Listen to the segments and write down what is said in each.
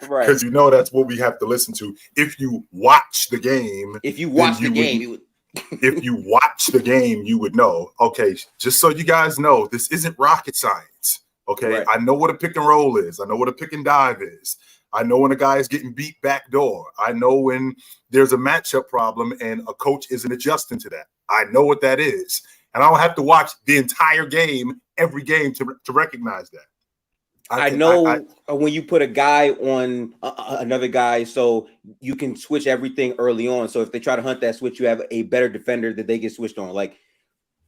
Right. Because that's what we have to listen to. If you watch the game, if you watch the game, you would. If you watch the game, you would know. Okay, just so you guys know, this isn't rocket science. Okay, Right. I know what a pick and roll is. I know what a pick and dive is. I know when a guy is getting beat back door. I know when there's a matchup problem and a coach isn't adjusting to that. I know what that is. And I don't have to watch the entire game, every game to recognize that. I know when you put a guy on another guy, so you can switch everything early on. So if they try to hunt that switch, you have a better defender that they get switched on. Like,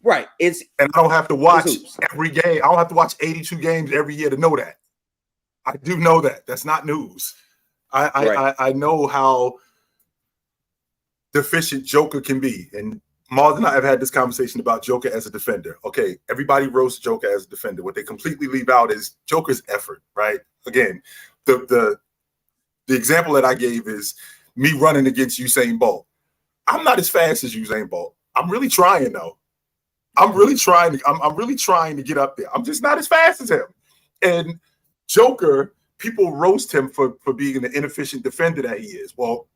right. And I don't have to watch every game. I don't have to watch 82 games every year to know that. I do know that. That's not news. I know how deficient Joker can be. And Mars and I have had this conversation about Joker as a defender. Okay, everybody roasts Joker as a defender. What they completely leave out is Joker's effort, right? Again, the example that I gave is me running against Usain Bolt. I'm not as fast as Usain Bolt. I'm really trying, though. I'm really trying to get up there. I'm just not as fast as him. And Joker, people roast him for being the inefficient defender that he is. Well,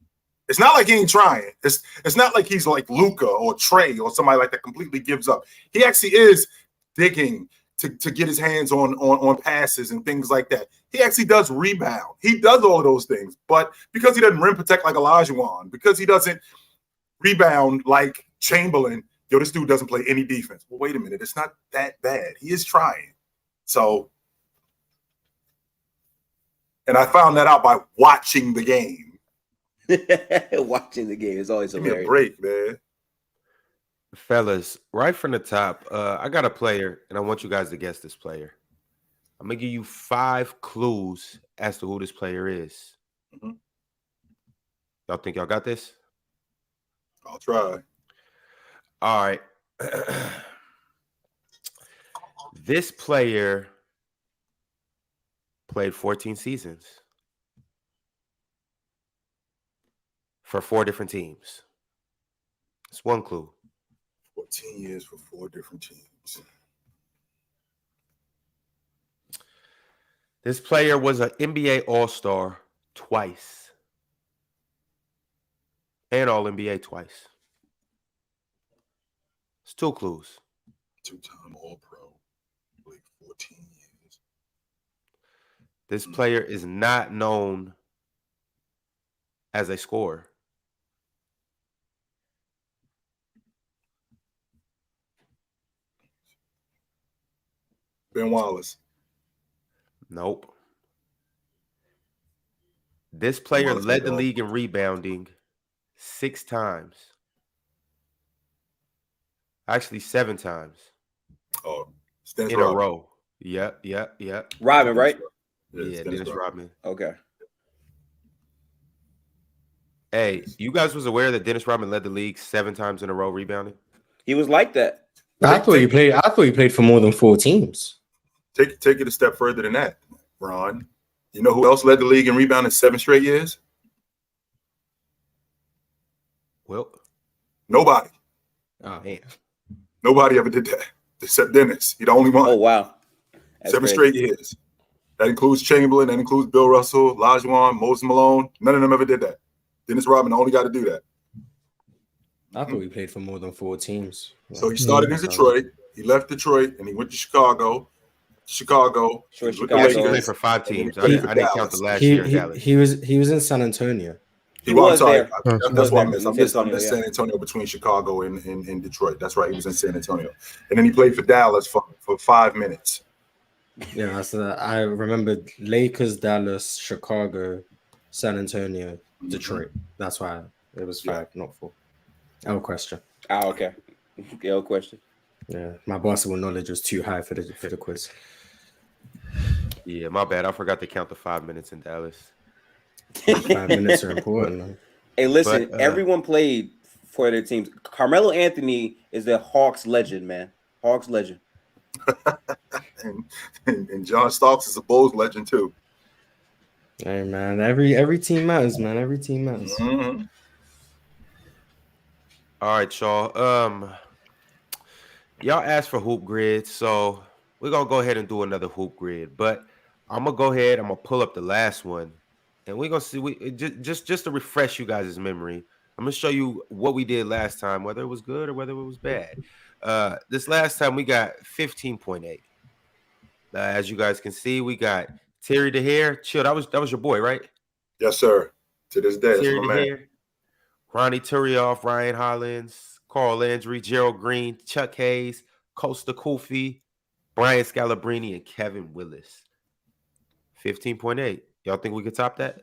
it's not like he ain't trying. It's not like he's like Luka or Trae or somebody like that completely gives up. He actually is digging to get his hands on passes and things like that. He actually does rebound. He does all of those things. But because he doesn't rim protect like Olajuwon, because he doesn't rebound like Chamberlain, this dude doesn't play any defense. Well, wait a minute. It's not that bad. He is trying. So, and I found that out by watching the game. Watching the game is always hilarious. Give me a break, man. Fellas, right from the top, I got a player, and I want you guys to guess this player. I'm going to give you 5 clues as to who this player is. Mm-hmm. Y'all think y'all got this? I'll try. All right. This player played 14 seasons for 4 different teams. It's one clue. 14 years for 4 different teams. This player was an NBA All-Star twice. And All-NBA twice. It's 2 clues. 2-time All-Pro. Played 14 years. This player is not known as a scorer. Ben Wallace. Nope. This player led the league in rebounding 6 times. Actually, 7 times. Oh, in a row. Yep. Rodman, right? Yeah, Dennis Rodman. Okay. Hey, you guys was aware that Dennis Rodman led the league 7 times in a row rebounding? He was like that. I thought he played for more than 4 teams. Take it a step further than that, Ron. You know who else led the league in rebounding 7 straight years? Well, nobody. Oh, man. Nobody ever did that except Dennis. He's the only one. Oh, wow. That's 7 straight years. That includes Chamberlain. That includes Bill Russell, Olajuwon, Moses Malone. None of them ever did that. Dennis Rodman only got to do that. I thought he played for more than 4 teams. So he started in Detroit. He left Detroit and he went to Chicago. He played for 5 teams. I didn't count the last year in Dallas. He was in San Antonio. He was there. That's why I missed San Antonio between Chicago and Detroit. That's right. He was in San Antonio. And then he played for Dallas for 5 minutes. Yeah, so I remember Lakers, Dallas, Chicago, San Antonio, Detroit. That's why it was 5, not 4. L question. Oh, okay. L question. Yeah, my basketball knowledge was too high for the quiz. Yeah, my bad. I forgot to count the 5 minutes in Dallas. 5 minutes are important. Hey, listen, everyone played for their teams. Carmelo Anthony is a Hawks legend, man. Hawks legend. and John Starks is a Bulls legend too. Hey man, every team matters, man. Every team matters. Mm-hmm. All right, y'all. Y'all asked for hoop grid, so we're gonna go ahead and do another hoop grid. But I'm gonna go ahead. I'm gonna pull up the last one and we're gonna see. Just to refresh you guys' memory, I'm gonna show you what we did last time, whether it was good or whether it was bad. This last time we got 15.8. As you guys can see, we got Terry DeHare. Chill, that was your boy, right? Yes, sir. To this day, Terry that's my man. DeHare, Ronnie Turioff, Ryan Hollins, Carl Landry, Gerald Green, Chuck Hayes, Costa Kofi, Brian Scalabrine, and Kevin Willis. 15.8. Y'all think we could top that?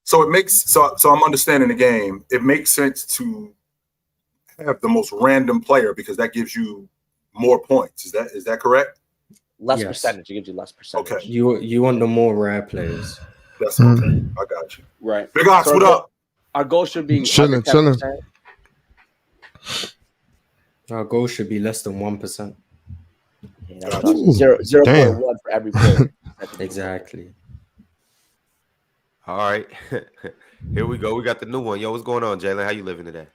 So it makes so I'm understanding the game. It makes sense to have the most random player because that gives you more points. Is that correct? Less Yes. percentage. It gives you less percentage. Okay. You want the more rare players. That's okay. I got you. Right. Big Ox, So what up? Our goal should be Chilling, under chilling. 10%. Our goal should be less than 1%. Yeah, that's Gotcha. awesome. 0.1 for every player. Exactly. All right. Here we go. We got the new one. Yo, what's going on, Jalen? How you living today?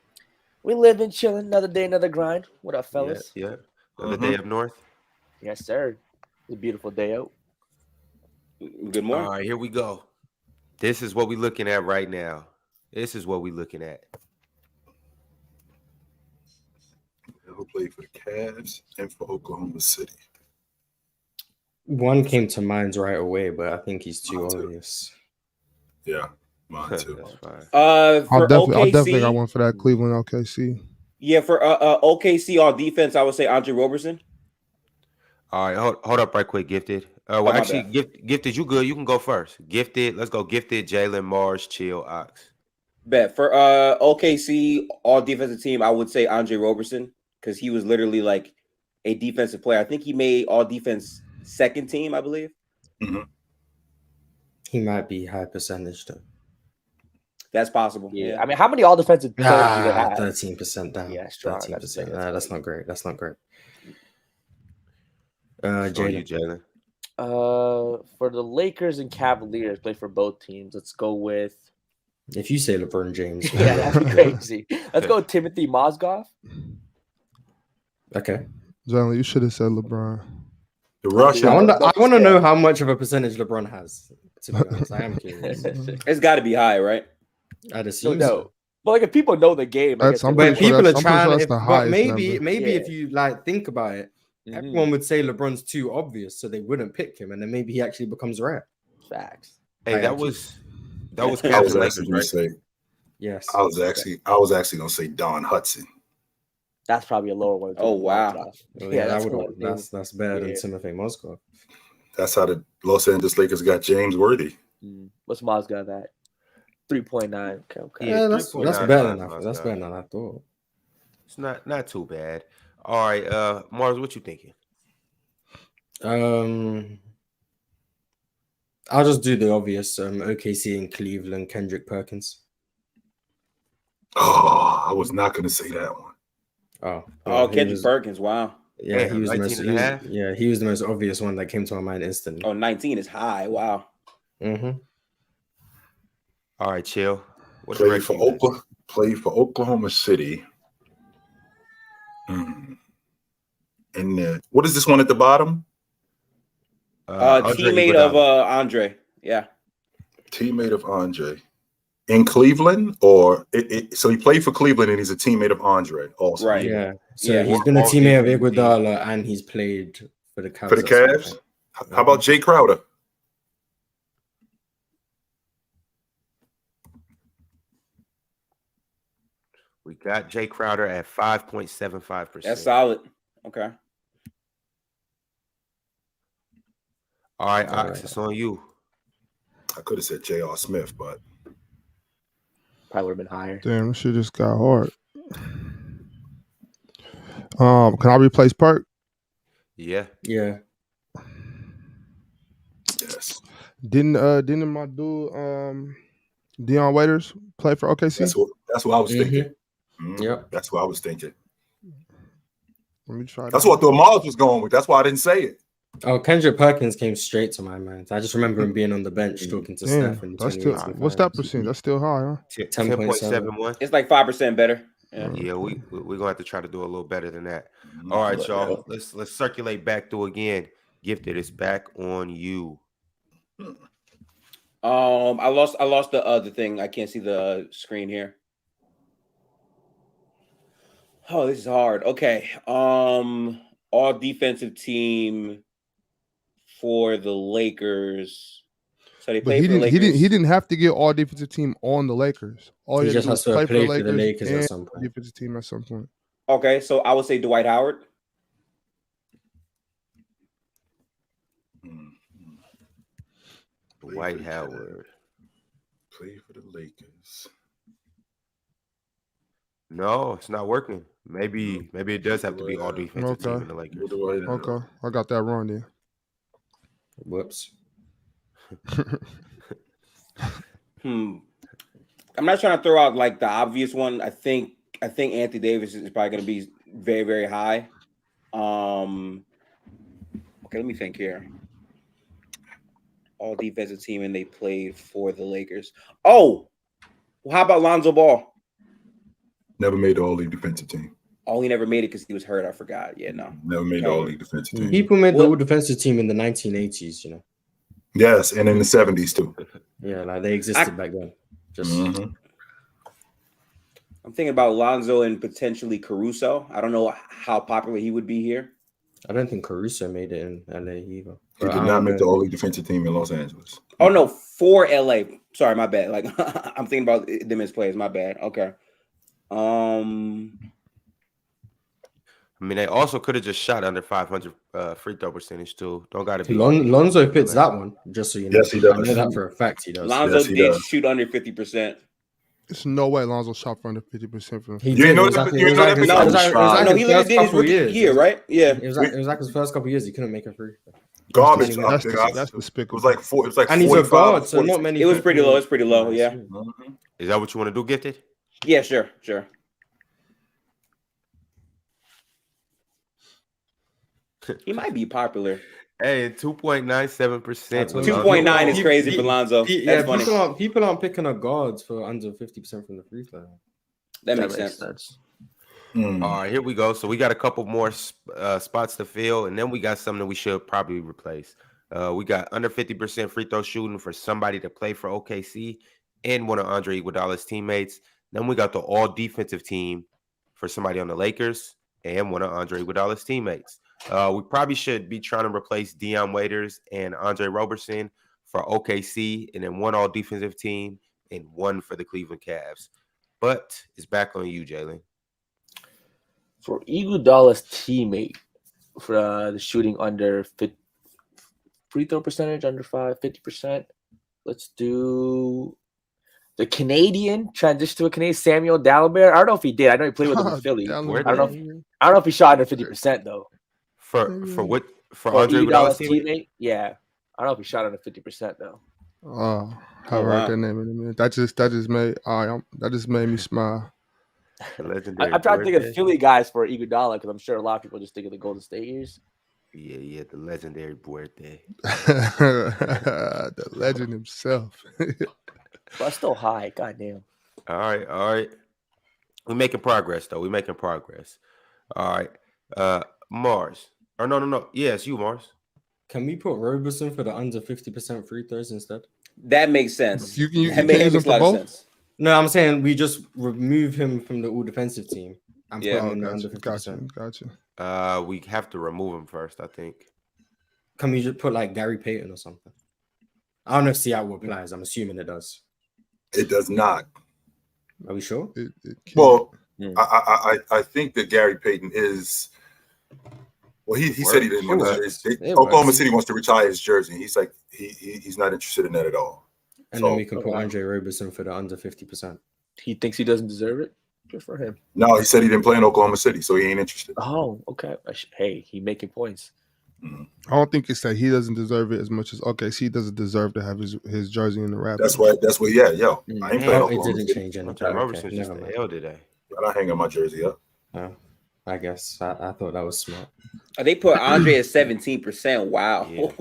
We live and chilling. Another day, another grind. What up, fellas? Yeah. Another day up north. Yes, sir. It's a beautiful day out. Good morning. All right, here we go. This is what we're looking at right now. Who played for the Cavs and for Oklahoma City? One came to mind right away, but I think he's too Mine too. obvious. Yeah, mine too. That's fine. For I definitely OKC, got one for that Cleveland OKC. yeah, for OKC on defense, I would say Andre Roberson. All right, hold up right quick, Gifted. Well, my actually, Gifted, you good. You can go first. Gifted, let's go. Gifted, Jalen, Mars, Chill, Ox. Bet for OKC all defensive team, I would say Andre Roberson because he was literally like a defensive player. I think he made all defense second team, I believe. He might be high percentage though. That's possible. Yeah. I mean, how many all defensive players do they have? 13% down. Yeah, strong. 13%. That's not great. That's not great. So you, Jalen. Jalen. For the Lakers and Cavaliers, play for both teams. Let's go with. If you say LeBron James, Yeah, that's crazy. Let's go with Timothy Mozgov. Okay. Jalen, you should have said LeBron. The Russian. I want to know how much of a percentage LeBron has. To be honest, I am curious. It's got to be high, right? I'd So assume no, so. but like if people know the game, I That's- guess I'm they- When pretty sure people are that's- I'm pretty trying, sure that's if, the but highest maybe number. if you like think about it, everyone would say LeBron's too obvious, so they wouldn't pick him, and then maybe he actually becomes rare. facts. Hey, that was I was Cavs and actually Lakers, gonna right? say. Yes. I was actually gonna say Don Hudson. That's probably a lower one. Oh, wow. Well, Yeah, that that's would cool. that's better than Yeah. Timothy Mozgov. That's how the Los Angeles Lakers got James Worthy. What's Mozgov at? 3.9. Okay. Yeah, that's 3.9 better than Mozgov. that's better than I thought. It's not too bad. All right, Mars, what you thinking? I'll just do the obvious. OKC and Cleveland, Kendrick Perkins. Oh, I was not gonna say that one. Kendrick Perkins. Wow. Yeah, Damn, he was the 19 most. and a half? He was the most obvious one that came to my mind instantly. Oh, 19 is high. Wow. Mm-hmm. All right, Chill. What's your Played for Oklahoma City. And what is this one at the bottom? Teammate of Andre. Yeah. Teammate of Andre. In Cleveland, or so he played for Cleveland and he's a teammate of Andre also. Right. Yeah. So Yeah. he's been a teammate of Iguodala and he's played for the Cavs. For the Cavs? How about Jay Crowder? We got Jay Crowder at 5.75%. That's solid. Okay. All right, Ox, it's on you. I could have said J.R. Smith, but Probably would have been higher. Damn, this shit just got hard. Can I replace Perk? Yeah. Yeah. yes. Didn't my dude Deion Waiters play for OKC? That's what I was thinking. Yep. That's what I was thinking. Let me try. That's what the Mars was going with. That's why I didn't say it. Oh, Kendrick Perkins came straight to my mind. I just remember him being on the bench talking to Steph. In That's still, 2018 what's that finals. percent? That's still high, huh? 10.71. It's like 5% better. Yeah. Yeah, we're gonna have to try to do a little better than that. All right, y'all. Let's circulate back through again. Gifted is back on you. I lost the other thing. I can't see the screen here. Oh, this is hard. Okay. All defensive team for the Lakers. So they But played for the Lakers. he didn't have to get all defensive team on the Lakers. All He he had just to do has was to play play for for the Lakers and at some point. defensive team at some point. Okay, so I would say Dwight Howard. Dwight Howard. Play for the Lakers. No, it's not working. Maybe it does have to be all defensive team in the Lakers. Okay, I got that wrong then. Whoops. I'm not trying to throw out like the obvious one. I think Anthony Davis is probably going to be very, very high. Okay, let me think here. All defensive team, and they played for the Lakers. Oh, well, how about Lonzo Ball? Never made the all-league defensive team. Oh, he never made it because he was hurt. I forgot. Yeah, no. Never made the all-league defensive team. People made the defensive team in the 1980s, you know. Yes, and in the 70s too. Yeah, like they existed back then. Just I'm thinking about Lonzo and potentially Caruso. I don't know how popular he would be here. I don't think Caruso made it in LA either. He did not make the all-league defensive team in Los Angeles. Oh no, for LA. Sorry, my bad. Like I'm thinking about them as players. My bad. Okay. I mean, they also could have just shot under 500 free throw percentage too. Don't got to be. Lonzo fits that one, just so you know. Yes, he does. I know that for a fact. He does. Lonzo did shoot under 50%. There's no way Lonzo shot for under 50% from. He You did. know It was that- like- you it was know like that his- big it was like- it was like No, his he literally first did his couple rookie years. year, right? Yeah. It was like his first couple years. He couldn't make a free. Garbage. That's It despicable. was like four. It was like And he's a 45, guard, so 40. not many. It was pretty low. It's pretty low. Yeah. Mhm. Is that what you want to do, Gifted? Yeah. Sure. He might be popular. Hey, 2.97%. 2.9 is crazy for Lonzo. That's funny. People aren't picking up guards for under 50% from the free throw. That makes sense. Mm. All right, here we go. So we got a couple more spots to fill, and then we got something we should probably replace. We got under 50% free throw shooting for somebody to play for OKC and one of Andre Iguodala's teammates. Then we got the all defensive team for somebody on the Lakers and one of Andre Iguodala's teammates. We probably should be trying to replace Dion Waiters and Andre Roberson for OKC, and then one all defensive team and one for the Cleveland Cavs. But it's back on you, Jalen. For Iguodala's teammate, for the shooting under free throw percentage under 50%, let's do the Canadian transition to a Canadian, Samuel Dalibert. I don't know if he did. I know he played with him in Philly. I don't know if he shot under 50% though. For what? For Andre Iguodala's teammate? Yeah, I don't know if he shot under 50% though. Oh, I heard that name in a minute. That just made me smile. I'm trying to think of the Philly guys for Iguodala because I'm sure a lot of people just think of the Golden State years. Yeah, the legendary birthday. The legend himself. But still high. Goddamn. All right. We're making progress, though. We're making progress. All right. Mars. Or no. Yes, you, Mars. Can we put Roberson for the under 50% free throws instead? That makes sense. You can that makes use a lot of both? sense. No, I'm saying we just remove him from the all defensive team and put him in the under 50%. Gotcha. We have to remove him first, I think. Can we just put like Gary Payton or something? I don't know if Seattle applies. I'm assuming it does. It does not. Are we sure? Well, I think that Gary Payton is. Well, he said he didn't want to. Oklahoma City wants to retire his jersey. He's like he's not interested in that at all. And then we can put Andre Roberson for the under 50%. He thinks he doesn't deserve it. Good for him. No, he said he didn't play in Oklahoma City, so he ain't interested. Oh, okay. Hey, he making points. Mm-hmm. I don't think it's that he doesn't deserve it as much as OKC doesn't deserve to have his jersey in the Raptors. That's what. Yeah, yo. I ain't playing Oklahoma It didn't City. change anything. Andre Roberson just the hell today. I'm not hanging my jersey up. I guess I thought that was smart. They put Andre at 17%. Wow. Yeah.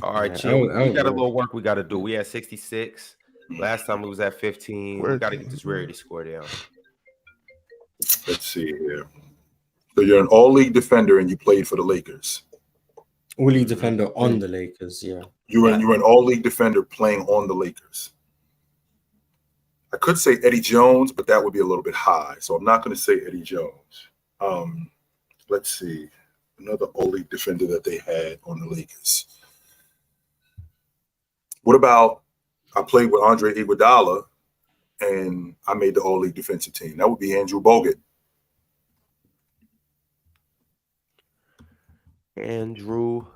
All right, chill. We got a little work we got to do. We had 66. Last time we was at 15. We got to get this rarity score down. Let's see here. So you're an all-league defender and you played for the Lakers. All-league defender on the Lakers, yeah. You're an all-league defender playing on the Lakers. I could say Eddie Jones, but that would be a little bit high, so I'm not going to say Eddie Jones. Let's see. Another all-league defender that they had on the Lakers. What about I played with Andre Iguodala, and I made the all-league defensive team? That would be Andrew Bogut. Andrew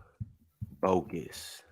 Bogus.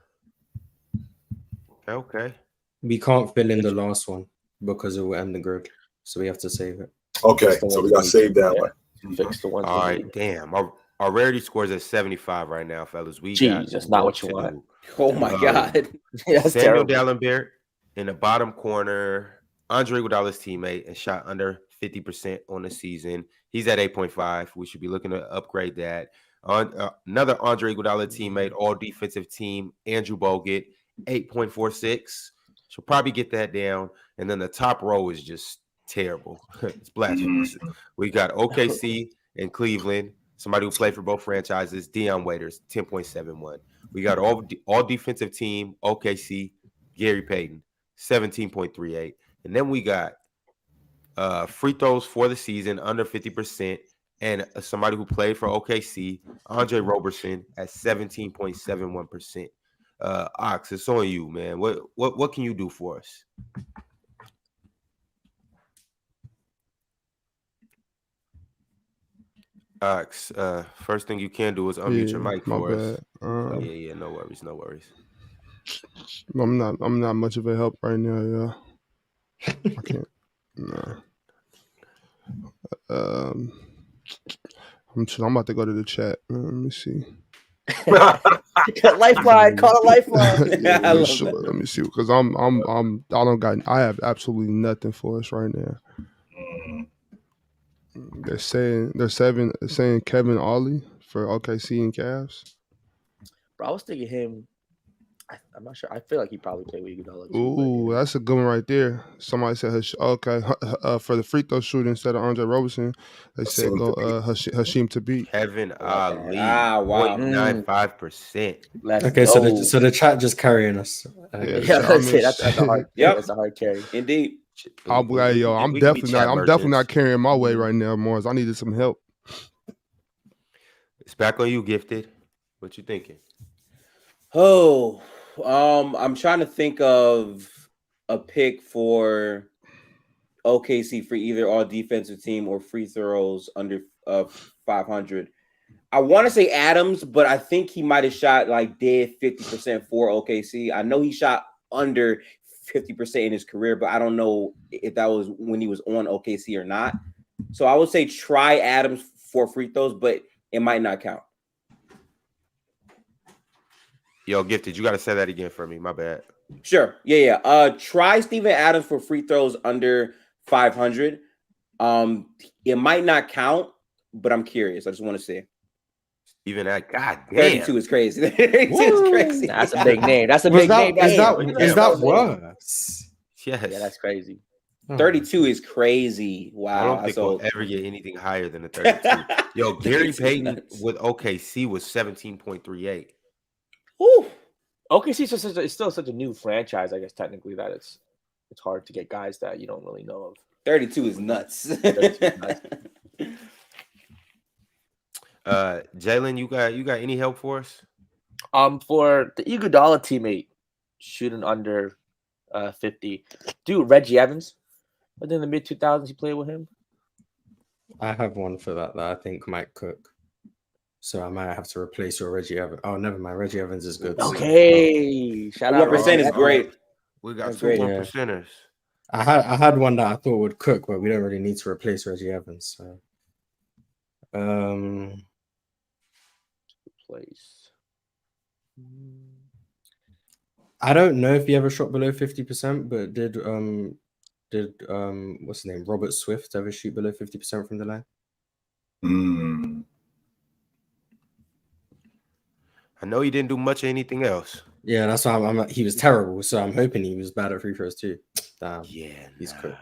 Okay. We can't fill in the last one because it will end the grid, so we have to save it. Okay, so we got to save that one. Fix the one. All right, damn. Our rarity score is at 75 right now, fellas. Jeez, that's not what you want. Oh my God. That's Samuel terrible. Dallenberg in the bottom corner. Andre Iguodala's teammate and shot under 50% on the season. He's at 8.5. We should be looking to upgrade that. Another Andre Iguodala teammate, all defensive team, Andrew Bogut, 8.46. Should probably get that down. And then the top row is just terrible. It's blasphemous. We got OKC and Cleveland, somebody who played for both franchises, Dion Waiters, 10.71. We got all defensive team, OKC, Gary Payton, 17.38. And then we got free throws for the season under 50%, and somebody who played for OKC, Andre Roberson, at 17.71%. Ox, it's on you, man. What can you do for us? Ox, first thing you can do is unmute your mic for us. Yeah, no worries. I'm not much of a help right now, yeah. I can't. No. I'm about to go to the chat. Let me see. Lifeline, call a lifeline. Yeah, let me see, because I have absolutely nothing for us right now. They're saying Kevin Ollie for OKC and Cavs. Bro, I was thinking him. I'm not sure. I feel like he probably played with Iguodala. Ooh, that's a good one right there. Somebody said for the free throw shooter instead of Andre Roberson, they said go Hashim Thabit. Kevin Ali. Wow. 0.95%. Okay, so the chat just carrying us. That's a hard. Yep. That's a hard carry. Indeed. I'm definitely not carrying my weight right now, Morris. I needed some help. It's back on you, Gifted. What you thinking? Oh, I'm trying to think of a pick for OKC for either all defensive team or free throws under 500. I want to say Adams, but I think he might have shot like dead 50% for OKC. I know he shot under 50% in his career, but I don't know if that was when he was on OKC or not. So I would say try Adams for free throws, but it might not count. Yo, Gifted, you got to say that again for me. My bad. Sure. Yeah. Try Steven Adams for free throws under 500. It might not count, but I'm curious. I just want to see. Even that, god damn. 32 is crazy. 32 is crazy. That's a big name. That's a big name. Is that worse? Yes. Yeah, that's crazy. 32 is crazy. Wow. I don't think we'll ever get anything higher than a 32. Yo, Gary Payton with OKC was 17.38. Woo. OKC is still such a new franchise, I guess, technically, that it's hard to get guys that you don't really know of. 32 is nuts. 32 is nuts. Jalen, you got any help for us? For the Iguodala teammate shooting under 50, dude, Reggie Evans. I think in the mid 2000s he played with him. I have one for that I think might cook. So I might have to replace your Reggie Evans. Oh, never mind. Reggie Evans is good. Okay, shout out. 1% is great. We got That's two great. 1%ers. I had one that I thought would cook, but we don't really need to replace Reggie Evans. So, Place. I don't know if he ever shot below 50%, but did what's his name? Robert Swift ever shoot below 50% from the line? I know he didn't do much of anything else. Yeah, that's why he was terrible. So I'm hoping he was bad at free throws too. Damn. Yeah, he's cooked.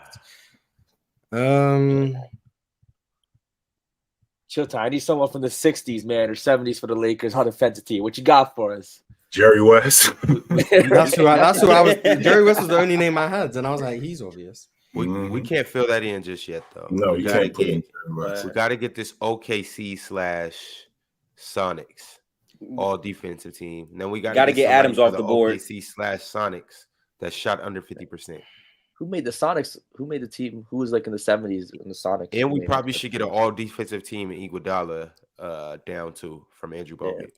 Chitchat, I need someone from the 60s, man, or 70s for the Lakers on the defensive team. What you got for us? Jerry West. That's who I was. Jerry West was the only name I had, and I was like, he's obvious. We can't fill that in just yet, though. No, we you gotta can't put in get Jerry West. we got to get this OKC / Sonics all defensive team. And then we got to get Adams off the board. OKC / Sonics that shot under 50%. Who made the Sonics? Who made the team? Who was like in the 70s in the Sonics? And we probably should get an all defensive team in Iguodala down to from Andrew Bogut.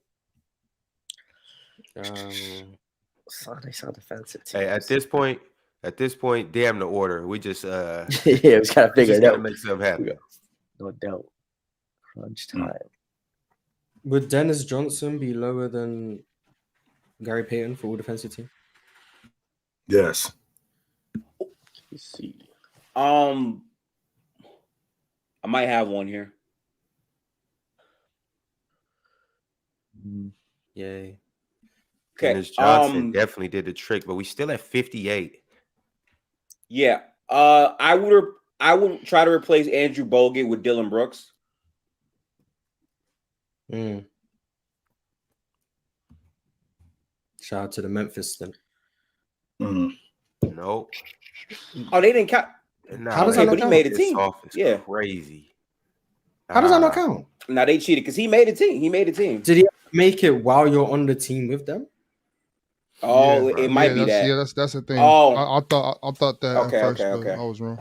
Sonics on defensive team. Hey, at this point, damn the order. We just yeah, we just gotta figure it out. Make something happen. No doubt. Crunch time. Would Dennis Johnson be lower than Gary Payton for all defensive team? Yes. Let's see. I might have one here. Yay. Okay. Dennis Johnson definitely did the trick, but we still at 58. Yeah. I would try to replace Andrew Bogut with Dylan Brooks. Shout out to the Memphis then. Nope. Oh, they didn't count. How does that not he count? made a team. Yeah, crazy. How does that not count? Now they cheated because he made a team. Did he make it while you're on the team with them? Oh, it might be that. Yeah, that's the thing. Oh, I thought that okay, at first, okay. I was wrong.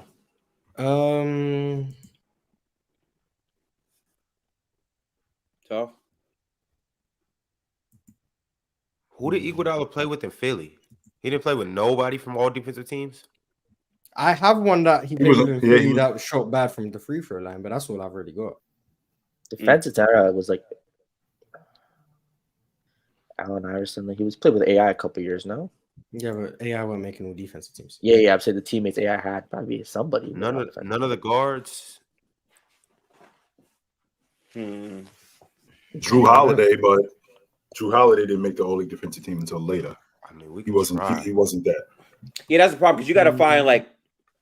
Tough. Who did Iguodala play with in Philly? He didn't play with nobody from all defensive teams. I have one that he played in Philly that shot bad from the free throw line, but that's all I've already got. Defensive era was like Allen Iverson. Like he was played with AI a couple years now. Yeah, but AI weren't making all defensive teams. Yeah. I'm saying the teammates AI had probably somebody. None of the guards. Drew Holiday, but Drew Holiday didn't make the All-League defensive team until later. I mean, he wasn't that. Yeah, that's the problem because you got to find like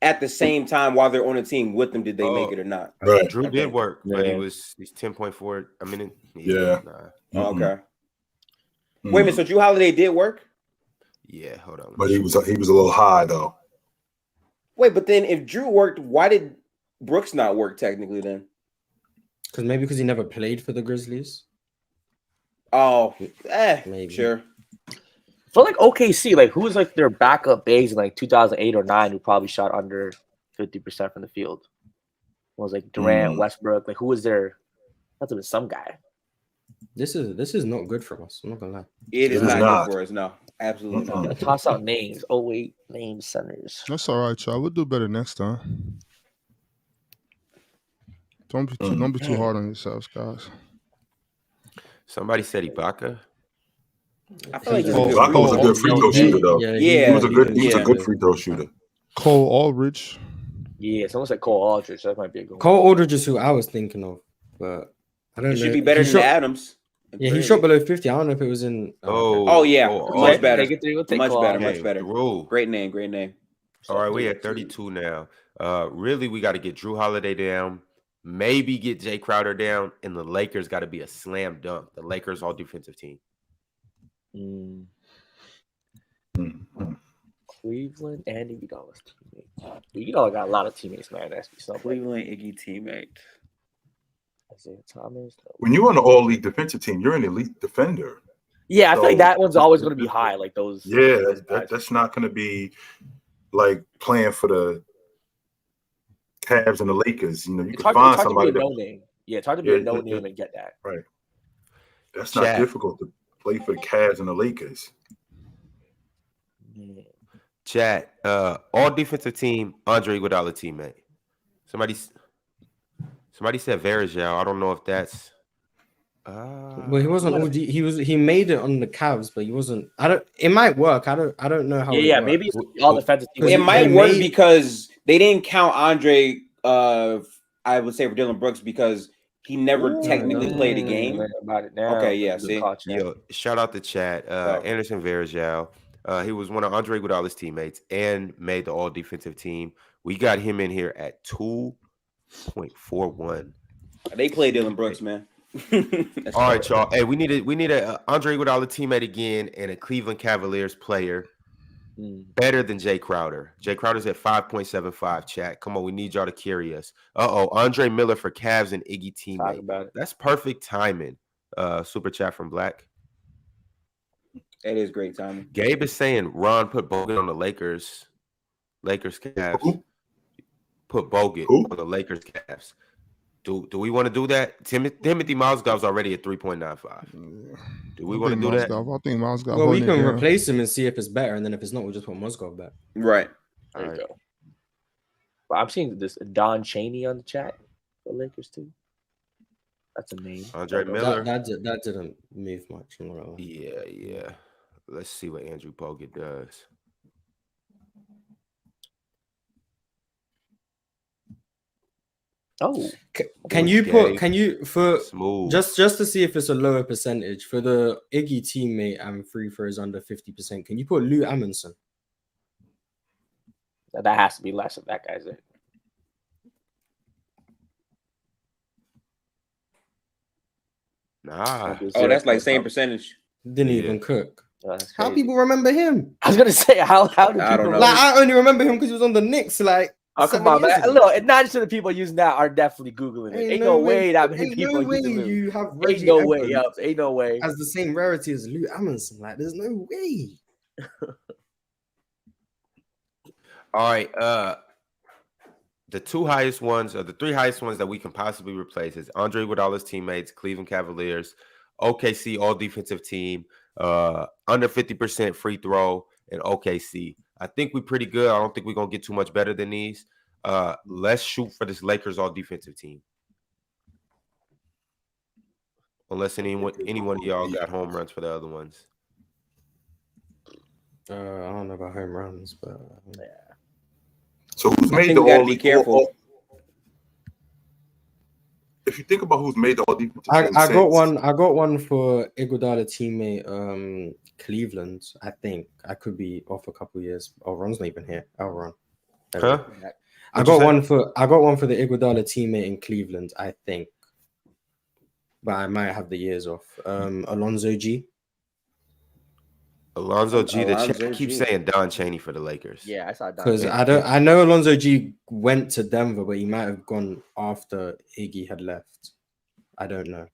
at the same time while they're on a team with them, did they make it or not? Right. Drew did work, but he's 10.4 a minute. Yeah. Okay. Wait a minute. So Drew Holiday did work? Yeah. Hold on. But he was a little high though. Wait, but then if Drew worked, why did Brooks not work technically then? Because he never played for the Grizzlies. Oh, maybe. Sure. For like OKC, like who was like their backup bigs in like 2008 or 9 who probably shot under 50% from the field? It was like Durant, Westbrook. Like who was there? That's been some guy. This is not good for us. I'm not gonna lie. It is not good for us. No, absolutely not. Toss out names. Oh wait, name centers. That's all right, y'all. We'll do better next time. Don't be too hard on yourselves, guys. Somebody said Ibaka. I feel like Ibaka was a good free throw shooter, though. Yeah, he was a good free throw shooter. Cole Aldridge. Yeah, someone said Cole Aldridge. That might be a good one. Cole Aldridge is who I was thinking of, but I don't know. It should be better than Adams. Yeah, he shot below 50. I don't know if it was in. Much better. Much better. Rule. Great name. All right, we at 32 now. Really, we got to get Drew Holiday down. Maybe get Jay Crowder down, and the Lakers got to be a slam dunk. The Lakers all defensive team. Cleveland and Iguodala's teammates. Iguodala got a lot of teammates, man. That's something. Cleveland Iggy teammate. Isaiah Thomas. When you're on the All-League defensive team, you're an elite defender. Yeah, I feel like that one's always going to be high. Like those. Yeah, that's not going to be like playing for the Cavs and the Lakers. You know, you can find somebody. Yeah, it's hard to be a no name and get that. Right. That's not difficult to play for the Cavs and the Lakers. Chat, all defensive team, Andre Iguodala teammate. Somebody said Verjao. I don't know if that's. Well, he wasn't. He made it on the Cavs, but he wasn't. It might work. I don't know how. Yeah, maybe it's all defensive team. It might work because they didn't count Andre. I would say for Dylan Brooks because he never technically played a game. About it now. Okay, yeah. See, yo, shout out to Chat. Anderson Verjao. He was one of Andre Iguodala's teammates and made the all defensive team. We got him in here at 2.41. They play Dylan Brooks, man. That's All right, hard. y'all. Hey, we need a Andre Iguodala teammate again and a Cleveland Cavaliers player better than Jay Crowder. Jay Crowder's at 5.75. Chat. Come on, we need y'all to carry us. Andre Miller for Cavs and Iggy Talk teammate. about it. That's perfect timing. Super chat from Black. That is great timing. Gabe is saying Ron put Bogut on the Lakers. Lakers Cavs. Who? Put Bogut Who? on the Lakers Cavs. Do we want to do that? Timothy Mozgov's already at 3.95. Do we want to do that? I think Mozgov. Well, we can replace him and see if it's better, and then if it's not, we'll just put Mozgov back. Right. There you All right. go. But I'm seeing this Don Chaney on the chat for Lakers too. That's a name. Andre Miller. That didn't move much. Yeah. Let's see what Andrew Bogut does. Oh, Can you for Smooth. just to see if it's a lower percentage for the Iggy teammate and free throws under 50%? Can you put Lou Amundsen? that has to be less if that guy's it. Nah. Oh, that's like same percentage. Didn't even cook. Oh, that's How crazy. people remember him? I was gonna say how do people I don't know. Like I only remember him because he was on the Knicks. Like, Oh, come 7 on, years man. ago. Look, 90% of the people using that are definitely Googling it. Ain't no way that many Ain't people no way using Lou. you have Ain't Reggie no way, Evans yup. Ain't no way. as the same rarity as Lou Amundsen. Like, there's no way. All right. The two highest ones, or the three highest ones that we can possibly replace is Andre Iguodala's teammates, Cleveland Cavaliers, OKC all defensive team, under 50% free throw, and OKC. I think we're pretty good. I don't think we're gonna get too much better than these. Let's shoot for this Lakers all defensive team. Unless any one of y'all got home runs for the other ones. I don't know about home runs, but Yeah. So who's made think the we gotta all? be careful. If you think about who's made the all defensive I team got since, one. I got one for Iguodala teammate, Cleveland. I think I could be off a couple years. Oh, Ron's not even here. Oh, Ron. There we Huh? go. I What'd you got one for the Iguodala teammate in Cleveland. I think, but I might have the years off. Alonzo G. Alonzo G. The Alonzo chat keeps G. saying Don Chaney for the Lakers. Yeah, I saw Don. Because I know Alonzo G went to Denver, but he might have gone after Iggy had left. I don't know.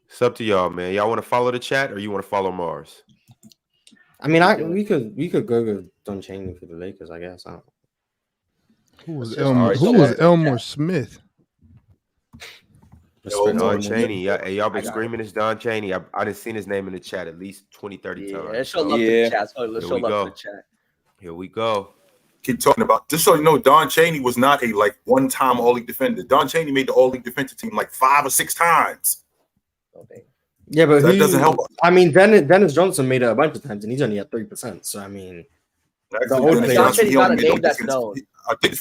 It's up to y'all, man. Y'all want to follow the chat or you want to follow Mars? I mean, we could go with Don Chaney for the Lakers, I guess. I don't know. Who was Just- Elmore? alright, Who so was what- Elmore Smith? Respect Don to him. Chaney. Y'all been I got screaming it's Don Chaney. I done seen his name in the chat at least 20, 30 Yeah, times. let's show So, love to Yeah. the chat. Let's Here show we love go. to the chat. here we go. keep talking about. Just so you know, Don Chaney was not a one-time All-League defender. Don Chaney made the All-League defensive team 5 or 6 times. Okay. Yeah, but That doesn't help us. I mean, Dennis Johnson made it a bunch of times, and he's only at 3%. So I mean, Actually, old Dennis players- Johnson, Chaney's he not only a made name the that's defensive- known.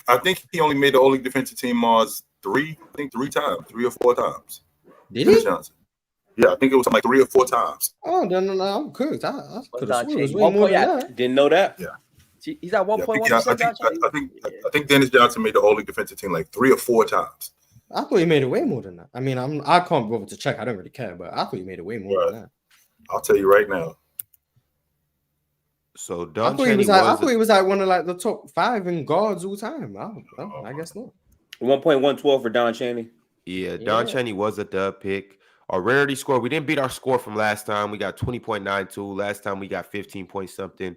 I think he only made the All-League defensive team Mars 3 times, 3 or 4 times. did Dennis he? Johnson. Yeah, I think it was 3 or 4 times. Oh, then I'm cooked. I could have sworn it was way One more point than at- that. Didn't know that. He's at Yeah, 1.1%. I think Dennis Johnson made the All-League defensive team 3 or 4 times. I thought he made it way more than that. I mean, I can't bother to check. I don't really care, but I thought he made it way more than that. I'll tell you right now. So I Don thought he Chaney was like one of the top 5 in guards all time. I guess not. 1.112 for Don Chaney. Yeah, Don Yeah. Chaney was a dub pick. Our rarity score, we didn't beat our score from last time. We got 20.92. Last time we got 15 point something.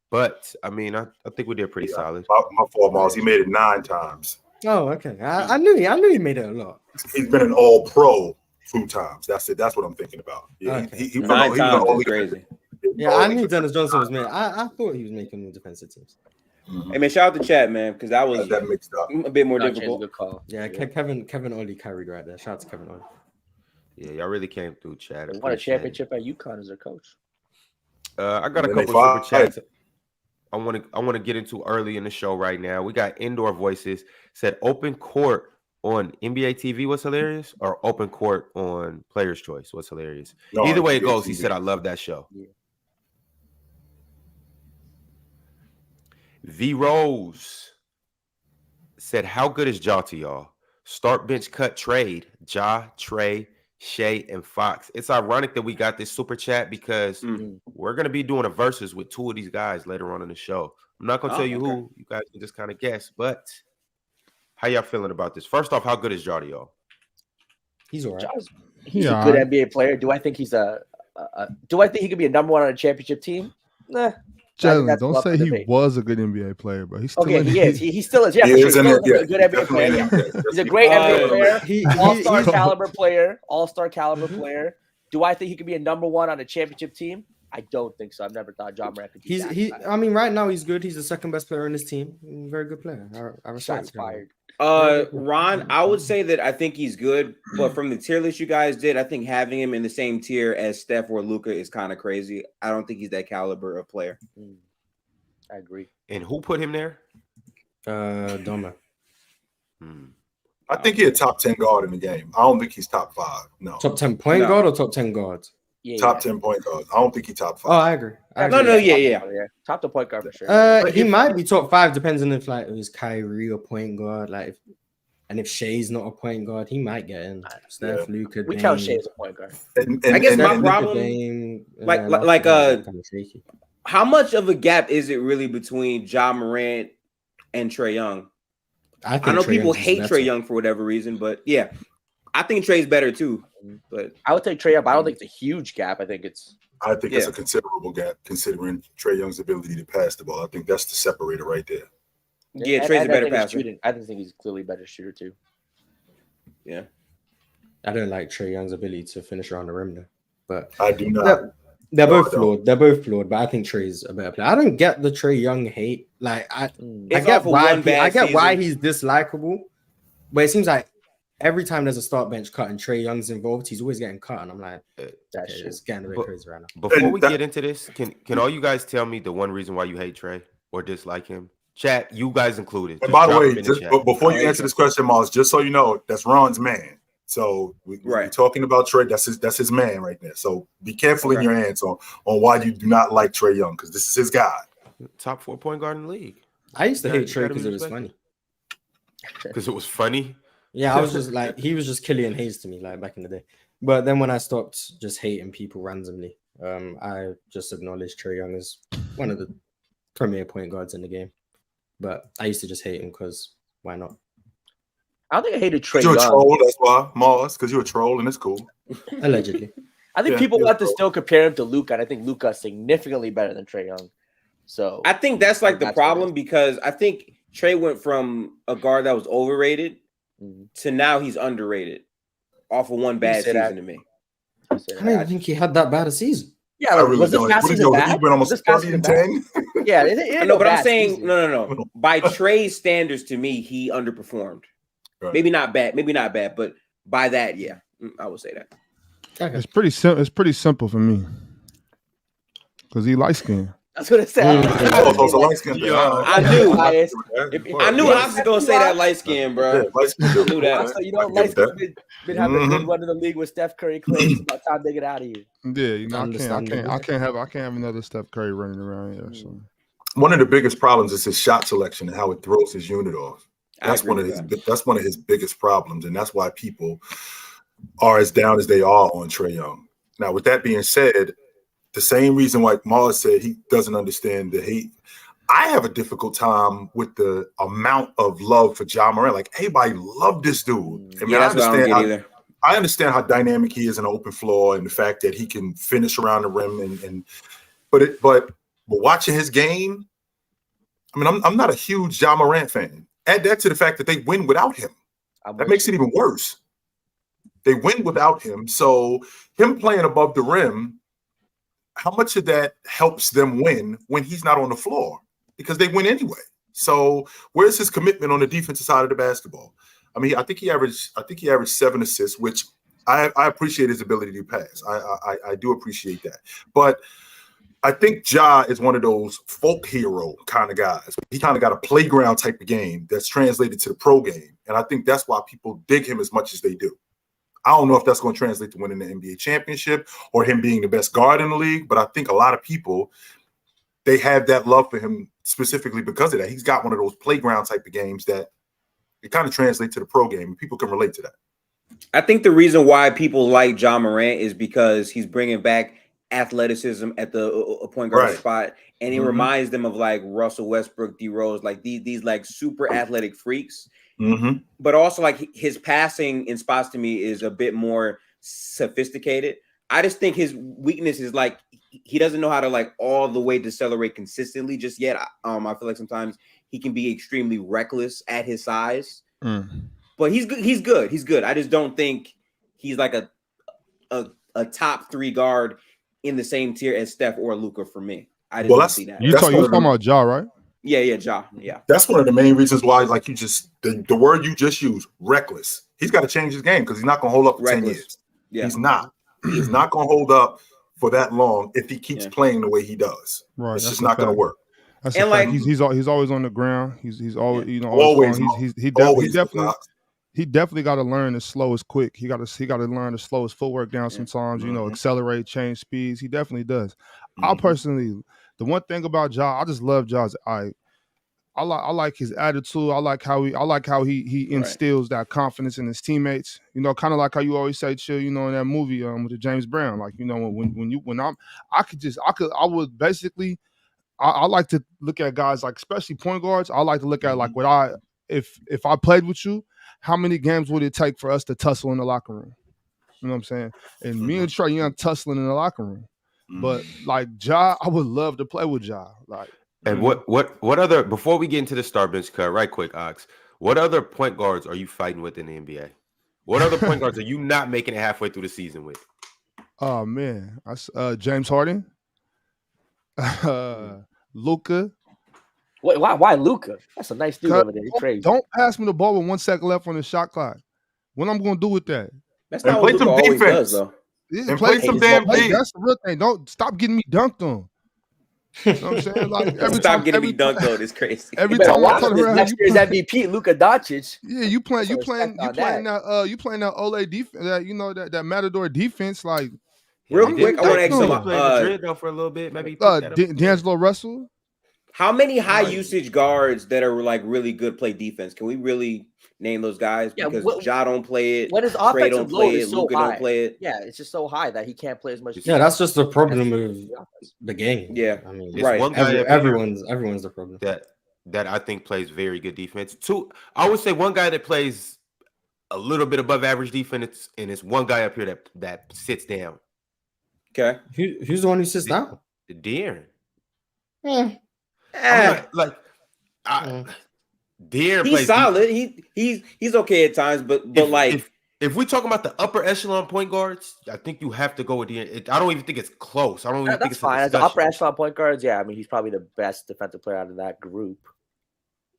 But I mean, I think we did pretty solid. My fault, Mars. He made it 9 times. Oh, okay. I knew he made it a lot. He's been an All-Pro 2 times. That's it. That's what I'm thinking about. Yeah, Okay. he was 9 an times is All-League crazy. Yeah, I knew Dennis Johnson was made. I thought he was making the defensive teams. Hey man, shout out to chat, man, because that was That mixed up. a bit more Don Chaney's a difficult. good call. Yeah, Kevin Ollie carried right there. Shout out to Kevin Ollie. Yeah, y'all really came through, Chad. They won a Appreciate it. championship at UConn as their coach. I got a When they couple of super fight. chats. I want to get into early in the show right now. We got Indoor Voices said open court on NBA TV. What's hilarious? Or open court on Players Choice. What's hilarious? No, Either way it NBA goes, he TV. said I love that show. Yeah. V Rose said, how good is Ja to y'all? Start bench cut trade. Ja, Trae, Shai, and Fox. It's ironic that we got this super chat because we're gonna be doing a versus with two of these guys later on in the show. I'm not gonna tell you who. You guys can just kind of guess. But how y'all feeling about this? First off, how good is Ja to y'all? He's all right. He's a good NBA player. Do I think he's do I think he could be a number one on a championship team? Nah. Jalen, don't say he was a good NBA player, but he's still he is. He still is. Yeah, he's still a good NBA player. He's a great NBA player. All-star caliber player. All-star caliber player. Do I think he could be a number one on a championship team? I don't think so. I've never thought John Morant could be that. I mean, right now he's good. He's the second best player on his team. Very good player. I respect him. Ron, I would say that I think he's good, but from the tier list you guys did, I think having him in the same tier as Steph or Luka is kind of crazy. I don't think he's that caliber of player. I agree. And who put him there? Doma. I think he's a top 10 guard in the game. I don't think he's top 5. No. Top 10 point guard or top 10 guards? Top 10 point guard. I don't think he's top 5. Oh, I agree. Yeah. Top 10 point guard for sure. He might be top 5, depends on if like it was Kyrie or point guard. Like, if Shai's not a point guard, he might get in. Steph, Luka. We count Shai as a point guard. I guess my problem, how much of a gap is it really between Ja Morant and Trae Young? I know people hate Trae Young for whatever reason, but yeah, I think Trae's better too. But I would take Trae up. I don't think it's a huge gap. I think it's a considerable gap considering Trae Young's ability to pass the ball. I think that's the separator right there. Yeah, Trae's a better passer. I think he's clearly a better shooter too. Yeah. I don't like Trae Young's ability to finish around the rim though. But I do not. They're both flawed. They're both flawed, but I think Trae's a better player. I don't get the Trae Young hate. Like I get why he's dislikable, but it seems like every time there's a start bench cut and Trae Young's involved, he's always getting cut, and I'm like, it's getting a bit crazy right now. Before we get into this, can all you guys tell me the one reason why you hate Trae or dislike him? Chat, you guys included. And by the way, before you answer this question, Miles, just so you know, that's Ron's man. So we're talking about Trae. That's his man right there. So be careful in your answer on why you do not like Trae Young, because this is his guy. Top 4 point guard in the league. I used to hate Trae because it was funny. Because it was funny? Yeah, I was just like, he was just Killian Hayes to me, like back in the day. But then when I stopped just hating people randomly, I just acknowledged Trae Young as one of the premier point guards in the game. But I used to just hate him because why not? I don't think I hated Trae Young. You're a troll, that's why, Mars, because you're a troll and it's cool. Allegedly. I think people want to still compare him to Luka, and I think Luka is significantly better than Trae Young. So I think that's like the problem, because I think Trae went from a guard that was overrated to now he's underrated off of one bad season to me. I don't even think he had that bad a season. Yeah, was this past season bad? He went almost 30 and 10. Yeah, no, but I'm saying no. By Trae's standards, to me, he underperformed. Right. Maybe not bad, but by that, yeah, I would say that. Okay. It's pretty simple. It's pretty simple for me because he light skinned. That's what it said. I knew I was gonna say that light skin, bro. I knew that. So, light skin been having a good run in the league with Steph Curry, Clay. It's about time they get out of here. Yeah, I can't have another Steph Curry running around here. So one of the biggest problems is his shot selection and how it throws his unit off. That's one of his biggest problems, and that's why people are as down as they are on Trae Young. Now, with that being said, the same reason why Mars said he doesn't understand the hate, I have a difficult time with the amount of love for Ja Morant. Like, everybody love this dude. I understand how dynamic he is in an open floor and the fact that he can finish around the rim. But watching his game, I mean, I'm not a huge Ja Morant fan. Add that to the fact that they win without him. That makes it even worse. They win without him. So him playing above the rim, how much of that helps them win when he's not on the floor? Because they win anyway. So where's his commitment on the defensive side of the basketball? I mean, I think he averaged 7 assists, which I appreciate his ability to pass. I do appreciate that. But I think Ja is one of those folk hero kind of guys. He kind of got a playground type of game that's translated to the pro game. And I think that's why people dig him as much as they do. I don't know if that's going to translate to winning the NBA championship or him being the best guard in the league, but I think a lot of people, they have that love for him specifically because of that. He's got one of those playground type of games that it kind of translates to the pro game, and people can relate to that. I think the reason why people like Ja Morant is because he's bringing back athleticism at the point guard spot, and he reminds them of like Russell Westbrook, D Rose, like these like super athletic freaks. But also like his passing in spots to me is a bit more sophisticated. I just think his weakness is like he doesn't know how to like all the way decelerate consistently just yet. I feel like sometimes he can be extremely reckless at his size. But he's good. He's good. I just don't think he's like a top 3 guard in the same tier as Steph or Luka for me. I just don't see that. You're talking about Ja, right? Yeah, Ja. Yeah. That's one of the main reasons why, like you just the word you just used, reckless. He's got to change his game because he's not going to hold up for 10 years. Yeah. He's not. He's not going to hold up for that long if he keeps playing the way he does. Right. It's just not going to work. That's and like he's always on the ground. He's always always he definitely got to learn to slow his quick. He got to learn to slow his footwork down sometimes. Accelerate, change speeds. He definitely does. I personally, the one thing about Ja, I just love Ja's eye. I like his attitude. I like how he instills that confidence in his teammates. Kind of like how you always say, chill. In that movie with the James Brown. Like I would basically. I like to look at guys like, especially point guards. I like to look at like if I played with you, how many games would it take for us to tussle in the locker room? You know what I'm saying? And me and Trae Young tussling in the locker room. But like Ja, I would love to play with Ja. Like, and what other, before we get into the star bench cut, right quick, Ox, what other point guards are you fighting with in the NBA? What other point guards are you not making it halfway through the season with? Oh man, James Harden. Luka. Wait, why Luka? That's a nice dude over there. He's crazy. Don't pass me the ball with 1 second left on the shot clock. What I'm going to do with that? That's not what Luka always does, though. And play some damn defense. That's the real thing. Don't stop getting me dunked on. You know what I'm saying? Like stop getting me dunked on. It's crazy. Every time I turn around, next year's MVP, Luka Doncic. Yeah, you playing that Ole defense. That Matador defense. Like real quick, I want to ask you Madrid though for a little bit. Maybe D'Angelo Russell. How many high usage guards that are like really good play defense? Can we really name those guys? Because Ja don't play it. When his Trae offensive don't play load it. is so Luka high. don't play it. Yeah, it's just so high that he can't play as much. Yeah, that's just the problem of the game. Yeah, I mean, right. Everyone's the problem. That I think plays very good defense. I would say one guy that plays a little bit above average defense, and it's one guy up here that sits down. Okay, who's the one who sits down? De'Aaron. De'Aaron he's solid. He's okay at times, but if we're talking about the upper echelon point guards, I think you have to go with De'Aaron. I don't even think it's close. I don't even think it's fine. As the upper echelon point guards, yeah, I mean he's probably the best defensive player out of that group.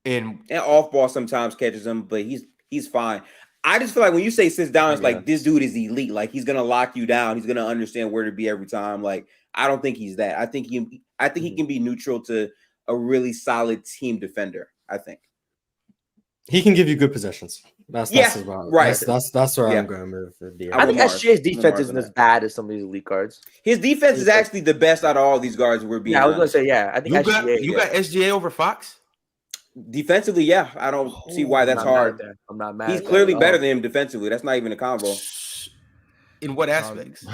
And off ball sometimes catches him, but he's fine. I just feel like when you say sits down, it's like this dude is elite. Like he's gonna lock you down. He's gonna understand where to be every time. Like I don't think he's that. I think he can be neutral to a really solid team defender. I think he can give you good possessions. That's right. That's where I'm going with De'Aaron. I think SGA's defense isn't as bad as some of these elite guards. His defense is actually the best out of all these guards. We're being. Yeah, I was gonna say I think you got SGA over Fox. Defensively, yeah, I don't see why that's hard. I'm not mad. He's clearly better than him defensively. That's not even a combo. In what aspects?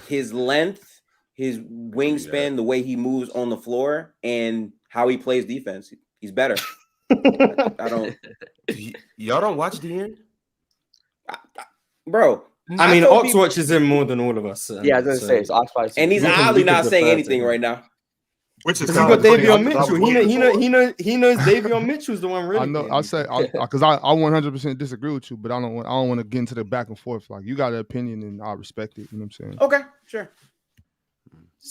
His length, his wingspan, the way he moves on the floor, and how he plays defense. He's better. I don't. Y'all don't watch De'Aaron, bro. I mean, Ox watches him more than all of us. Yeah, I was gonna say it's Ox, and he's oddly not saying anything right now. Which is he got Davion Mitchell. He knows Davion Mitchell's the one. Really, I know. I say because I 100% disagree with you, but I don't want to get into the back and forth. Like you got an opinion, and I respect it. You know what I'm saying? Okay, sure.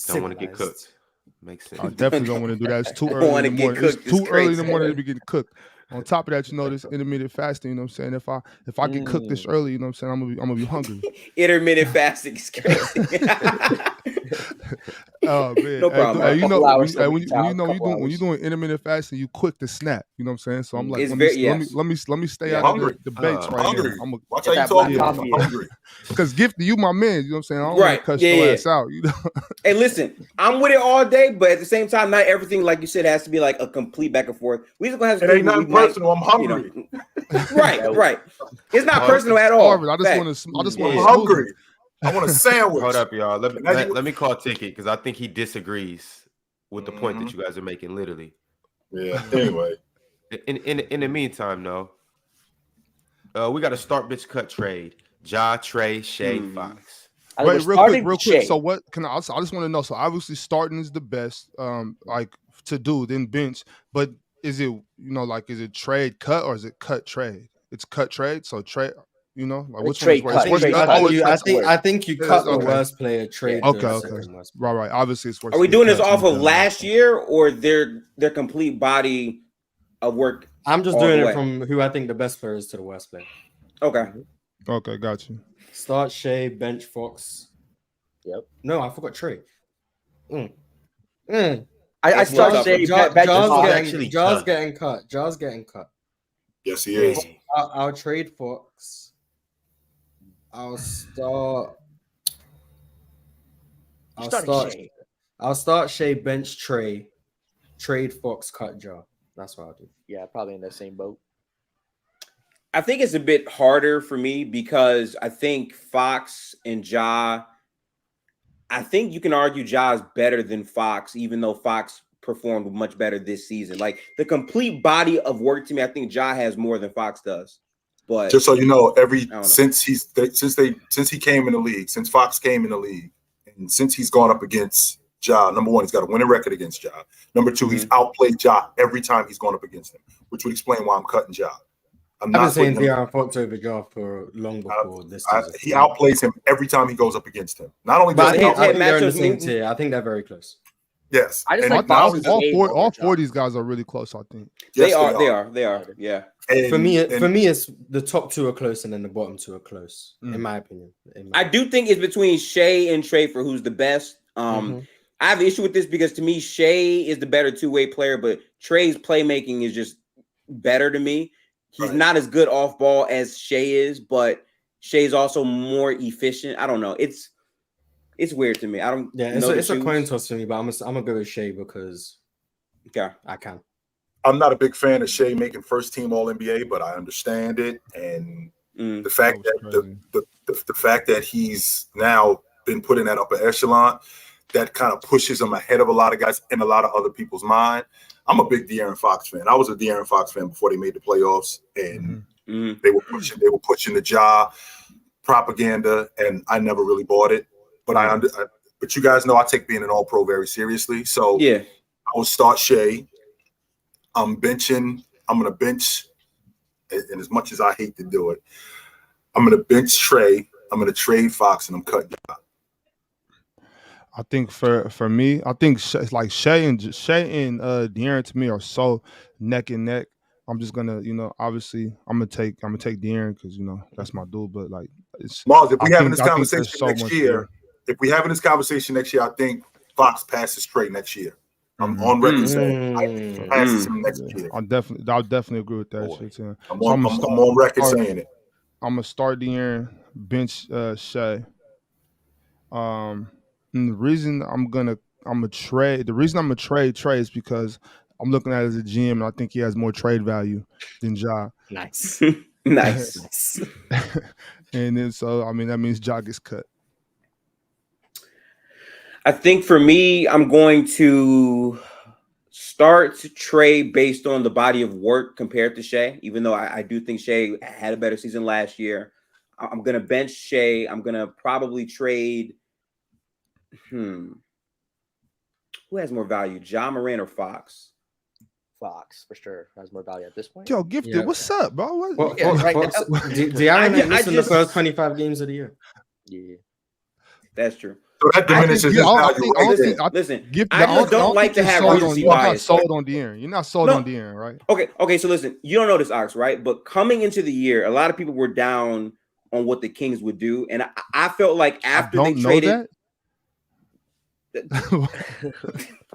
Don't want to get cooked. Makes sense. I definitely don't want to do that. It's too early in the morning. It's too early in the morning to be getting cooked. On top of that, this intermittent fasting. You know what I'm saying? If I get cooked this early, you know what I'm saying? I'm gonna be hungry. Intermittent fasting is crazy. Oh man, No problem. Hey, you know, when hours. you're doing intermittent fasting, you quick to snap. You know what I'm saying? So I'm like, It's let me stay out of the debates right hungry. now. Watch how you talking. I'm hungry. Because Gifty, you my man. You know what I'm saying? I don't Right. want to cuss your ass out. You know. Hey, listen, I'm with it all day, but at the same time, not everything, like you said, has to be like a complete back and forth. We just gonna have to. It ain't nothing personal. I'm hungry. Right. It's not personal at all. I just want to. I'm hungry. I want a sandwich. Hold up, y'all. Let me call Ticket because I think he disagrees with the point that you guys are making. Literally. Yeah. Anyway. In the meantime, though, we got a start bitch cut trade. Ja, Trae, Shai, Fox. Wait, real quick. So what can I just want to know? So obviously starting is the best, like to do, then bench. But is it is it trade cut or is it cut trade? It's cut trade. So trade, like which trade one is worse? I think you cut the worst player, trade. Okay. Right. Obviously, it's worse. Are we doing this off of last year or their complete body of work? I'm just doing it from who I think the best player is to the worst player. Okay, got you. Start Shai, bench Fox. Yep. No, I forgot Trae. I start Shai. Ja's getting cut. Ja's getting cut. Yes, he is. I'll trade Fox. I'll start Shai, bench Trae, trade Fox, cut Ja. That's what I'll do. Yeah, probably in that same boat. I think it's a bit harder for me because I think Fox and Ja, I think you can argue Ja is better than Fox, even though Fox performed much better this season. Like the complete body of work to me, I think Ja has more than Fox does. But just so you know, since he came in the league, since Fox came in the league, and since he's gone up against Ja, number one, he's got a winning record against Ja. Number two, he's outplayed Ja every time he's gone up against him, which would explain why I'm cutting Ja. I've been saying De'Aaron Fox over Ja for long before this season. He outplays him every time he goes up against him. Not only does I think they're in the same tier. I think they're very close. Yes, I just all four of these guys are really close. I think they are. Yeah. And for me, it's the top two are close, and then the bottom two are close. In my opinion, I do think it's between Shai and Trae for who's the best. I have an issue with this because to me, Shai is the better two-way player, but Trae's playmaking is just better to me. He's not as good off ball as Shai is, but Shai's also more efficient. I don't know. It's weird to me. I don't. Yeah, it's a coin toss for me, but I'm gonna go with Shai because I can. I'm not a big fan of Shai making first team All NBA, but I understand it, and the fact that the fact that he's now been put in that upper echelon, that kind of pushes him ahead of a lot of guys in a lot of other people's mind. I'm a big De'Aaron Fox fan. I was a De'Aaron Fox fan before they made the playoffs, and they were pushing the Ja propaganda, and I never really bought it. But but you guys know I take being an All-Pro very seriously. So I will start Shai. I'm going to bench, and as much as I hate to do it, I'm going to bench Trae. I'm going to trade Fox, and I'm cutting Ja. I think for me, I think it's like Shai and De'Aaron to me are so neck and neck. I'm just gonna, obviously I'm gonna take De'Aaron because that's my dude. But like, Mars, if we having this conversation next year, I think Fox passes Trae next year. I'm on record saying I passes him next year. I'll definitely agree with that shit too. I'm on record saying it. I'm gonna start De'Aaron, bench Shai. And the reason I'm gonna trade Trae is because I'm looking at it as a GM, and I think he has more trade value than Ja. Nice. Nice. And then that means Ja gets cut. I think for me, I'm going to start Trae based on the body of work compared to Shai, even though I do think Shai had a better season last year. I'm going to bench Shai. I'm going to probably trade. Who has more value, Ja Morant or Fox? Fox for sure has more value at this point. Yo, Gifted, what's up, bro? De'Aaron missed in the first 25 games of the year. Yeah, that's true. So that diminishes his value. Listen, I just don't like to have recency bias. You're not sold on De'Aaron. You're not sold on De'Aaron, right? Okay. So listen, you don't know this, Ox, right? But coming into the year, a lot of people were down on what the Kings would do, and I felt like after they traded.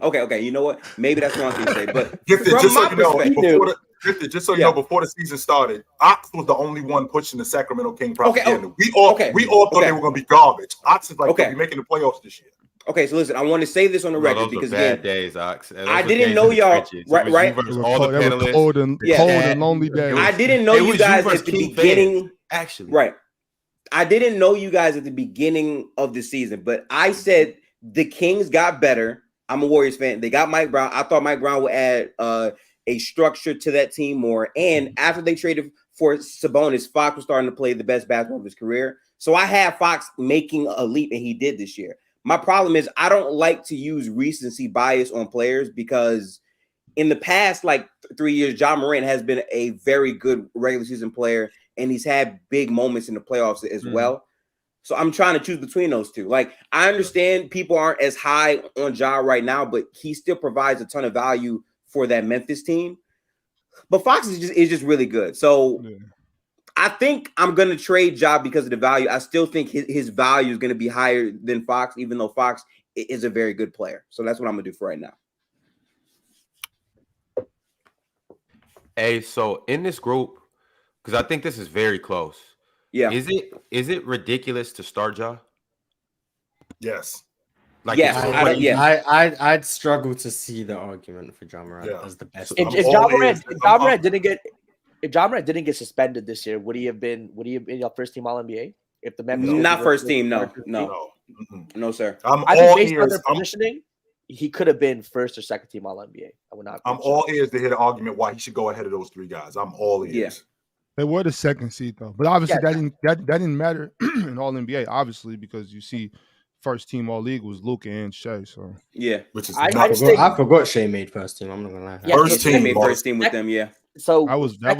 Okay. You know what? Maybe that's wrong to say, but Gifted, from just my so you know, perspective, just so you know, before the season started, Ox was the only one pushing the Sacramento King propaganda. We all thought they were going to be garbage. Ox is like, they'll be making the playoffs this year. Okay, so listen, I want to say this on the record because bad days, Ox. I didn't know y'all. Right. Cold and lonely days. I didn't know you guys at the beginning. Actually, right. I didn't know you guys at the beginning of the season, but I said the Kings got better. I'm a Warriors fan. They got Mike Brown. I thought Mike Brown would add a structure to that team more. And after they traded for Sabonis, Fox was starting to play the best basketball of his career. So I had Fox making a leap, and he did this year. My problem is I don't like to use recency bias on players because in the past, like 3 years, Ja Morant has been a very good regular season player, and he's had big moments in the playoffs as well. So I'm trying to choose between those two. Like, I understand people aren't as high on Ja right now, but he still provides a ton of value for that Memphis team. But Fox is just really good. So I think I'm going to trade Ja because of the value. I still think his value is going to be higher than Fox, even though Fox is a very good player. So that's what I'm going to do for right now. Hey, so in this group, because I think this is very close. Yeah. Is it ridiculous to start Ja? Yes. Like, yes. I'd struggle to see the argument for Ja Morant as the best. If Ja Morant didn't get suspended this year, would he have been your first team All NBA? If the Memphis not first team, no, sir. I think based on their positioning, he could have been first or second team All NBA. I would not. I'm all ears to hear the argument why he should go ahead of those three guys. I'm all ears. Yeah. They were the second seed though, but obviously that didn't matter in All NBA, obviously, because you see first team All League was Luka and Shai. So which is I forgot Shai made first team. I'm not gonna lie. Yeah, first team made first team with them. Yeah. So that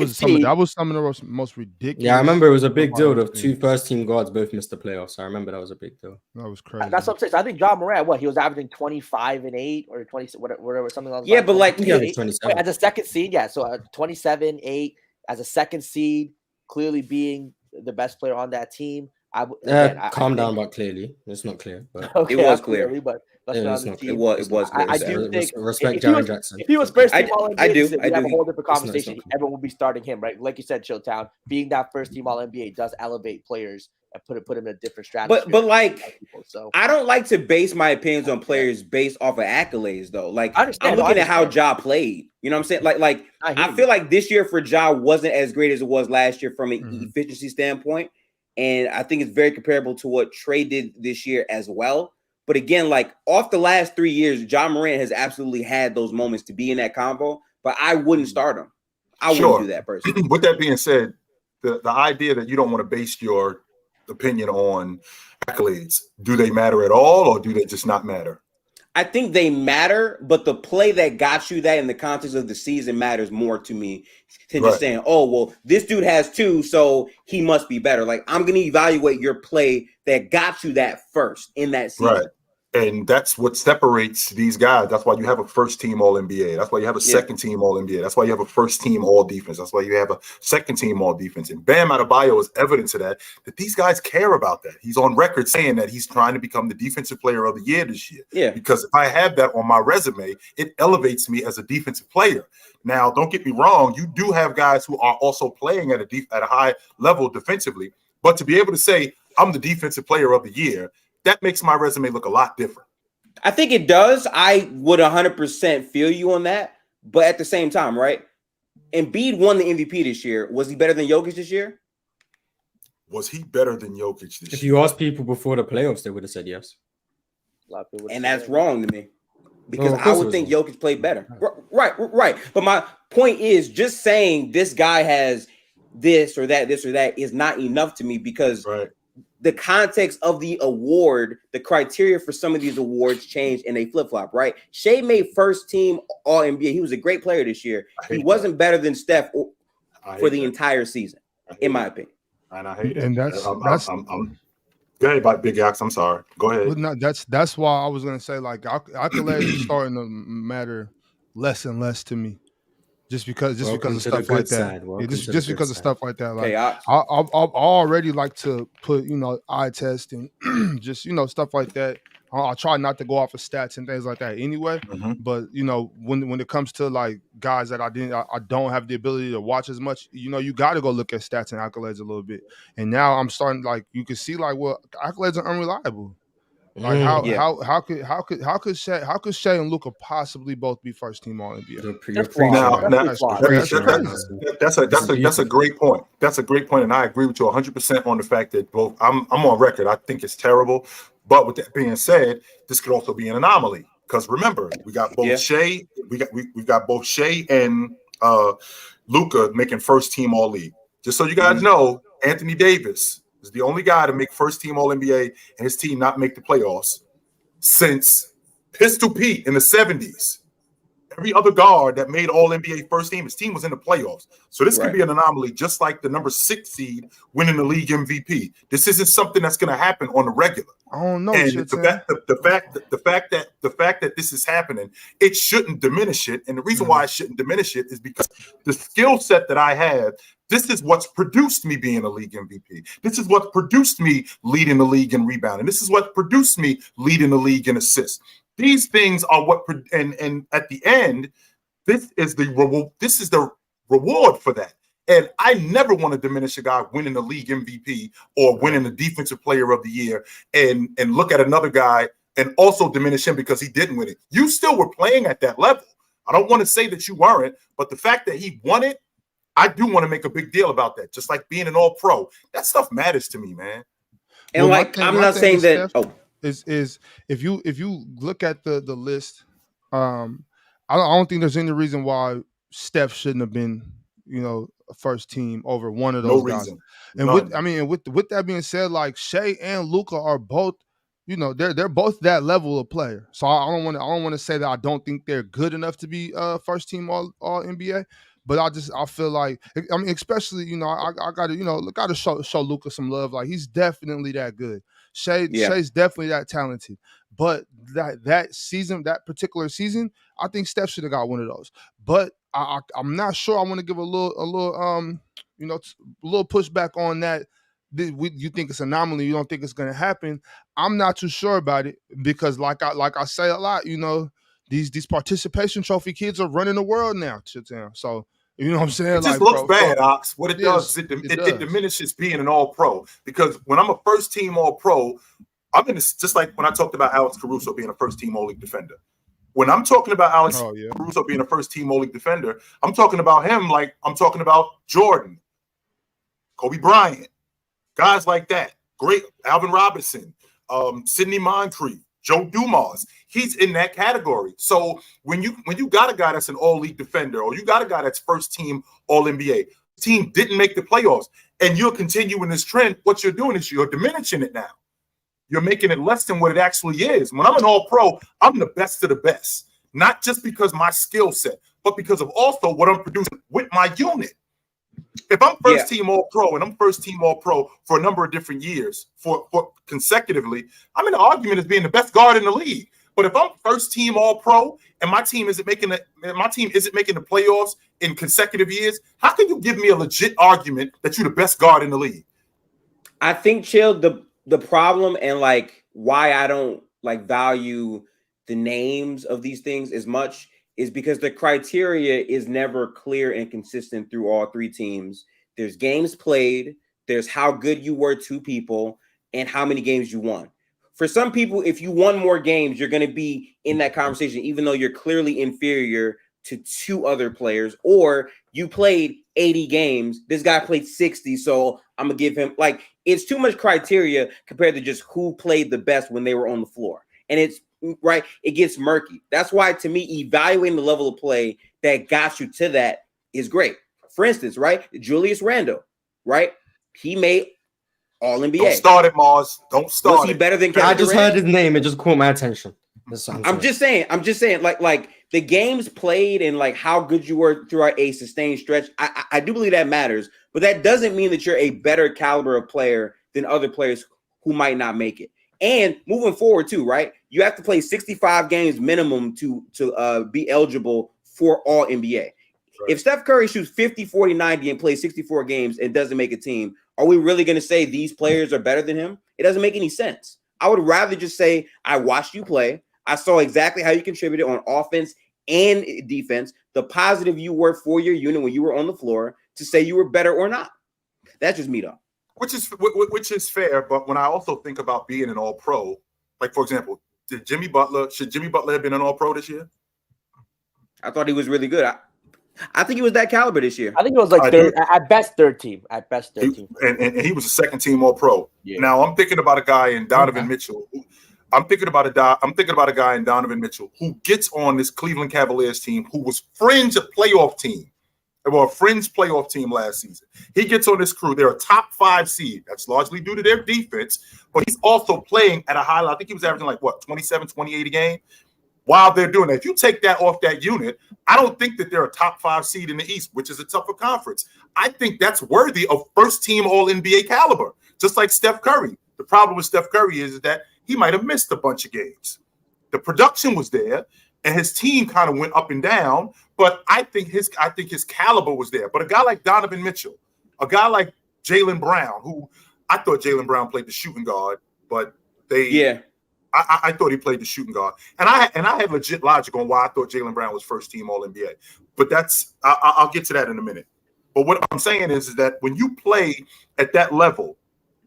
was some of the most ridiculous. Yeah, I remember it was a big deal. The two first team guards both missed the playoffs. I remember that was a big deal. That was crazy. That's what I'm saying. So I think Ja Morant, he was averaging 25 and 8 or 20, whatever, something like that. Yeah, but like as a second seed, so 27, 8 as a second seed, clearly being the best player on that team. Calm down, but clearly it's not clear. But it was clear. But it was clear. I do think respect Jaren Jackson. If he was first team All NBA, I do. have a whole different conversation. Everyone will be starting him, right? Like you said, Chilltown, being that first team All NBA does elevate players and put him in a different strategy. But like, I don't like to base my opinions on players based off of accolades, though. Like, I'm looking at how Ja played. You know what I'm saying? Like I feel like this year for Ja wasn't as great as it was last year from an efficiency standpoint. And I think it's very comparable to what Trae did this year as well. But again, like off the last 3 years, Ja Morant has absolutely had those moments to be in that combo, but I wouldn't start him. I wouldn't do that personally. With that being said, the idea that you don't want to base your opinion on accolades, do they matter at all or do they just not matter? I think they matter, but the play that got you that in the context of the season matters more to me than just saying, oh, well, this dude has 2, so he must be better. Like, I'm going to evaluate your play that got you that first in that season. Right. And that's what separates these guys. That's why you have a first team All NBA. That's why you have a second team All NBA. That's why you have a first team All Defense. That's why you have a second team All Defense. And Bam Adebayo is evidence of that these guys care about that. He's on record saying that he's trying to become the Defensive Player of the Year this year. Yeah. Because if I have that on my resume, it elevates me as a defensive player. Now, don't get me wrong. You do have guys who are also playing at a high level defensively. But to be able to say, I'm the Defensive Player of the Year, that makes my resume look a lot different. I think it does. I would 100% feel you on that. But at the same time, right? Embiid won the MVP this year. Was he better than Jokic this year? Was he better than Jokic this year? If you asked people before the playoffs, they would have said yes. And that's wrong to me. Because I would think Jokic played better. Right. But my point is just saying this guy has this or that is not enough to me because the context of the award, the criteria for some of these awards changed and they flip-flop, right? Shai made first team All NBA. He was a great player this year. He wasn't better than Steph for the entire season, in my opinion. And I hate it. And that's go ahead, Big Axe. I'm sorry. Go ahead. No, that's why I was gonna say like accolades are starting to matter less and less to me. Just because of stuff like that. Just because of stuff like that. Like I already like to put, eye test and just, stuff like that. I I try not to go off of stats and things like that anyway. Mm-hmm. But you know, when it comes to like guys that I don't have the ability to watch as much, you know, you got to go look at stats and accolades a little bit. And now I'm starting, like, you can see like, well, accolades are unreliable. Like how could Shai and Luka possibly both be first team All NBA? That's a great point. That's a great point, and I agree with you 100% on the fact that both. I'm on record. I think it's terrible, but with that being said, this could also be an anomaly because remember we got both Shai, we got both Shai and Luka making first team All League. Just so you guys know, Anthony Davis is the only guy to make first team All NBA and his team not make the playoffs since Pistol Pete in the 70s. Every other guard that made All NBA first team, his team was in the playoffs. So this could be an anomaly, just like the number 6 seed winning the league MVP. This isn't something that's going to happen on the regular. I don't know. And the fact that this is happening, it shouldn't diminish it. And the reason why it shouldn't diminish it is because the skill set that I have. This is what's produced me being a league MVP. This is what produced me leading the league in rebounding. This is what produced me leading the league in assists. These things are what, and at the end, this is the reward for that. And I never want to diminish a guy winning the league MVP or winning the defensive player of the year and look at another guy and also diminish him because he didn't win it. You still were playing at that level. I don't want to say that you weren't, but the fact that he won it, I do want to make a big deal about that. Just like being an All-Pro, that stuff matters to me, man. And well, like, I'm not saying that. Is if you look at the list, I don't think there's any reason why Steph shouldn't have been, you know, a first team over one of those guys. And with that being said, like Shai and Luka are both, you know, they're both that level of player. So I don't want to say that I don't think they're good enough to be first team all NBA. But I feel like, I mean, especially, you know, I got to, you know, got to show Luka some love. Like, he's definitely that good. Shai's definitely that talented. But that season, that particular season, I think Steph should have got one of those. But I'm not sure. I want to give a little you know, a little pushback on that. You think it's an anomaly? You don't think it's going to happen? I'm not too sure about it because, like I say a lot, you know, these participation trophy kids are running the world now. So. You know what I'm saying? It just looks bad, Ox. What it does is it diminishes being an All-Pro. Because when I'm a first-team All-Pro, I'm in this, just like when I talked about Alex Caruso being a first-team All-League defender. When I'm talking about Alex Caruso being a first-team All-League defender, I'm talking about him like I'm talking about Jordan, Kobe Bryant, guys like that. Great Alvin Robinson, Sidney Moncrief, Joe Dumars. He's in that category. So when you got a guy that's an all-league defender or you got a guy that's first team all-NBA, team didn't make the playoffs, and you're continuing this trend, what you're doing is you're diminishing it now. You're making it less than what it actually is. When I'm an all-pro, I'm the best of the best. Not just because my skill set, but because of also what I'm producing with my unit. If I'm first team All-Pro and I'm first team All-Pro for a number of different years for consecutively, I'm in the argument as being the best guard in the league. But if I'm first team All-Pro and my team isn't making the playoffs in consecutive years, how can you give me a legit argument that you're the best guard in the league? I think, Chill, the problem and like why I don't like value the names of these things as much is because the criteria is never clear and consistent through all three teams. There's games played, there's how good you were to people, and how many games you won. For some people, if you won more games, you're going to be in that conversation, even though you're clearly inferior to two other players, or you played 80 games. This guy played 60, so I'm going to give him, like, it's too much criteria compared to just who played the best when they were on the floor. And it's, right, it gets murky. That's why, to me, evaluating the level of play that got you to that is great. For instance, right, Julius Randle, right, he made All-NBA. Don't start it, Mars. Don't start it. Was he better than Kevin I just Durant? heard his name. It just caught my attention. I'm just saying, like the games played and like how good you were throughout a sustained stretch. I do believe that matters, but that doesn't mean that you're a better caliber of player than other players who might not make it. And moving forward too, right? You have to play 65 games minimum to be eligible for All NBA. Right. If Steph Curry shoots 50, 40, 90 and plays 64 games and doesn't make a team, are we really going to say these players are better than him? It doesn't make any sense, I would rather just say, I watched you play. I saw exactly how you contributed on offense and defense, the positive you were for your unit when you were on the floor, to say you were better or not. That's just me, though. Which is fair, but when I also think about being an All-Pro, like, for example, should Jimmy Butler have been an All-Pro this year? I thought he was really good. I think he was that caliber this year. I think it was like at best third team. At best third team. And he was a second team All-Pro. Yeah. Now I'm thinking about a guy in Donovan Mitchell. I'm thinking about a guy in Donovan Mitchell who gets on this Cleveland Cavaliers team who was fringe a playoff team. Well, a fringe playoff team last season. He gets on this crew. They're a top 5 seed. That's largely due to their defense, but he's also playing at a high level. I think he was averaging like 27, 28 a game. While they're doing that, if you take that off that unit, I don't think that they're a top 5 seed in the East, which is a tougher conference. I think that's worthy of first team All-NBA caliber, just like Steph Curry. The problem with Steph Curry is that he might have missed a bunch of games. The production was there, and his team kind of went up and down, but I think his caliber was there. But a guy like Donovan Mitchell, a guy like Jaylen Brown, who I thought Jaylen Brown played the shooting guard, but I thought he played the shooting guard, and I had legit logic on why I thought Jaylen Brown was first team All-NBA. But I'll get to that in a minute. But what I'm saying is that when you play at that level,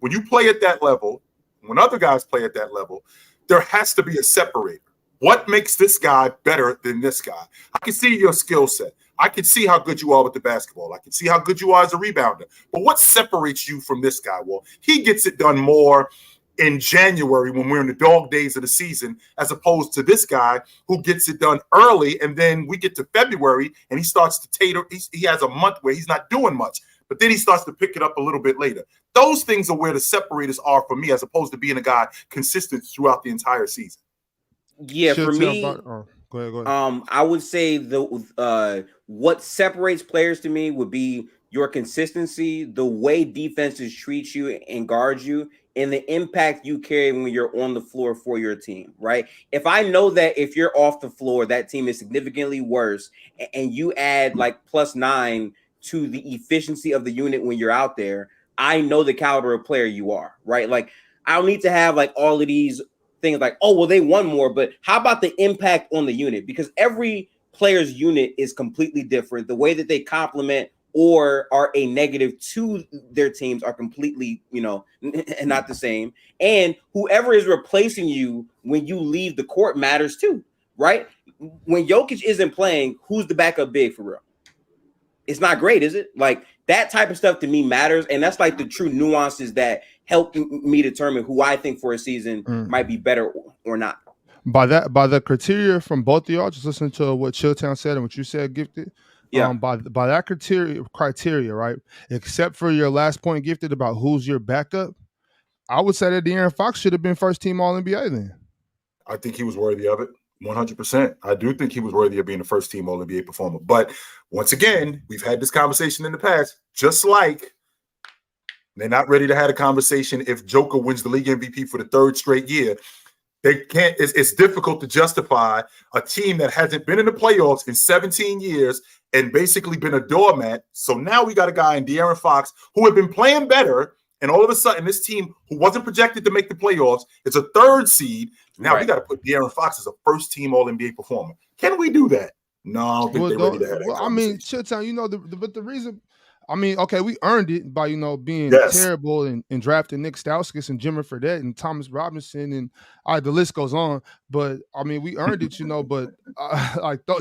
when other guys play at that level, there has to be a separator. What makes this guy better than this guy? I can see your skill set. I can see how good you are with the basketball. I can see how good you are as a rebounder. But what separates you from this guy? Well, he gets it done more in January when we're in the dog days of the season, as opposed to this guy who gets it done early, and then we get to February and he starts to tater. He has a month where he's not doing much, but then he starts to pick it up a little bit later. Those things are where the separators are for me, as opposed to being a guy consistent throughout the entire season. Yeah, for me, go ahead. I would say what separates players to me would be your consistency, the way defenses treat you and guard you, and the impact you carry when you're on the floor for your team, right? If I know that if you're off the floor, that team is significantly worse, and you add like +9 to the efficiency of the unit when you're out there, I know the caliber of player you are, right? Like, I don't need to have like all of these things like, oh, well, they won more, but how about the impact on the unit? Because every player's unit is completely different. The way that they complement or are a negative to their teams are completely, and not the same. And whoever is replacing you when you leave the court matters too, right? When Jokic isn't playing, who's the backup big for real? It's not great, is it? Like, that type of stuff to me matters, and that's like the true nuances that help me determine who I think for a season might be better or not. By the criteria from both of y'all, just listen to what Chilltown said and what you said, Gifted. Yeah. By that criteria, right? Except for your last point, Gifted, about who's your backup, I would say that De'Aaron Fox should have been first team All-NBA then. I think he was worthy of it. 100%. I do think he was worthy of being a first team All-NBA performer. But once again, we've had this conversation in the past, just like they're not ready to have a conversation if Joker wins the league MVP for the 3rd straight year. They can't. It's difficult to justify a team that hasn't been in the playoffs in 17 years and basically been a doormat. So now we got a guy in De'Aaron Fox who had been playing better, and all of a sudden this team who wasn't projected to make the playoffs is a 3rd seed. Now we got to put De'Aaron Fox as a first team All-NBA performer. Can we do that? No, I don't think they're ready to have that conversation. I mean, Chilltown, but the reason. I mean, okay, we earned it by, being terrible and drafting Nick Stauskas and Jimmer Fredette and Thomas Robinson and the list goes on. But I mean, we earned it, but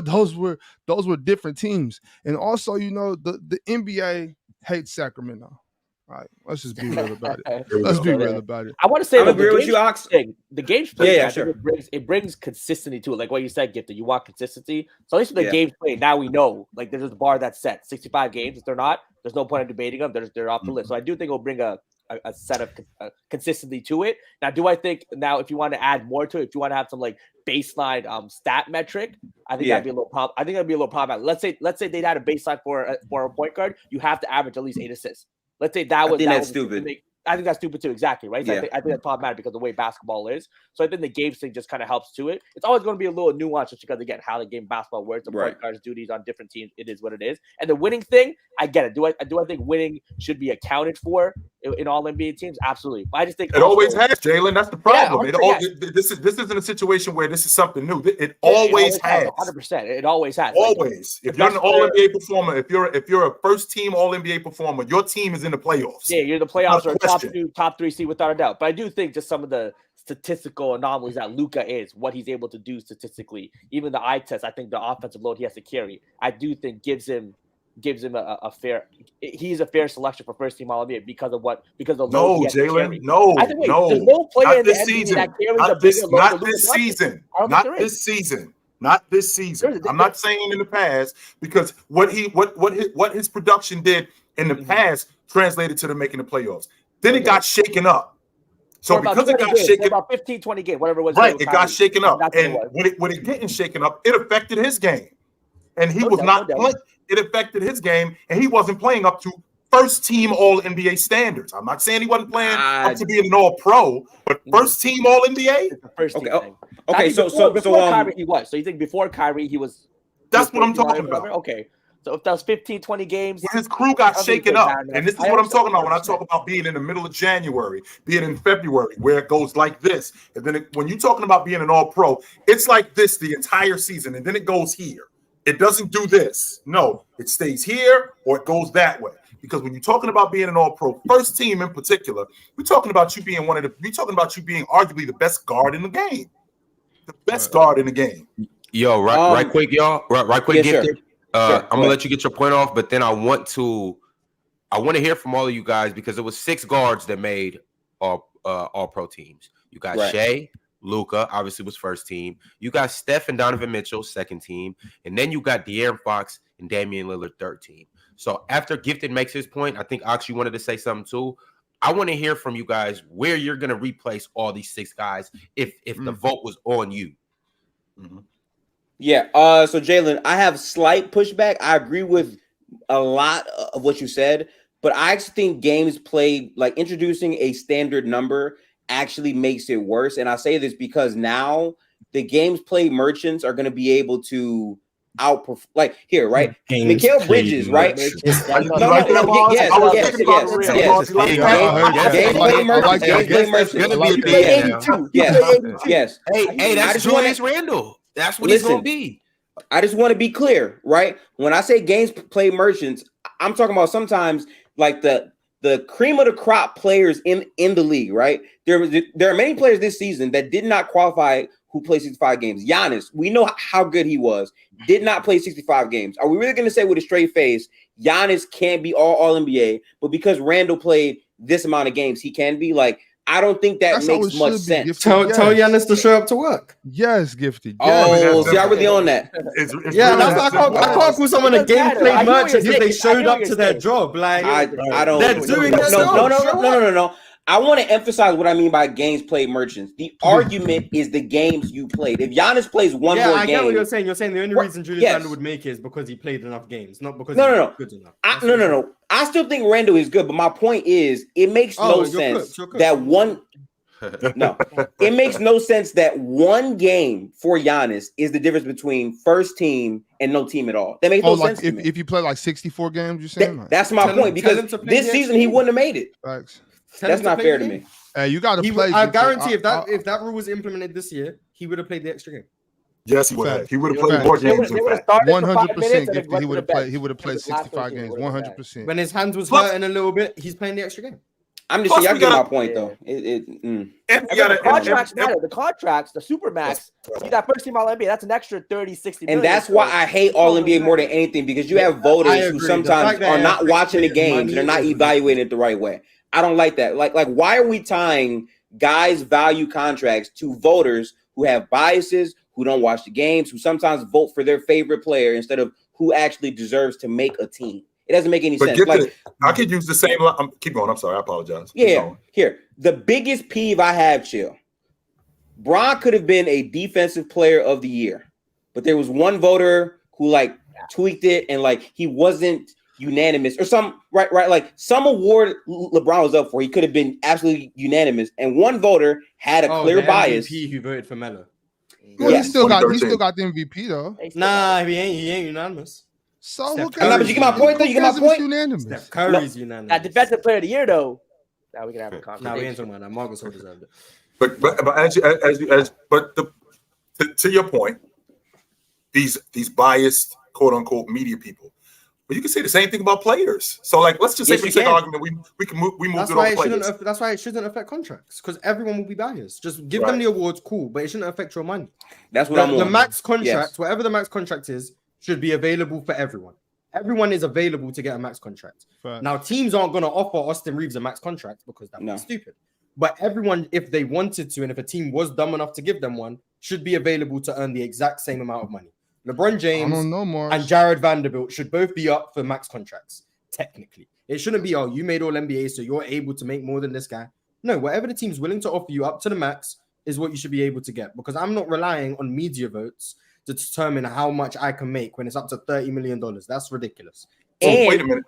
those were different teams. And also, the NBA hates Sacramento. All right, let's just be real about it. Let's be real about it. I want to say, I agree with you, Ox. The games played, yeah, sure. It brings consistency to it. Like what you said, Gifted, you want consistency. So at least with the games played, now we know, like, there's a bar that's set. 65 games. If they're not, there's no point in debating them. They're off the list. So I do think it'll bring a set of consistency to it. Now, do I think if you want to add more to it, if you want to have some like baseline stat metric, I think that'd be a little problem. I think that'd be a little problematic. Let's say they'd had a baseline for a point guard. You have to average at least 8 assists. Let's say that's stupid. I think that's stupid too. Exactly, right? So Yeah. I think that's problematic because of the way basketball is. So I think the games thing just kind of helps to it. It's always going to be a little nuanced just because, again, how the game basketball works. The point guards' duties on different teams. It is what it is. And the winning thing, I get it. Do I think winning should be accounted for? in all NBA teams? Absolutely. I just think it always has, Jalen. That's the problem. This isn't a situation where this is something new. It always has. 100%. It always has. Always. If you're an All NBA performer, if you're a first team All NBA performer, your team is in the playoffs. Yeah, you're in the playoffs or top 3 seed without a doubt. But I do think just some of the statistical anomalies that Luka is, what he's able to do statistically, even the eye test, I think the offensive load he has to carry, I do think gives him a fair. He's a fair selection for first team All NBA because of the load. Jalen, no. There's no player in the NBA that carries a bigger load. Not this season. I'm not saying in the past because what his production did in the past translated to them making the playoffs. Then it got shaken up. So because it got shaken up, about 15, 20 games, whatever it was. Right, it got shaken up. And when it getting shaken up, it affected his game. And he was not playing. It affected his game, and he wasn't playing up to first team All NBA standards. I'm not saying he wasn't playing up to being an All Pro, but first team All NBA. First team thing. Okay. Before Kyrie he was. So you think before Kyrie he was? That's what I'm talking about. Okay. So if that was 15, 20 games, his crew got shaken up, and this is what I'm talking about when I talk about being in the middle of January, being in February, where it goes like this, and then when you're talking about being an All Pro, it's like this the entire season, and then it goes here. It doesn't do this. No, it stays here or it goes that way. Because when you're talking about being an All-Pro, first team in particular, we're talking about you being arguably the best guard in the game. The best guard in the game. Yo, right quick, y'all. Right quick, yes, Gifted. I'm gonna let you get your point off, but then I want to hear from all of you guys because it was 6 guards that made all-pro teams. You got Shai. Luka obviously was first team. You got Steph and Donovan Mitchell, second team. And then you got De'Aaron Fox and Damian Lillard, third team. So after Gifted makes his point, I think Ox, you wanted to say something too. I want to hear from you guys where you're going to replace all these 6 guys if the vote was on you. Mm-hmm. Yeah. So Jalen, I have slight pushback. I agree with a lot of what you said, but I actually think games played, like introducing a standard number actually makes it worse. And I say this because now the games play merchants are going to be able to outperform. Like here, right? Mikal Bridges, right? Yes. Hey, that's Julius Randle. That's what he's going to be. I just want to be clear, right? When I say games play merchants, I'm talking about sometimes like the cream of the crop players in the league, right? There are many players this season that did not qualify who played 65 games. Giannis, we know how good he was, did not play 65 games. Are we really going to say with a straight face, Giannis can't be all NBA, but because Randall played this amount of games, he can be? Like, I don't think that makes much sense. Tell Giannis to show up to work. Yes, Gifted. Yes. Oh, see, I really on that. It's I can't call someone a gameplay merchant if they showed up to their job. Like I don't. They're doing their job. No. I want to emphasize what I mean by games played merchants. The argument is the games you played. If Giannis plays one more game, I get what you're saying. You're saying the only reason Julius Randle would make it is because he played enough games, not because no. Good enough. No. I still think Randle is good, but my point is, it makes no sense that one. No, it makes no sense that one game for Giannis is the difference between first team and no team at all. That makes no sense to me. If you play like 64 games, you're saying that's my point, because this season he wouldn't have made it. Thanks. That's not fair to me. Hey, you got to play. I guarantee if that rule was implemented this year, he would have played the extra game. Yes, he would have. He would have played more games. 100%. He would have played 65 games. 100%. When his hands was hurting a little bit, he's playing the extra game. I'm just saying, y'all get my point though. The contracts matter. The contracts, the Supermax, that first team All NBA, that's an extra 30, 60 million. And that's why I hate All NBA more than anything, because you have voters who sometimes are not watching the games and they're not evaluating it the right way. I don't like that. Like, why are we tying guys' value contracts to voters who have biases, who don't watch the games, who sometimes vote for their favorite player instead of who actually deserves to make a team? It doesn't make any sense. I could use the same. Keep going. I'm sorry. I apologize. Yeah. Here, the biggest peeve I have, Chill. Bron could have been a defensive player of the year, but there was one voter who tweaked it and he wasn't unanimous or some right like some award LeBron was up for. He could have been absolutely unanimous, and one voter had a clear bias. MVP who voted for Melo. Well, he still got the MVP though. Nah, he ain't unanimous. So but you get my point though. You get my point. Steph Curry's unanimous. That defensive player of the year though. Now we can have a conversation. Now we ain't talking about that. Marcus will deserve it. But to your point, these biased quote unquote media people. But you can say the same thing about players. So, like, let's just say for the sake of argument, we moved it on players. That's why it shouldn't affect contracts, because everyone will be biased. Just give them the awards, cool, but it shouldn't affect your money. That's what I'm on. The max contract, whatever the max contract is, should be available for everyone. Everyone is available to get a max contract. Right. Now, teams aren't going to offer Austin Reeves a max contract because that would be stupid. But everyone, if they wanted to, and if a team was dumb enough to give them one, should be available to earn the exact same amount of money. LeBron James and Jared Vanderbilt should both be up for max contracts, technically. It shouldn't be, you made all NBA, so you're able to make more than this guy. No, whatever the team's willing to offer you up to the max is what you should be able to get, because I'm not relying on media votes to determine how much I can make when it's up to $30 million. That's ridiculous. And, wait a minute.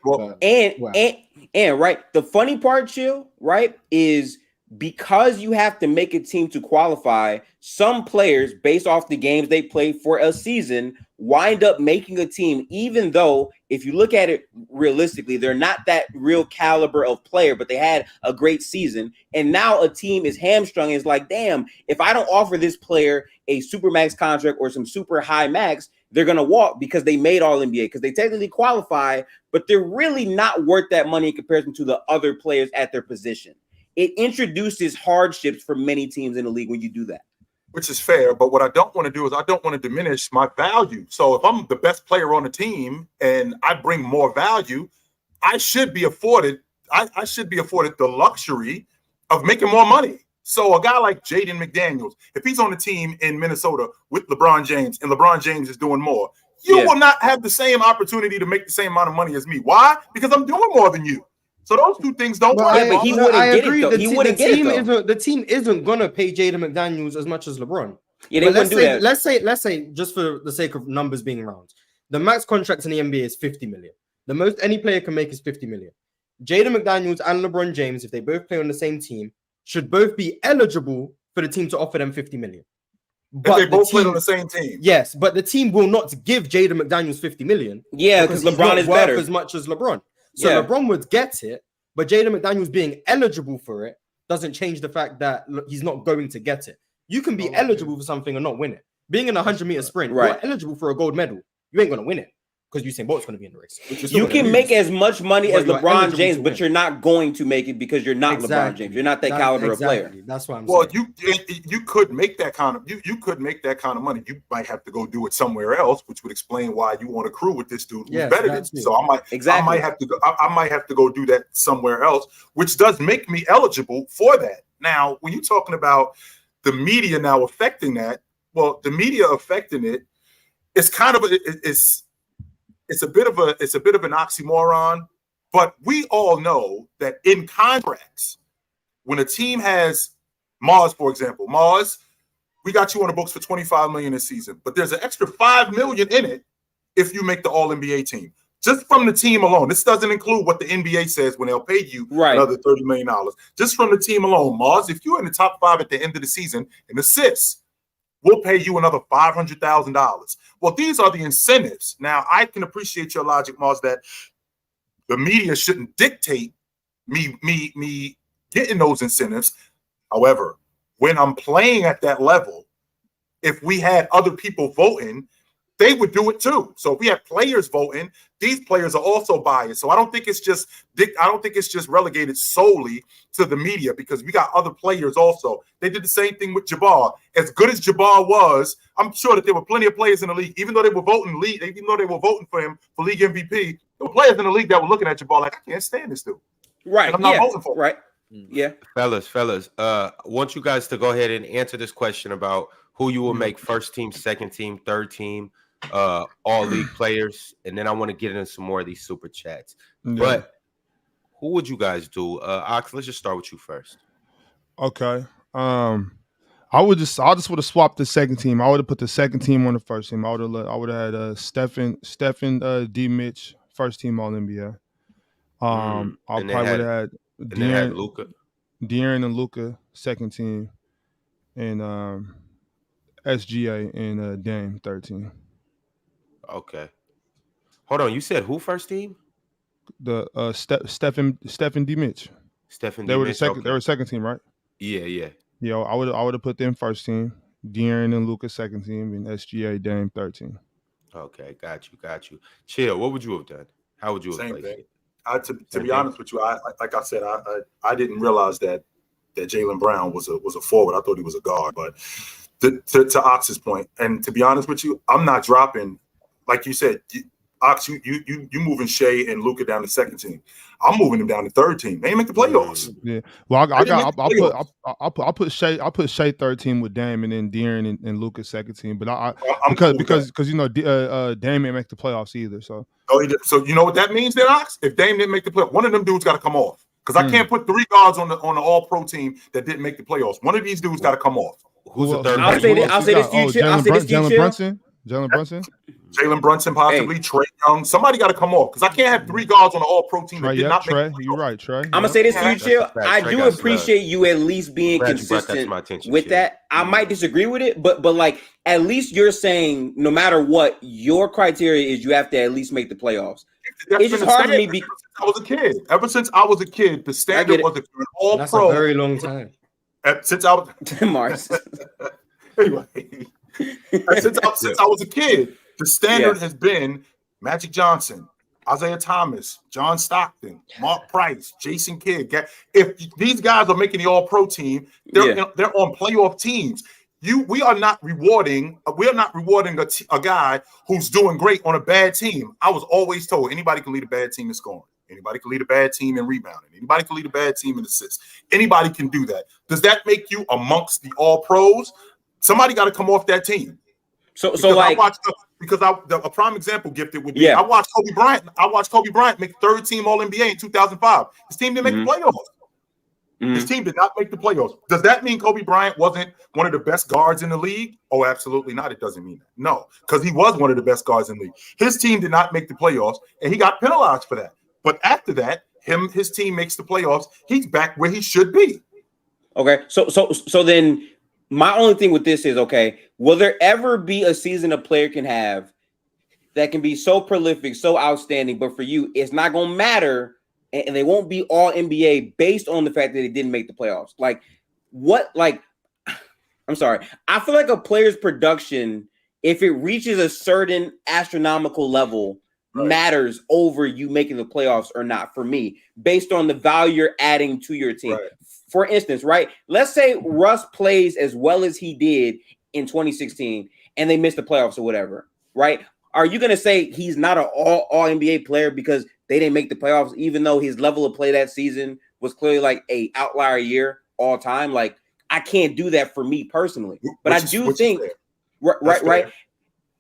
And right, the funny part, Chill, right, is because you have to make a team to qualify, some players, based off the games they play for a season, wind up making a team, even though, if you look at it realistically, they're not that real caliber of player, but they had a great season. And now a team is hamstrung. It's like, damn, if I don't offer this player a super max contract or some super high max, they're going to walk because they made all NBA, because they technically qualify, but they're really not worth that money in comparison to the other players at their position. It introduces hardships for many teams in the league when you do that. Which is fair, but what I don't want to do is I don't want to diminish my value. So if I'm the best player on the team and I bring more value, I should be afforded the luxury of making more money. So a guy like Jaden McDaniels, if he's on the team in Minnesota with LeBron James and LeBron James is doing more, you will not have the same opportunity to make the same amount of money as me. Why? Because I'm doing more than you. So those two things don't work. But he wouldn't get it, though. He wouldn't get it, though. The team isn't gonna pay Jaden McDaniels as much as LeBron. Yeah, they wouldn't do that. Let's say, just for the sake of numbers being round, the max contract in the NBA is $50 million. The most any player can make is $50 million. Jaden McDaniels and LeBron James, if they both play on the same team, should both be eligible for the team to offer them $50 million. But if they both play on the same team. Yes, but the team will not give Jaden McDaniels $50 million. Yeah, because LeBron is better as much as LeBron. So LeBron would get it, but Jaden McDaniels being eligible for it doesn't change the fact that he's not going to get it. You can be eligible for something and not win it. Being in a 100-meter sprint, you're eligible for a gold medal. You ain't going to win it because Usain Bolt's going to be in the race. You can make as much money as LeBron James, but you're not going to make it because you're not LeBron James. You're not that caliber of player. That's what I'm saying. Well, you could make that kind of you could make that kind of money. You might have to go do it somewhere else, which would explain why you want to crew with this dude who's better than you. So I might have to go do that somewhere else, which does make me eligible for that. Now, when you're talking about the media now affecting that, well, the media affecting it, it's kind of it's a bit of an oxymoron, but we all know that in contracts, when a team has Mars, for example, we got you on the books for $25 million this season, but there's an extra $5 million in it if you make the All-NBA team. Just from the team alone. This doesn't include what the NBA says when they'll pay you another $30 million. Just from the team alone, Mars, if you're in the top 5 at the end of the season in assists, we'll pay you another $500,000. Well, these are the incentives. Now, I can appreciate your logic, Mars, that the media shouldn't dictate me getting those incentives. However, when I'm playing at that level, if we had other people voting, they would do it too. So if we have players voting, these players are also biased. So I don't think it's just relegated solely to the media, because we got other players also. They did the same thing with Jabbar. As good as Jabbar was, I'm sure that there were plenty of players in the league, even though they were voting for him for league MVP, there were players in the league that were looking at Jabbar like, I can't stand this dude. Right. And I'm not voting for him. Right. Yeah. Fellas, I want you guys to go ahead and answer this question about who you will make first team, second team, third team, all league players, and then I want to get into some more of these super chats. But who would you guys do? Ox, let's just start with you first. Okay. I just would have swapped the second team. I would have put the second team on the first team. I would have had Stephen D. Mitch first team All NBA. I probably would have had De'Aaron and Luka second team, and SGA and Dame third team. Okay. Hold on. You said who first team? The Stephen D. Mitch. Steph and They were D-Mitch, the second. okay. They were second team, right? Yeah. Yeah, I would have put them first team. De'Aaron and Luka second team, and SGA Dame third team. Okay, got you. Chill. What would you have done? How would you have Same placed thing. it? To be honest with you, like I said, I didn't realize that Jaylen Brown was a forward. I thought he was a guard. But to Ox's point, and to be honest with you, I'm not dropping, like you said, Ox, you moving Shai and Luka down to second team. I'm moving them down to third team. They ain't make the playoffs. Yeah. Well, I'll put Shai third team with Dame, and then De'Aaron and Luka second team. But because you know Dame ain't make the playoffs either. So you know what that means then, Ox? If Dame didn't make the playoffs, one of them dudes got to come off. Because I can't put 3 guards on the All-Pro team that didn't make the playoffs. One of these dudes got to come off. Who's the third? I'll say this to you, Chill. Jalen Brunson. Jalen Brunson, possibly Trae Young. Somebody got to come off because I can't have 3 guards on the All-Pro team that did not make the playoffs. You're right, Trae. I'm gonna say this to you, Chill. I do appreciate you at least being consistent with that. I might disagree with it, but like at least you're saying no matter what, your criteria is you have to at least make the playoffs. It's just hard for me because I was a kid. Ever since I was a kid, the standard was an All-Pro. That's a very long time. Since I was Mars. Anyway, since I was a kid, the standard has been Magic Johnson, Isaiah Thomas, John Stockton, Mark Price, Jason Kidd. If these guys are making the All-Pro team, they're on playoff teams. We are not rewarding a guy who's doing great on a bad team. I was always told anybody can lead a bad team in scoring. Anybody can lead a bad team in rebounding. Anybody can lead a bad team in assists. Anybody can do that. Does that make you amongst the All-Pros? Somebody got to come off that team. So like a prime example gifted would be I watched Kobe Bryant. I watched Kobe Bryant make third team All NBA in 2005. His team didn't make the playoffs. His team did not make the playoffs. Does that mean Kobe Bryant wasn't one of the best guards in the league? Oh, absolutely not. It doesn't mean that. No, because he was one of the best guards in the league. His team did not make the playoffs, and he got penalized for that. But after that, his team makes the playoffs. He's back where he should be. Okay, so then my only thing with this is, okay, will there ever be a season a player can have that can be so prolific, so outstanding, but for you, it's not going to matter, and they won't be all NBA based on the fact that they didn't make the playoffs? Like, what, like, I'm sorry. I feel like a player's production, if it reaches a certain astronomical level, matters over you making the playoffs or not for me, based on the value you're adding to your team. Right. For instance, right? Let's say Russ plays as well as he did in 2016 and they missed the playoffs or whatever, right? Are you going to say he's not an all NBA player because they didn't make the playoffs, even though his level of play that season was clearly like a outlier year all time? Like, I can't do that for me personally, but I do think, right.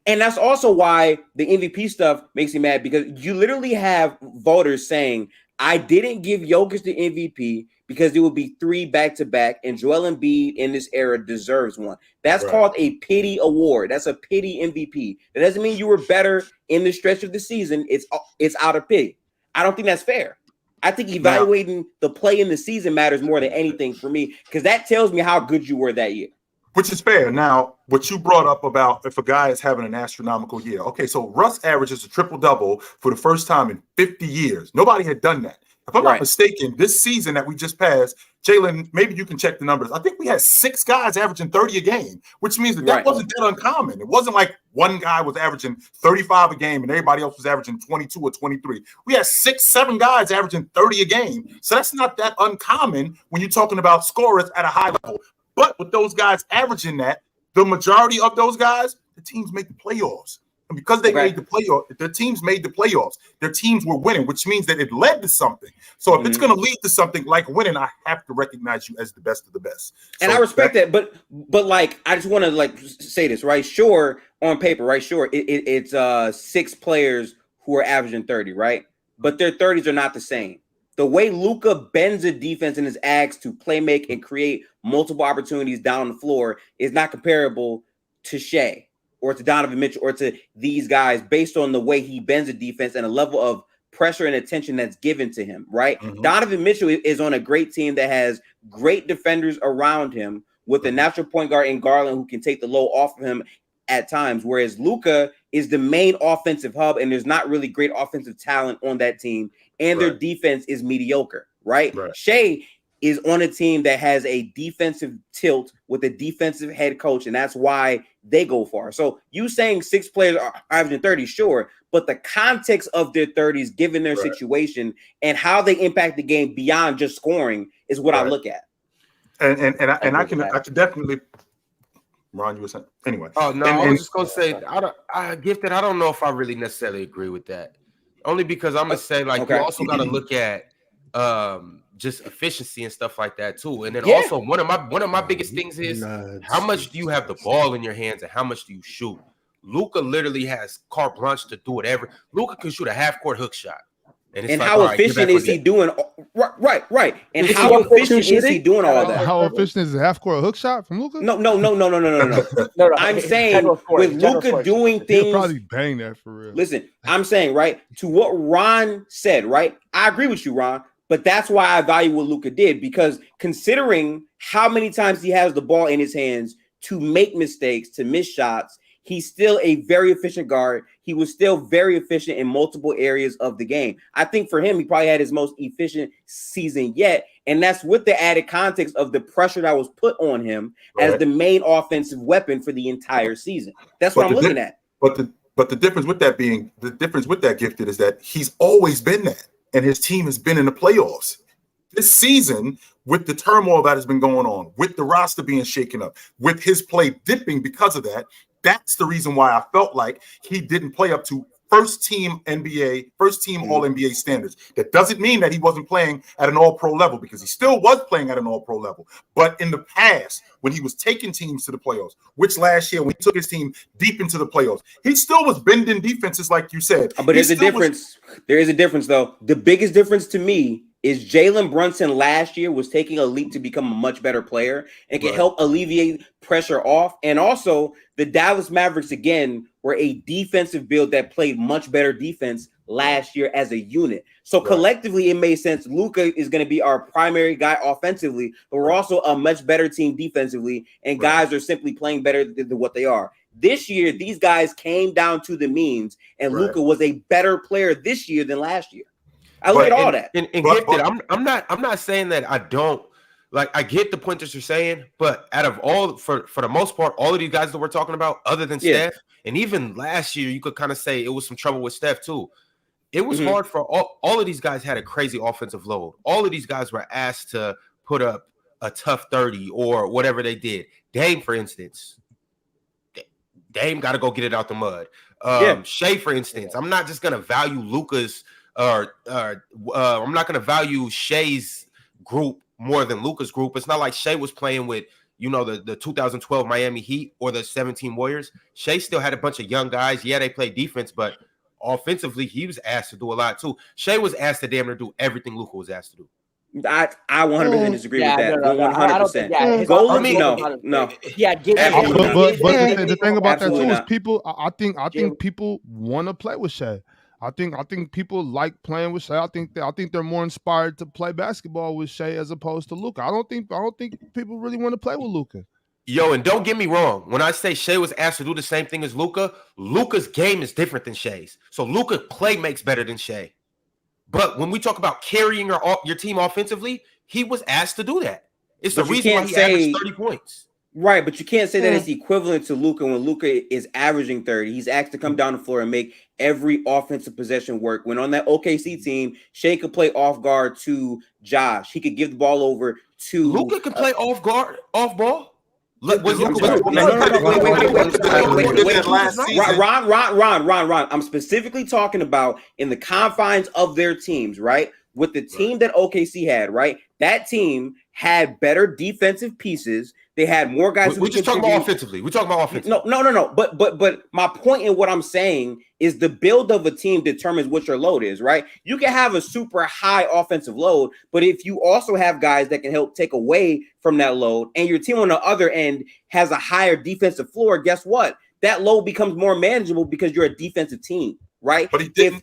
And that's also why the MVP stuff makes me mad, because you literally have voters saying, I didn't give Jokic the MVP because it would be 3 back-to-back, and Joel Embiid in this era deserves one. That's called a pity award. That's a pity MVP. That doesn't mean you were better in the stretch of the season. It's out of pity. I don't think that's fair. I think evaluating the play in the season matters more than anything for me, because that tells me how good you were that year. Which is fair. Now, what you brought up about if a guy is having an astronomical year. Okay, so Russ averages a triple-double for the first time in 50 years. Nobody had done that. If I'm not mistaken, this season that we just passed, Jalen, maybe you can check the numbers. I think we had 6 guys averaging 30 a game, which means that wasn't that uncommon. It wasn't like one guy was averaging 35 a game and everybody else was averaging 22 or 23. We had 6, 7 guys averaging 30 a game. So that's not that uncommon when you're talking about scorers at a high level. But with those guys averaging that, the majority of those guys, the teams make the playoffs. And because they made the playoffs, the teams made the playoffs. Their teams were winning, which means that it led to something. So if it's going to lead to something like winning, I have to recognize you as the best of the best. And I respect that. But like, I just want to like say this, right? Sure, on paper, right? Sure, it's 6 players who are averaging 30, right? But their 30s are not the same. The way Luka bends the defense in his axe to play make and create multiple opportunities down the floor is not comparable to Shai or to Donovan Mitchell or to these guys based on the way he bends the defense and a level of pressure and attention that's given to him, right? Donovan Mitchell is on a great team that has great defenders around him with a natural point guard in Garland who can take the load off of him at times, whereas Luka is the main offensive hub and there's not really great offensive talent on that team, and their defense is mediocre. right? Shai is on a team that has a defensive tilt with a defensive head coach, and that's why they go far. So you saying 6 players are averaging 30, sure, but the context of their 30s, given their situation and how they impact the game beyond just scoring, is what I look at. And I can definitely. Ron, you were saying anyway. Oh no, I was just gonna say I don't know if I really necessarily agree with that. Only because I'm gonna say you also got to look at just efficiency and stuff like that too. And then also one of my biggest things is how much do you have the ball in your hands and how much do you shoot? Luka literally has carte blanche to do whatever. Luka can shoot a half-court hook shot. And how efficient is he doing? Right. And how efficient is he doing all that? How efficient is a half-court hook shot from Luka? No. I'm saying with Luka doing things, he'll probably bang that for real. Listen, I'm saying to what Ron said. Right, I agree with you, Ron. But that's why I value what Luka did, because considering how many times he has the ball in his hands to make mistakes, to miss shots, he's still a very efficient guard. He was still very efficient in multiple areas of the game. I think for him, he probably had his most efficient season yet. And that's with the added context of the pressure that was put on him as the main offensive weapon for the entire season. That's what I'm looking at. But the difference with that Gifted is that he's always been that. And his team has been in the playoffs. This season, with the turmoil that has been going on, with the roster being shaken up, with his play dipping because of that, that's the reason why I felt like he didn't play up to first team All-NBA standards. That doesn't mean that he wasn't playing at an all-pro level, because he still was playing at an all-pro level. But in the past, when he was taking teams to the playoffs, which last year when he took his team deep into the playoffs, he still was bending defenses like you said. But there's a difference. There is a difference, though. The biggest difference to me is Jalen Brunson last year was taking a leap to become a much better player and can help alleviate pressure off. And also, the Dallas Mavericks, again, were a defensive build that played much better defense last year as a unit. So collectively, it made sense. Luka is going to be our primary guy offensively, but we're also a much better team defensively, and guys are simply playing better than what they are. This year, these guys came down to the means, and Luka was a better player this year than last year. I look at all that. And Gifted, I'm not saying that I don't I get the point that you're saying, but out of all, for the most part, all of these guys that we're talking about, other than Steph, and even last year, you could kind of say it was some trouble with Steph too. It was hard for all of these guys had a crazy offensive load. All of these guys were asked to put up a tough 30 or whatever they did. Dame, for instance, Dame got to go get it out the mud. Shai, for instance, I'm not just going to value Luka's I'm not going to value Shai's group more than Luka's group. It's not like Shai was playing with, the 2012 Miami Heat or the 17 Warriors. Shai still had a bunch of young guys. Yeah, they played defense, but offensively, he was asked to do a lot too. Shai was asked to damn near do everything Luka was asked to do. I 100% disagree with that. 100%. No. Yeah, but the thing about that too is people. I think people want to play with Shai. I think people like playing with Shai. I think they're more inspired to play basketball with Shai as opposed to Luka. I don't think people really want to play with Luka. Yo, and don't get me wrong. When I say Shai was asked to do the same thing as Luka, Luka's game is different than Shai's. So Luka play makes better than Shai. But when we talk about carrying your team offensively, he was asked to do that. It's the reason why he averaged 30 points. Right, but you can't say that it's equivalent to Luka when Luka is averaging 30. He's asked to come down the floor and make every offensive possession work. When on that OKC team, Shai could play off guard to Josh. He could give the ball over to Luka could play off ball. Ron. I'm specifically talking about in the confines of their teams, right? With the team that OKC had, right? That team had better defensive pieces. They had more guys. We just talking about offensively. No. But my point in what I'm saying is the build of a team determines what your load is, right? You can have a super high offensive load, but if you also have guys that can help take away from that load, and your team on the other end has a higher defensive floor, guess what? That load becomes more manageable because you're a defensive team, right? But he didn't.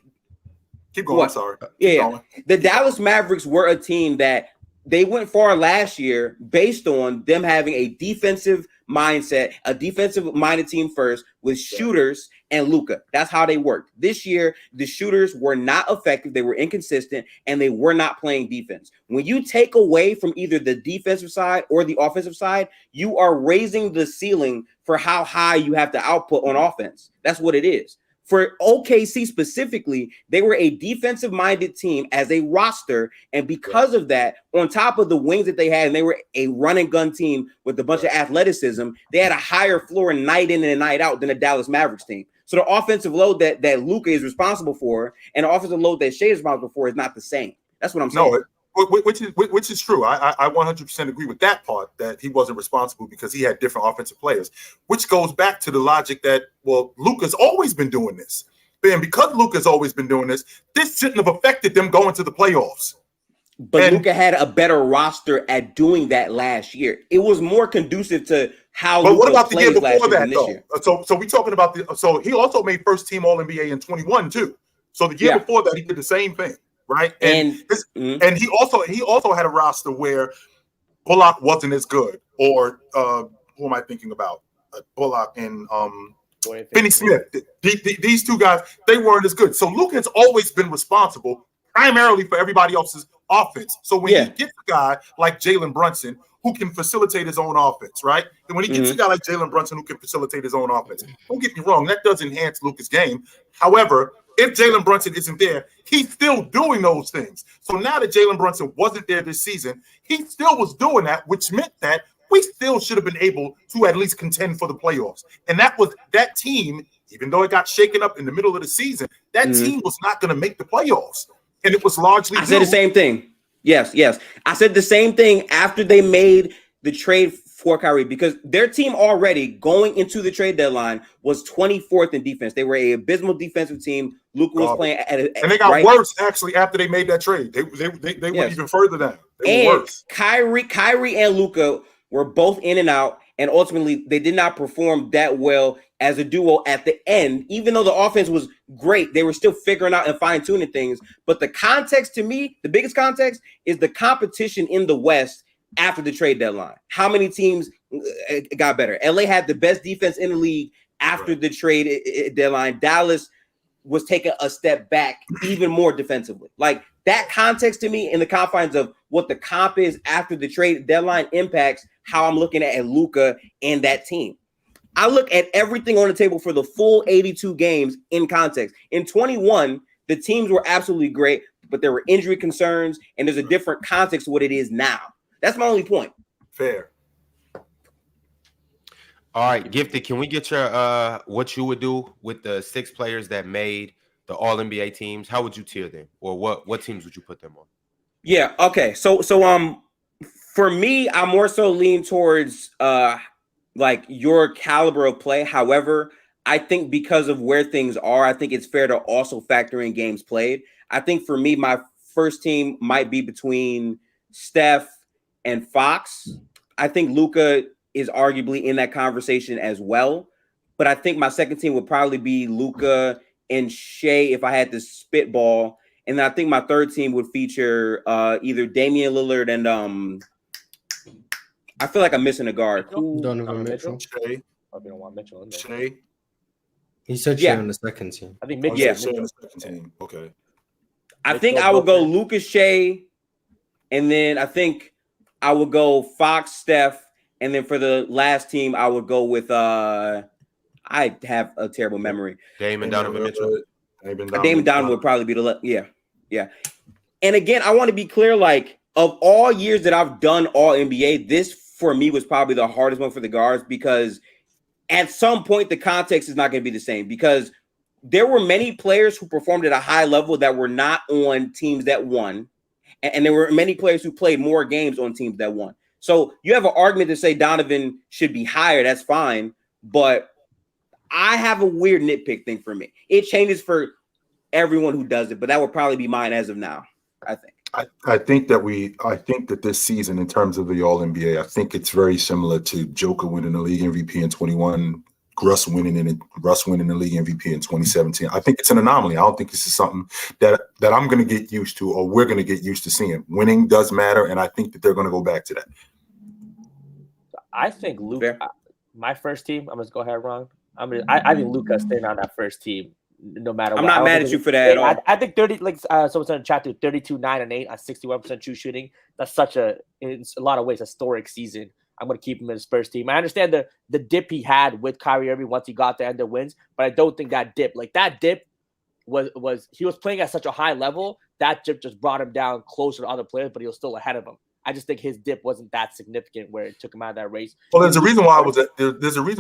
Keep going. I'm sorry. The Dallas Mavericks were a team that they went far last year based on them having a defensive mindset, a defensive-minded team first with shooters and Luka. That's how they worked. This year, the shooters were not effective. They were inconsistent, and they were not playing defense. When you take away from either the defensive side or the offensive side, you are raising the ceiling for how high you have to output on offense. That's what it is. For OKC specifically, they were a defensive-minded team as a roster, and because of that, on top of the wings that they had, and they were a run-and-gun team with a bunch of athleticism, they had a higher floor night in and night out than the Dallas Mavericks team. So the offensive load that Luka is responsible for and the offensive load that Shai is responsible for is not the same. That's what I'm saying. No, which is true. I 100% agree with that part, that he wasn't responsible because he had different offensive players, which goes back to the logic that, well, Luka's always been doing this. And because Luka's always been doing this, this shouldn't have affected them going to the playoffs. But Luka had a better roster at doing that last year. It was more conducive to how Luka what about the year before that, though? So we talking about so he also made first team All-NBA in 21 too. So the year before that, he did the same thing. Right, and he also had a roster where Bullock wasn't as good, or who am I thinking about? Bullock and Finney Smith. These two guys, they weren't as good. So Luka has always been responsible primarily for everybody else's offense. So when he gets a guy like Jalen Brunson who can facilitate his own offense, right? And when he gets a guy like Jalen Brunson who can facilitate his own offense, don't get me wrong, that does enhance Luka's game. However, if Jalen Brunson isn't there, he's still doing those things. So now that Jalen Brunson wasn't there this season, he still was doing that, which meant that we still should have been able to at least contend for the playoffs. And that team, even though it got shaken up in the middle of the season, that team was not going to make the playoffs. And it was largely I said the same thing. Yes. I said the same thing after they made the trade for Kyrie, because their team already going into the trade deadline was 24th in defense. They were an abysmal defensive team. Luka was playing and they got worse actually after they made that trade. They went even further down. They were worse. Kyrie and Luka were both in and out, and ultimately they did not perform that well as a duo at the end. Even though the offense was great, they were still figuring out and fine-tuning things. But the context, to me, the biggest context is the competition in the West after the trade deadline. How many teams got better? LA had the best defense in the league after the trade deadline. Dallas was taking a step back even more defensively. Like, that context to me in the confines of what the comp is after the trade deadline impacts how I'm looking at Luka and that team. I look at everything on the table for the full 82 games in context. In 21, the teams were absolutely great, but there were injury concerns, and there's a different context to what it is now. That's my only point. Fair. All right, Gifted, can we get your what you would do with the 6 players that made the All-NBA teams? How would you tier them? Or what teams would you put them on? Yeah, okay. So for me, I more so lean towards like your caliber of play. However, I think because of where things are, I think it's fair to also factor in games played. I think for me, my first team might be between Steph and Fox. I think Luka is arguably in that conversation as well. But I think my second team would probably be Luka and Shai if I had to spitball. And then I think my third team would feature either Damian Lillard and I feel like I'm missing a guard. Donovan Mitchell. Shai. I don't want Mitchell in there. Shai. He said Shai on the second team. I think Mitchell. Shai on the second team. Okay. I think I would go Luka, Shai, and then I think I would go Fox, Steph, and then for the last team, I would go with I have a terrible memory. Damon Donovan Mitchell. Damon Donovan would probably be the yeah. And again, I want to be clear, like, of all years that I've done all NBA, this for me was probably the hardest one for the guards, because at some point the context is not going to be the same, because there were many players who performed at a high level that were not on teams that won. And there were many players who played more games on teams that won. So you have an argument to say Donovan should be higher. That's fine. But I have a weird nitpick thing for me. It changes for everyone who does it, but that would probably be mine as of now, I think. I think that this season, in terms of the All NBA, I think it's very similar to Joker winning the league MVP in 21, Russ winning the league MVP in 2017. I think it's an anomaly. I don't think this is something that I'm going to get used to, or we're going to get used to seeing. Winning does matter, and I think that they're going to go back to that. I think Luka, my first team. I'm going to go ahead wrong. I think Luka staying on that first team no matter what. I'm not mad at you for that at all. I think 30, like someone said in chat, 32, 9, and 8 on 61% true shooting. That's such in a lot of ways, historic season. I'm going to keep him in his first team. I understand the dip he had with Kyrie Irving once he got the end of wins, but I don't think that dip was he was playing at such a high level. That dip just brought him down closer to other players, but he was still ahead of them. I just think his dip wasn't that significant where it took him out of that race. Well, there's a reason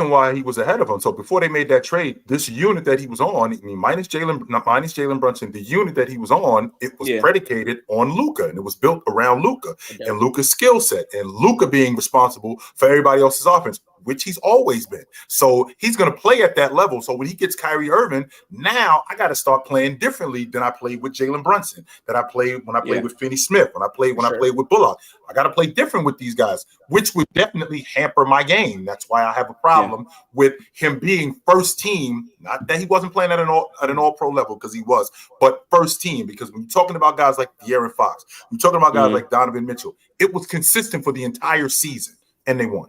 why he was ahead of him. So before they made that trade, this unit that he was on, I mean, minus Jalen Brunson, the unit that he was on, it was predicated on Luka, and it was built around Luka and Luka's skill set, and Luka being responsible for everybody else's offense, which he's always been. So he's going to play at that level. So when he gets Kyrie Irving, now I got to start playing differently than I played with Jalen Brunson, that I played when I played with Finney Smith, I played with Bullock. I got to play different with these guys, which would definitely hamper my game. That's why I have a problem with him being first team. Not that he wasn't playing at an all-pro level, because he was, but first team. Because when you're talking about guys like De'Aaron Fox, you're talking about guys like Donovan Mitchell, it was consistent for the entire season, and they won.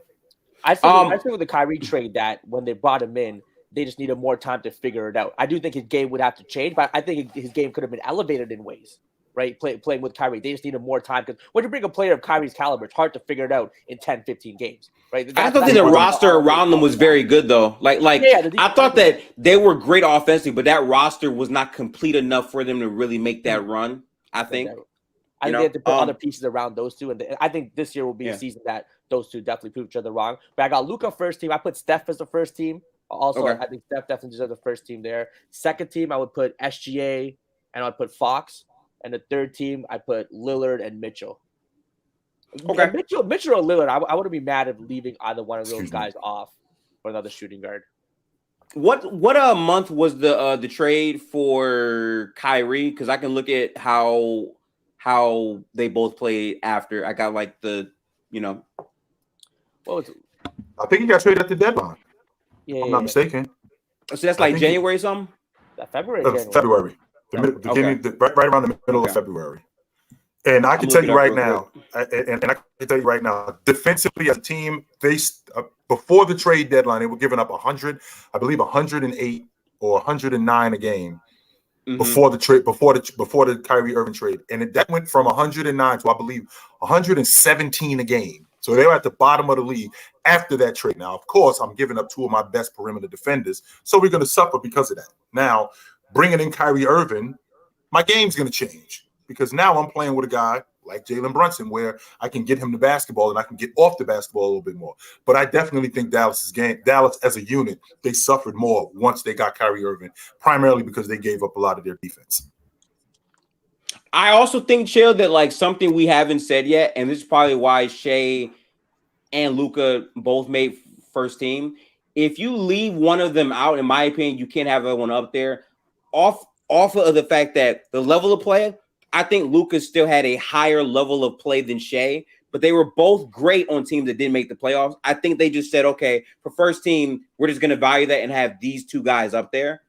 I think with the Kyrie trade that when they brought him in, they just needed more time to figure it out. I do think his game would have to change, but I think his game could have been elevated in ways, right? Playing with Kyrie. They just needed more time, because when you bring a player of Kyrie's caliber, it's hard to figure it out in 10, 15 games, right? I thought the roster around them was very good, though. I thought that they were great offensively, but that roster was not complete enough for them to really make that run, I think. I think they had to put other pieces around those two, and I think this year will be a season that those two definitely prove each other wrong. But I got Luka first team. I put Steph as the first team. Also, I think Steph definitely deserves the first team there. Second team, I would put SGA, and I would put Fox. And the third team, I put Lillard and Mitchell. Okay, and Mitchell or Lillard, I wouldn't be mad at leaving either one of those guys off for another shooting guard. What month was the trade for Kyrie? Because I can look at how they both played after. I got like the, what was it? I think he got traded at the deadline. Yeah, I'm not mistaken. So that's like January or something? February. Right around the middle of February. And I can tell you right now, defensively as a team, they before the trade deadline, they were giving up 108 or 109 a game before the Kyrie Irving trade, and that went from 109 to I believe 117 a game. So they were at the bottom of the league after that trade. Now, of course, I'm giving up two of my best perimeter defenders, so we're going to suffer because of that. Now, bringing in Kyrie Irving, my game's going to change, because now I'm playing with a guy like Jalen Brunson, where I can get him the basketball and I can get off the basketball a little bit more. But I definitely think Dallas as a unit, they suffered more once they got Kyrie Irving, primarily because they gave up a lot of their defense. I also think, Chill, that like something we haven't said yet, and this is probably why Shai and Luka both made first team. If you leave one of them out, in my opinion, you can't have everyone up there. Off of the fact that the level of play, I think Luka still had a higher level of play than Shai, but they were both great on teams that didn't make the playoffs. I think they just said, okay, for first team, we're just going to value that and have these two guys up there.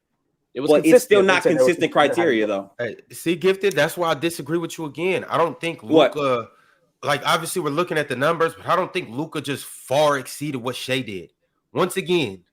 It's still not consistent criteria, though. Hey, see, Gifted, that's why I disagree with you again. I don't think Luka, like obviously we're looking at the numbers, but I don't think Luka just far exceeded what Shai did. Once again,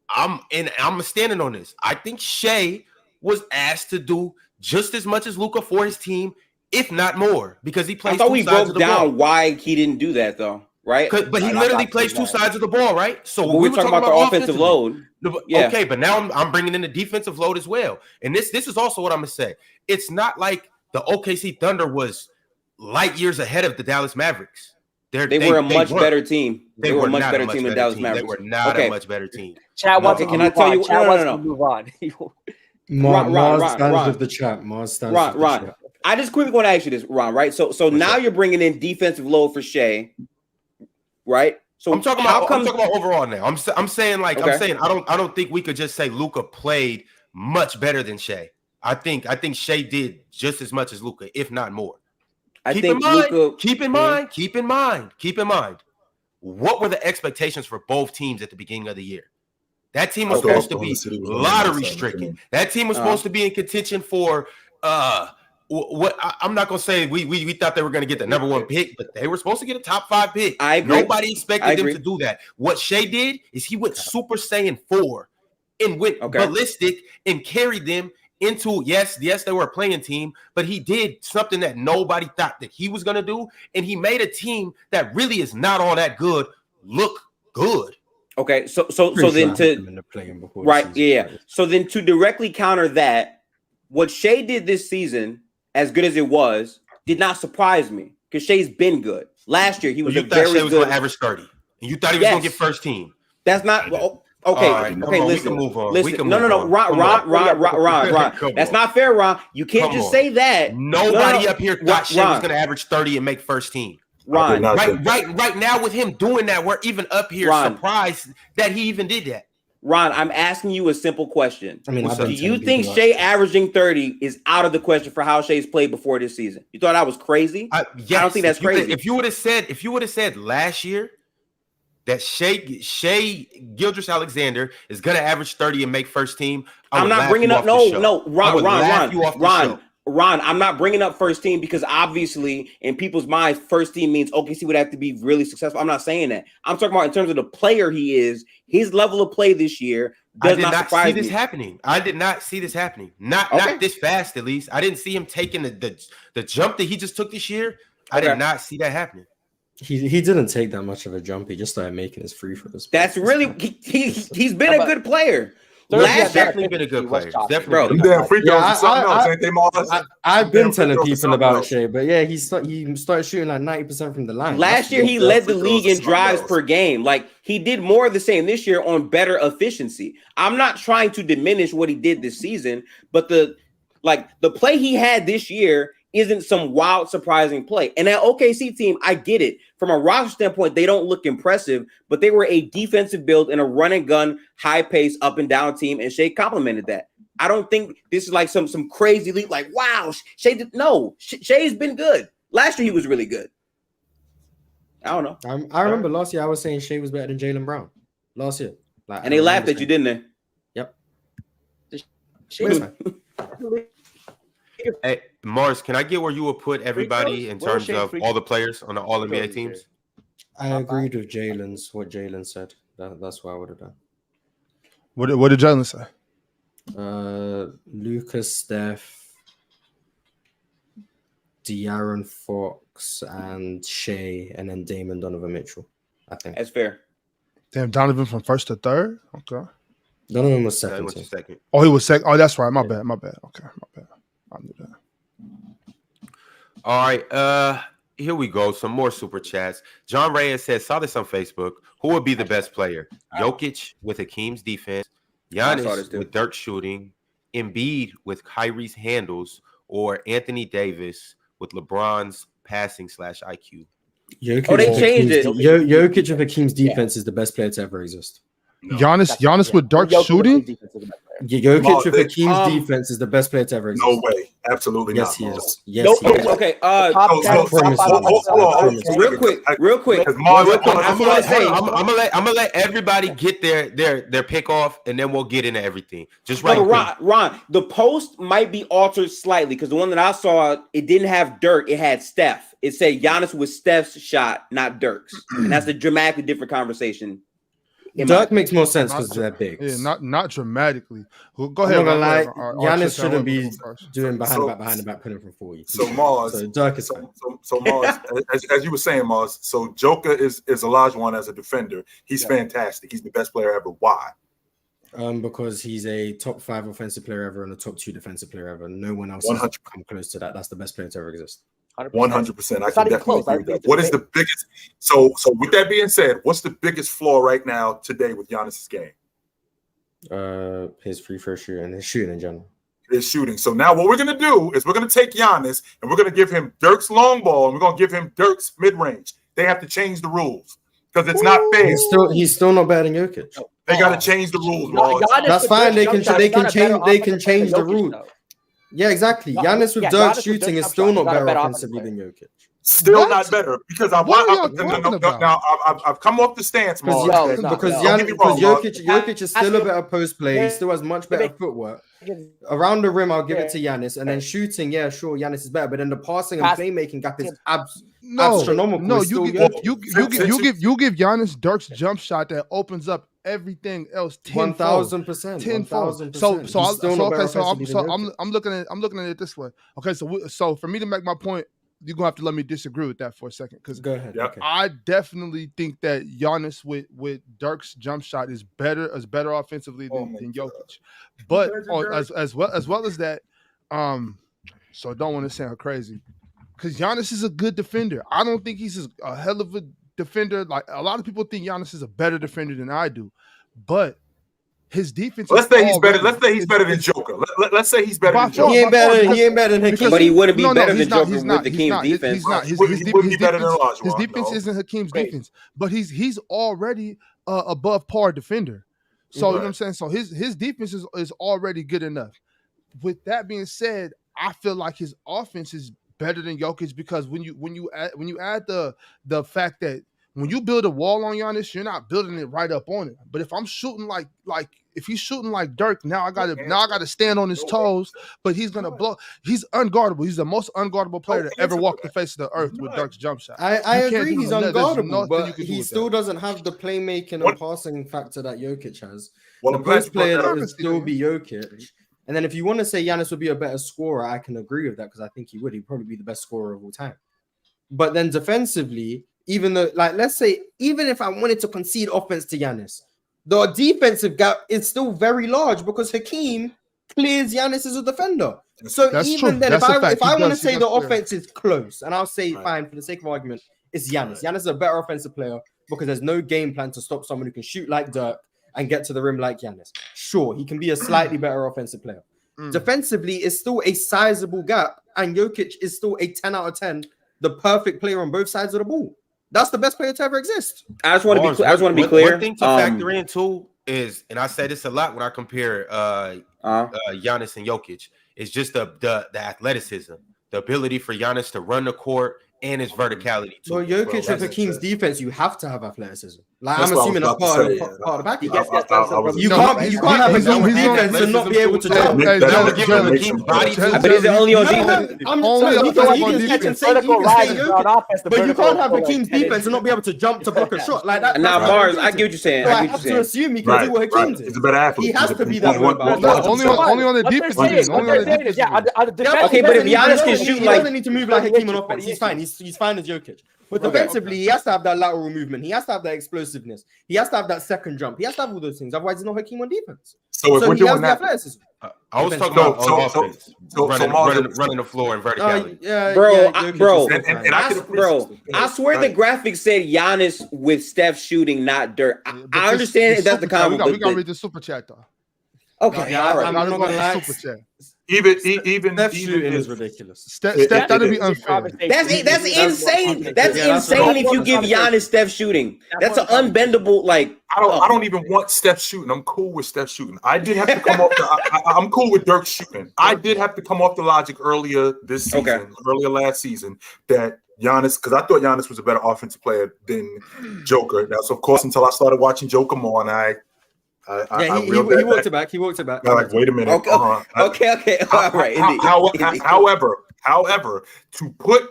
I'm standing on this. I think Shai was asked to do just as much as Luka for his team, if not more, because he plays. I thought we broke down why he didn't do that, though, right? But he literally plays two sides of the ball, right? So we're talking about the offensive load. Yeah. Okay, but now I'm bringing in the defensive load as well. And this is also what I'm gonna say. It's not like the OKC Thunder was light years ahead of the Dallas Mavericks. They were a much better team. They were a much better team than Dallas Mavericks. They were not a much better team. Chad wants to move on. Mars stands with the chat. Ron, I just quickly want to ask you this, Ron. Right? So now you're bringing in defensive load for Shai, right? So I'm talking about overall now. I'm saying I don't think we could just say Luka played much better than Shai. I think Shai did just as much as Luka, if not more. Keep in mind. what were the expectations for both teams at the beginning of the year? That team was supposed to be lottery stricken. That team was supposed to be in contention for what I'm not gonna say we thought they were gonna get the number 1 pick, but they were supposed to get a top 5 pick. I agree. Nobody expected them to do that. What Shai did is he went Super Saiyan 4 and went ballistic and carried them into yes, they were a playing team, but he did something that nobody thought that he was gonna do, and he made a team that really is not all that good look good. Okay, so then So then to directly counter that, what Shai did this season, as good as it was, did not surprise me because Shai's been good. Last year he was Shai was going to average 30, and you thought he was going to get first team. That's not okay. Right, okay, listen. We can move on. Listen, no, Ron. That's not fair, Ron. You can't just say that. Nobody up here thought Shai was going to average 30 and make first team. Ron, right now with him doing that, we're even up here surprised that he even did that. Ron, I'm asking you a simple question. Do you think Shai averaging 30 is out of the question for how Shai's played before this season? You thought I was crazy? Yes. I don't think that's crazy. If you would have said last year that Shai Gilgeous-Alexander is going to average 30 and make first team, I'm not bringing up Ron, I'm not bringing up first team because obviously in people's minds, first team means OKC would have to be really successful. I'm not saying that. I'm talking about in terms of the player he is, his level of play this year does not surprise me. I did not see this happening. Not this fast, at least. I didn't see him taking the jump that he just took this year. I did not see that happening. He didn't take that much of a jump. He just started making his free throws. That's really he's been a good player. Last definitely been a good player. Definitely. I've been telling people about Shai, but yeah, he started shooting like 90% from the line. Last year, he led the league in drives per game. Like he did more of the same this year on better efficiency. I'm not trying to diminish what he did this season, but the play he had this year isn't some wild, surprising play. And that OKC team, I get it. From a roster standpoint, they don't look impressive, but they were a defensive build and a run and gun, high pace, up and down team, and Shai complemented that. I don't think this is like some crazy league. Like, wow, Shai's been good. Last year he was really good. I don't know. I remember last year I was saying Shai was better than Jaylen Brown. Last year, and they laughed at you, didn't they? Yep. Hey, Mars, can I get where you would put everybody in terms of all the players on the All NBA teams? I agreed with what Jalen said. That's what I would have done. What did Jalen say? Lucas, Steph, De'Aaron Fox, and Shai, and then Damon Donovan Mitchell. I think that's fair. Damn, Donovan from first to third. Okay. Donovan was second. Oh, he was second. Oh, that's right. My bad. Okay, my bad. I knew that. All right. Here we go. Some more super chats. John Reyes says, saw this on Facebook. Who would be the best player? Jokic with Hakeem's defense, Giannis with Dirk's shooting, Embiid with Kyrie's handles, or Anthony Davis with LeBron's passing / IQ? They changed it. Jokic with Hakeem's defense is the best player to ever exist. No, Giannis with Dirk's shooting? Jokic with Hakeem's defense is the best player to ever exist. No way. Absolutely not. Yes, he is. Yes, he is. Okay. Real quick. I'm gonna let everybody get their pick off, and then we'll get into everything. Just right. Ron, the post might be altered slightly because the one that I saw, it didn't have Dirk, it had Steph. It said Giannis with Steph's shot, not Dirk's, and that's a dramatically different conversation. Dirk makes more sense because they're big. Yeah, not dramatically. Well, go ahead. I'm not gonna lie, Giannis shouldn't be doing behind the back, putting from 40. So Mars, Dirk is so Mars, as you were saying, Mars. So Joker is Olajuwon as a defender. He's fantastic. He's the best player ever. Why? Because he's a top 5 offensive player ever and a top 2 defensive player ever. No one else has come close to that. That's the best player to ever exist. 100%. I can definitely agree with that. What is the biggest? So with that being said, what's the biggest flaw right now today with Giannis's game? His free throw shooting and his shooting in general. His shooting. So now what we're gonna do is we're gonna take Giannis and we're gonna give him Dirk's long ball and we're gonna give him Dirk's mid range. They have to change the rules because it's not fair. He's still not better than Jokic. They got to change the rules. That's fine. They can change the rules. Yeah, exactly. Giannis with Dirk shooting is still not better offensively than Jokic. Still not better because I've come off the stance, because Jokic is still a better post play. He still has much better footwork. Around the rim, I'll give it to Giannis, and then shooting, yeah, sure, Giannis is better, but then the passing and playmaking gap is astronomical. No, you give Giannis Dirk's jump shot that opens up everything else 10,000%. I'm looking at it this way. Okay, so for me to make my point, you're gonna have to let me disagree with that for a second, because I definitely think that Giannis with Dirk's jump shot is better offensively than Jokic. But as well as that, so I don't want to sound crazy, because Giannis is a good defender. I don't think he's a hell of a defender. Like, a lot of people think Giannis is a better defender than I do, but his defense. Let's say he's better than Joker. Let's say he's better than Joker. He ain't better than Hakeem. But he wouldn't be better than Joker with Hakeem's defense. His defense isn't Hakeem's defense, but he's already above par defender. So you know what I'm saying. So his defense is already good enough. With that being said, I feel like his offense is better than Jokic, because when you add the fact that when you build a wall on Giannis, you're not building it right up on it. But if I'm shooting like if he's shooting like Dirk, now I gotta stand on his toes. But he's gonna blow. He's unguardable. He's the most unguardable player to ever walk the face of the earth with Dirk's jump shot. I agree, he's unguardable, but he still doesn't have the playmaking and passing factor that Jokic has. The post player that would still be Jokic. And then if you want to say Giannis would be a better scorer, I can agree with that, because I think he would. He'd probably be the best scorer of all time. But then defensively, even though, like, let's say, even if I wanted to concede offense to Giannis, the defensive gap is still very large, because Hakeem clears Giannis as a defender. So that's even true. Then, if I want to say the offense is close, and I'll say, fine, for the sake of argument, it's Giannis. Giannis is a better offensive player because there's no game plan to stop someone who can shoot like Dirk and get to the rim like Giannis. Sure, he can be a slightly better offensive player. Defensively, it's still a sizable gap, and Jokic is still a 10 out of 10, the perfect player on both sides of the ball. That's the best player to ever exist. I just want to be clear. One thing to factor in too is, and I say this a lot when I compare Giannis and Jokic, is just the athleticism, the ability for Giannis to run the court, and his verticality too. Well, Jokic with Hakeem's defense, you have to have athleticism. Like, I'm assuming that's part of the package. You can't have Hakeem's defense and not be able to jump. But is it only on defense? But you can't have Hakeem's defense and not be able to jump to block a shot like that. Now, Mars, I get what you're saying. I have to assume he can do what Hakeem did. He's a better athlete. He has to be that way. Only on the defense. Okay, but if Giannis can shoot, he doesn't need to move like Hakeem on offense. He's fine. He's fine as Jokic. But defensively, he has to have that lateral movement. He has to have that explosiveness. He has to have that second jump. He has to have all those things. Otherwise, he's not Hakeem on defense. So if we're doing that, I was talking about offense, running the floor and verticality. I swear the graphic said Giannis with Steph shooting, not Dirk. I understand that's the comment. We gotta read the super chat though. Okay, all right. I'm not gonna lie. Super chat. Even Steph shooting is ridiculous. Steph, that'd be unfair. That's insane. That's insane if you give Giannis Steph shooting. That's an unbendable, like. I don't even want Steph shooting. I'm cool with Steph shooting. I did have to come off I'm cool with Dirk shooting. I did have to come off the logic earlier this season, earlier last season, that Giannis, because I thought Giannis was a better offensive player than Joker. Now, so of course, until I started watching Joker more, and he walked it back. Like, wait a minute. Okay. All right. However, to put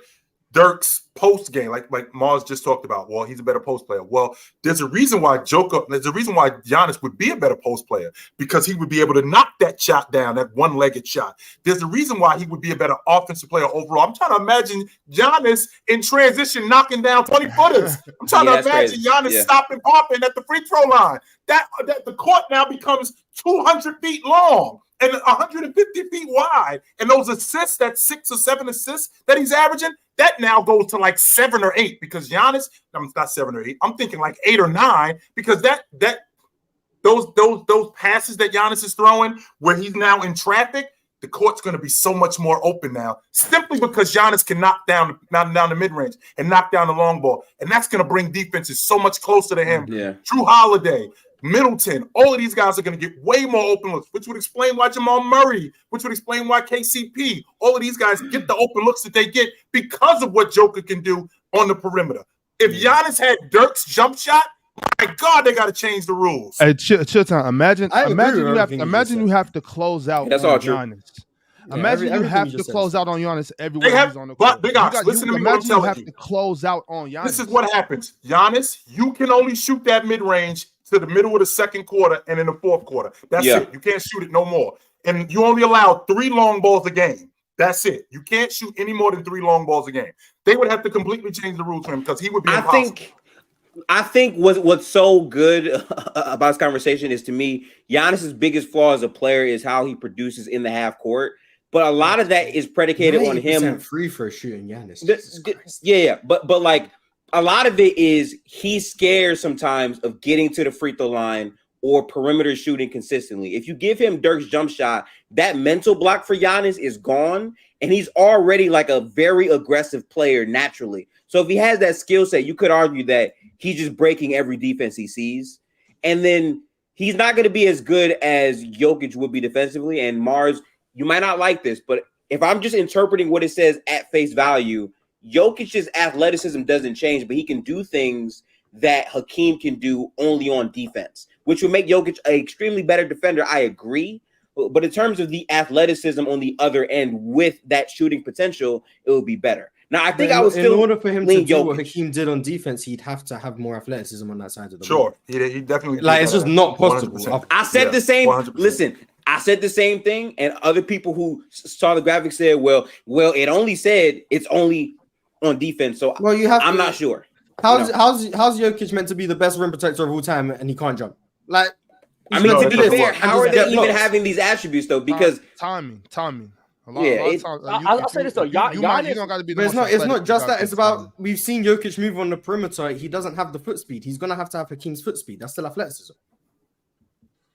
Dirk's post game, like Mars just talked about, well, he's a better post player. Well, there's a reason why Giannis would be a better post player, because he would be able to knock that shot down, that one-legged shot. There's a reason why he would be a better offensive player overall. I'm trying to imagine Giannis in transition knocking down 20-footers. I'm trying to imagine Giannis stopping, popping at the free throw line. That the court now becomes 200 feet long and 150 feet wide. And those assists, that 6 or 7 assists that he's averaging, that now goes to like 7 or 8, because Giannis, I'm not 7 or 8, I'm thinking like 8 or 9, because those passes that Giannis is throwing where he's now in traffic, the court's going to be so much more open now, simply because Giannis can knock down the mid-range and knock down the long ball. And that's going to bring defenses so much closer to him. Yeah. Drew Holiday, Middleton, all of these guys are going to get way more open looks, which would explain why Jamal Murray, which would explain why KCP, all of these guys get the open looks that they get because of what Joker can do on the perimeter. If Giannis had Dirk's jump shot, my God, they got to change the rules. Hey, Chitchat, imagine you have to close out. That's on all true. Giannis. Imagine you have to close out on Giannis everywhere he's on the court. Big Ox, listen to me. Imagine you have to close out on Giannis. This is what happens. Giannis, you can only shoot that mid-range to the middle of the second quarter and in the fourth quarter. That's it. You can't shoot it no more. And you only allow 3 long balls a game. That's it. You can't shoot any more than 3 long balls a game. They would have to completely change the rules for him because he would be impossible. I think what's so good about this conversation is, to me, Giannis's biggest flaw as a player is how he produces in the half court. But a lot of that is predicated on him. Free for shooting Giannis. But like a lot of it is he's scared sometimes of getting to the free throw line or perimeter shooting consistently. If you give him Dirk's jump shot, that mental block for Giannis is gone, and he's already like a very aggressive player naturally. So if he has that skill set, you could argue that he's just breaking every defense he sees. And then he's not going to be as good as Jokic would be defensively. And Mars, you might not like this, but if I'm just interpreting what it says at face value, Jokic's athleticism doesn't change, but he can do things that Hakeem can do only on defense, which would make Jokic an extremely better defender. I agree. But in terms of the athleticism on the other end with that shooting potential, it would be better. Now, I think I was still in order for him to do Jokic. what Hakeem did on defense, he'd have to have more athleticism on that side of the ball. Sure, he definitely like it's just not possible. 100%. I said the same. 100%. Listen, I said the same thing, and other people who saw the graphic said, "Well, it only said it's only on defense." So, I'm not sure. How's Jokic meant to be the best rim protector of all time, and he can't jump? Like, I mean, to be fair, how are they even having these attributes though? Because timing. I'll say this though, Giannis. It's not just that. It's about we've seen Jokic move on the perimeter. He doesn't have the foot speed. He's gonna have to have Hakeem's foot speed. That's still athleticism.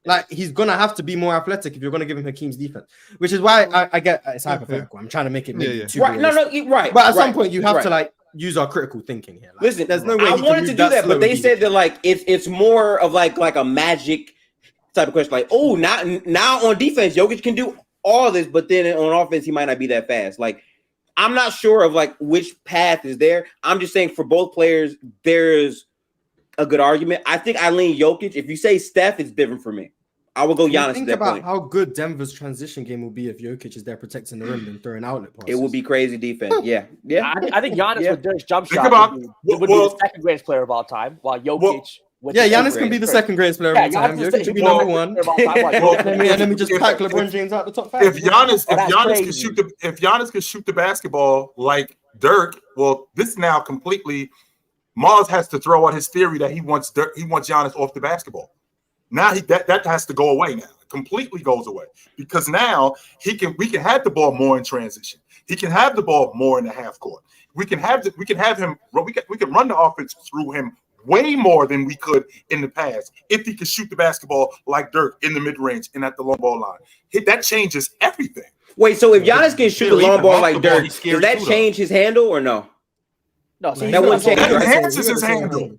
Like he's gonna have to be more athletic if you're gonna give him Hakeem's defense, which is why I get it's hypothetical. I'm trying to make it too right. Right. But at some point you have to like use our critical thinking here. Like, listen, there's no way I wanted to do that, but they said that like it's more of like a magic type of question. Like, oh, now on defense, Jokic can do all this, but then on offense, he might not be that fast. Like, I'm not sure of like which path is there. I'm just saying for both players, there's a good argument. I think I lean Jokic. If you say Steph, it's different for me. I will go Giannis. Think about how good Denver's transition game will be if Jokic is there protecting the rim and throwing outlet passes. It will be crazy defense. Yeah. I think Giannis with Dirk's jump shot would be the second greatest player of all time, while Jokic. Giannis can be the second greatest player of all time. Jokic can be number one. Let me just pack LeBron James out the top 5. If Giannis can shoot the basketball like Dirk, well, this now completely Mars has to throw out his theory that he wants Giannis off the basketball. Now that has to go away now. It completely goes away because now we can have the ball more in transition. He can have the ball more in the half court. We can run the offense through him way more than we could in the past if he could shoot the basketball like Dirk in the mid-range and at the long ball line. That changes everything. Wait, so if Giannis can shoot the long ball like Dirk, does that change his handle or no? No, that wouldn't change. That enhances his handle.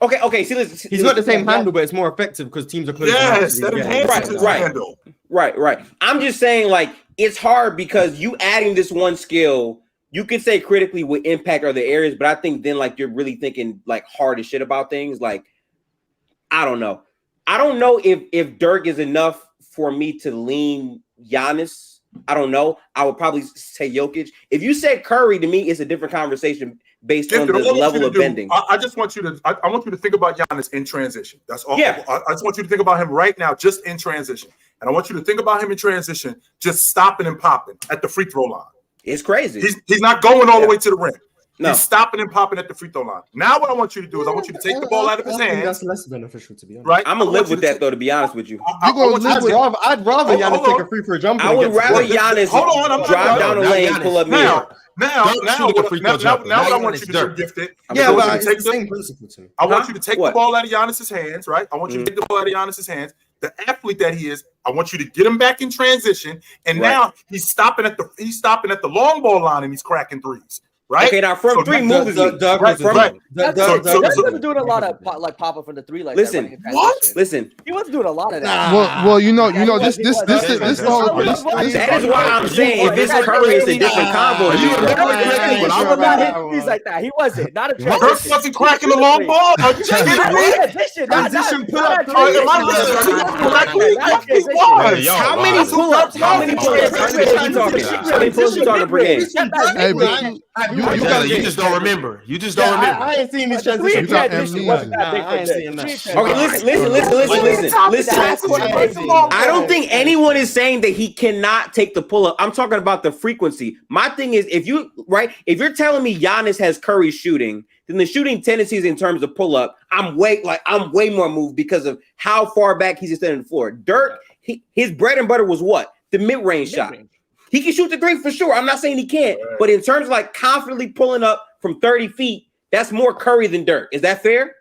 Okay. See, listen, he's got the same handle, but it's more effective because teams are closing. Yes, that enhances his handle. Right. I'm just saying, like, it's hard because you adding this one skill, you could say critically would impact other areas, but I think then like you're really thinking like hard as shit about things. Like, I don't know if Dirk is enough for me to lean Giannis. I don't know. I would probably say Jokic. If you said Curry, to me, it's a different conversation based on the level of bending. I just want you to. I want you to think about Giannis in transition. That's all. Yeah. I just want you to think about him right now, just in transition, and I want you to think about him in transition, just stopping and popping at the free throw line. It's crazy. He's not going all the way to the rim. No. He's stopping and popping at the free throw line. Now what I want you to do is I want you to take the ball out of his hands. That's less beneficial, to be honest. Right? I'm gonna live with that though, to be honest with you. I'd rather Giannis take a free for a jump. I would rather Giannis drive down the lane, pull up now what I want you to do, Gifted. Yeah, but it's the same principle to me. I want you to take the ball out of Giannis's hands, right? I want you to take the ball out of Giannis's hands. The athlete that he is, I want you to get him back in transition. And now he's stopping at the long ball line and he's cracking threes. right? Okay, now from three moves me. Dirk was doing a lot of like pop up from the three. Like listen, listen. He wasn't doing a lot of that. Well, you know, this the whole. That is why I'm saying if it's Curry, it's a different combo. He's like that. He wasn't. Not a Dirk wasn't cracking the long ball. Transition pull up. How many pull-ups? How many pull-ups? How many pull-ups you talking per game? Hey, but you just don't remember. You just don't remember. I ain't seen these transitions. You got amnesia. I ain't seeing that. Okay, listen. I don't think anyone is saying that he cannot take the pull-up. I'm talking about the frequency. My thing is, if you're telling me Giannis has Curry shooting, then the shooting tendencies in terms of pull-up, I'm way more moved because of how far back he's extending the floor. Dirk, his bread and butter was what? The mid-range shot. He can shoot the three for sure. I'm not saying he can't, but in terms of like confidently pulling up from 30 feet, that's more Curry than Dirk. Is that fair?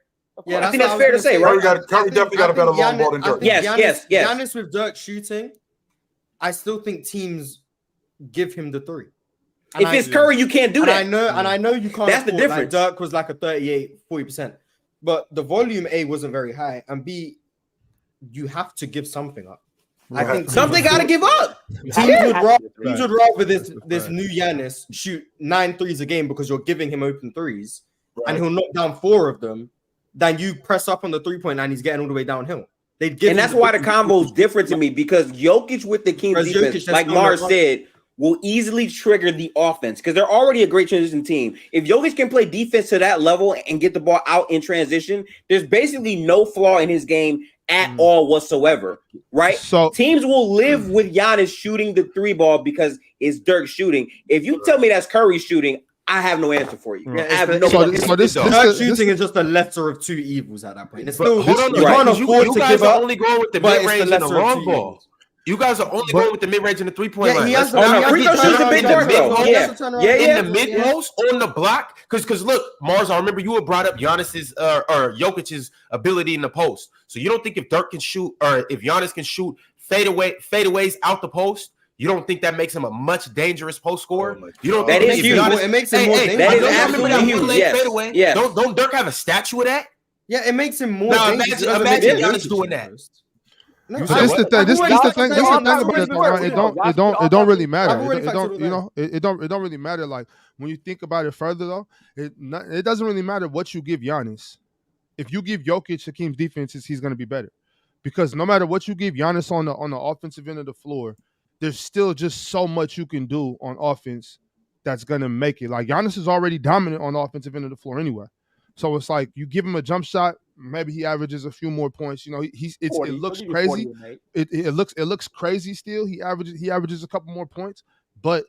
Yeah, I think that's fair to say, right? Curry definitely got a better long ball than Dirk. Yes. Giannis with Dirk shooting, I still think teams give him the three. And if it's Curry, you can't do that. I know you can't. That's the difference. Like Dirk was like a 40%, but the volume A wasn't very high, and B, you have to give something up. I think something got to give up. Teams would rather this new Giannis shoot 9 threes a game because you're giving him open threes, and he'll knock down 4 of them, than you press up on the 3-point line. He's getting all the way downhill. And that's why the combo is different to me, because Jokic with the Kings defense, like Mars said, will easily trigger the offense because they're already a great transition team. If Jokic can play defense to that level and get the ball out in transition, there's basically no flaw in his game at all whatsoever, right? So teams will live with Giannis shooting the 3 ball because it's Dirk shooting. If you tell me that's Curry shooting, I have no answer for you. This shooting is just a lesser of 2 evils at that point. It's still, you guys are only going with the mid-range and the long ball. You guys are only going with the mid-range and the 3-point line. Free throw shoots a big Dirk though. In the mid-post on the block, because look, Mars, I remember you had brought up Giannis's or Jokic's ability in the post. So you don't think if Dirk can shoot or if Giannis can shoot fadeaways out the post, you don't think that makes him a much dangerous post scorer? You don't think that is huge. It makes him more dangerous. That is absolutely huge. Yes. Don't Dirk have a statue of that? Yeah, it makes him more dangerous. Imagine Giannis doing that. No, this the thing. This the thing about it. It don't really matter. It don't really matter. Like when you think about it further, though, it doesn't really matter what you give Giannis. If you give Jokic Hakeem's defenses, he's going to be better, because no matter what you give Giannis on the offensive end of the floor, there's still just so much you can do on offense that's going to make it. Like Giannis is already dominant on the offensive end of the floor anyway. So it's like you give him a jump shot, maybe he averages a few more points. You know, it looks crazy. 40, it looks crazy still. He averages a couple more points, but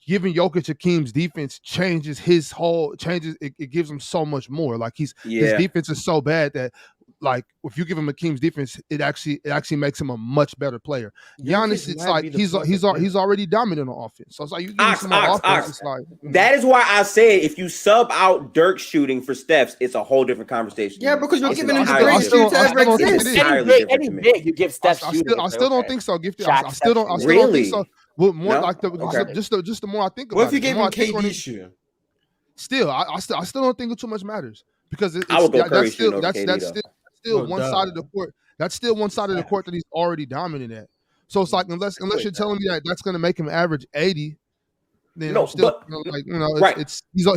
giving Jokic Hakeem's defense changes it gives him so much more. Like his defense is so bad that like if you give him Hakeem's defense, it actually makes him a much better player. Giannis, it's like he's already dominant on offense. So it's like you give him some more offense. It's like that is why I say if you sub out Dirk shooting for Steph's, it's a whole different conversation. Yeah, because you're giving him the greatest shoot to ever exist. Any big you give Steph shooting. I still don't think so. I still don't think so. Well, more like just the more I think about it. What if you gave him KD shooting? Still, I still don't think it too much matters, because that's still one side of the court. That's still one side of the court that he's already dominant at. So it's like unless you're telling me that that's going to make him average 80, then I'm still he's still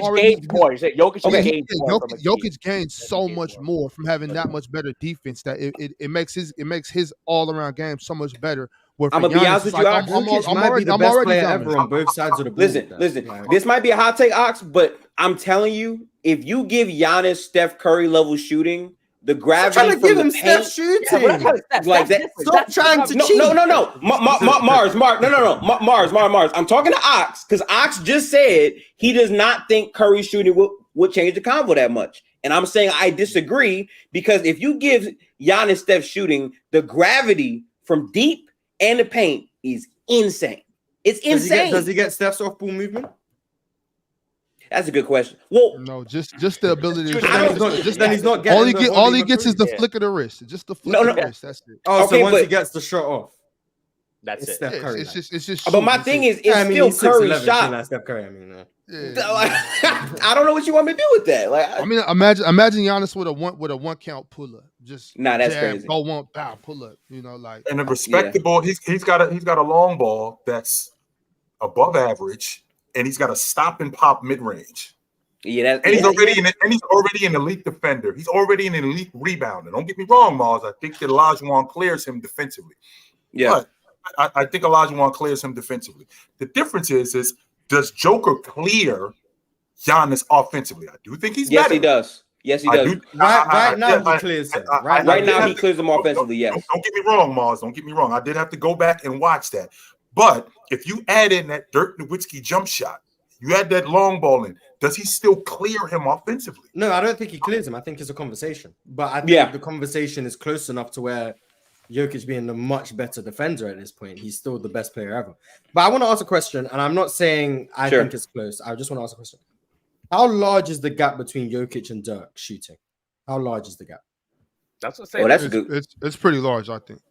already gained more. Jokic gained so much more from having that much better defense that it makes his all around game so much better. I'm gonna be honest with you, Ox. I'm already the best player ever on both sides of the ball. Listen. This might be a hot take, Ox, but I'm telling you, if you give Giannis Steph Curry level shooting, the gravity from the paint, like that. Stop trying to cheat. No. Mars. I'm talking to Ox because Ox just said he does not think Curry shooting would change the convo that much. And I'm saying I disagree, because if you give Giannis Steph shooting, the gravity from deep and the paint is insane. It's insane. Does he get Steph's off ball movement? That's a good question. Well, no, just the ability. He's not getting. All he gets is the flick of the wrist. Just the flick of the wrist. That's it. Oh, okay, so once he gets the shot off. That's It's it. Steph Curry. It's just. But my thing is, it's still Curry's shot. Like Steph Curry. I mean, like, I don't know what you want me to do with that. Like, I mean, imagine Giannis with a one count pull up. Just that's crazy. Go one bow pull up. You know, like and a respectable. He's got a long ball that's above average, and he's got a stop and pop mid range. Yeah, he's already an elite defender. He's already an elite rebounder. Don't get me wrong, Mars. I think that Olajuwon clears him defensively. Yeah, but I think Olajuwon clears him defensively. The difference is does Joker clear Giannis offensively? I do think he's better. Yes, he does. Yes, he does. Right now, he clears him. Right now, he clears him offensively. Yes. Don't get me wrong, Mars. Don't get me wrong. I did have to go back and watch that. But if you add in that Dirk Nowitzki jump shot, you add that long ball in, does he still clear him offensively? No, I don't think he clears him. I think it's a conversation. But I think the conversation is close enough to where Jokic being the much better defender at this point, he's still the best player ever. But I want to ask a question, and I'm not saying I think it's close. I just want to ask a question. How large is the gap between Jokic and Dirk shooting? How large is the gap? That's what I'm saying. Oh, that's good. It's pretty large, I think.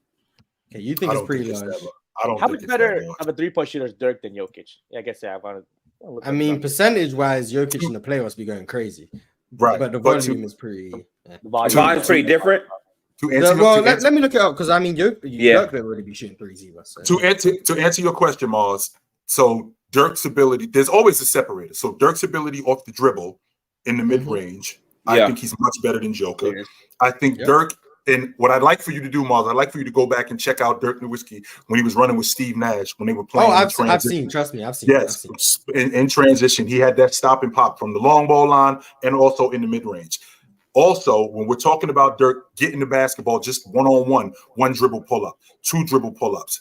Okay, you think it's pretty large? How much better of a 3-point shooter is Dirk than Jokic? Yeah, I guess I mean, percentage-wise, Jokic in the playoffs be going crazy, right? But the volume is pretty. The volume is pretty different. Let me look it up because I mean, Dirk don't really be shooting threes either. So. To answer your question, Mars. So Dirk's ability, there's always a separator. So Dirk's ability off the dribble in the mid range, I think he's much better than Joker. I think Dirk. And what I'd like for you to do, Mars, I'd like for you to go back and check out Dirk Nowitzki when he was running with Steve Nash when they were playing. Oh, I've seen. Trust me, I've seen. Yes, in transition, he had that stop and pop from the long ball line and also in the mid range. Also, when we're talking about Dirk getting the basketball just one-on-one, one dribble pull-up, 2 dribble pull-ups,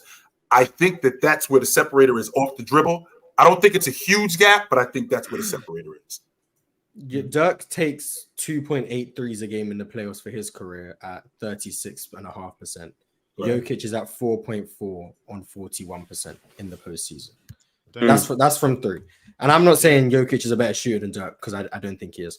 I think that's where the separator is off the dribble. I don't think it's a huge gap, but I think that's where the separator is. Dirk takes 2.8 threes a game in the playoffs for his career at 36.5%. Right. Jokic is at 4.4 on 41% in the postseason. That's from 3. And I'm not saying Jokic is a better shooter than Dirk because I don't think he is.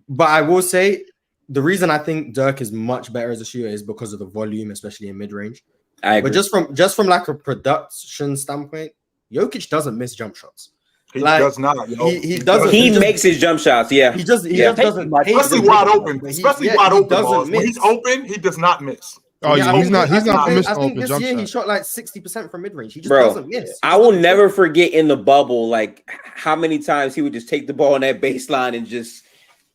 But I will say the reason I think Dirk is much better as a shooter is because of the volume, especially in mid-range. But just from like a production standpoint, Jokic doesn't miss jump shots. He does not. He doesn't. He makes his jump shots. Yeah, he just doesn't. Especially wide open. Especially wide open. When he's open, he does not miss. Oh yeah, he's not missing open. I think this year he shot like 60% from mid range. He just doesn't miss. I will never forget in the bubble like how many times he would just take the ball on that baseline and just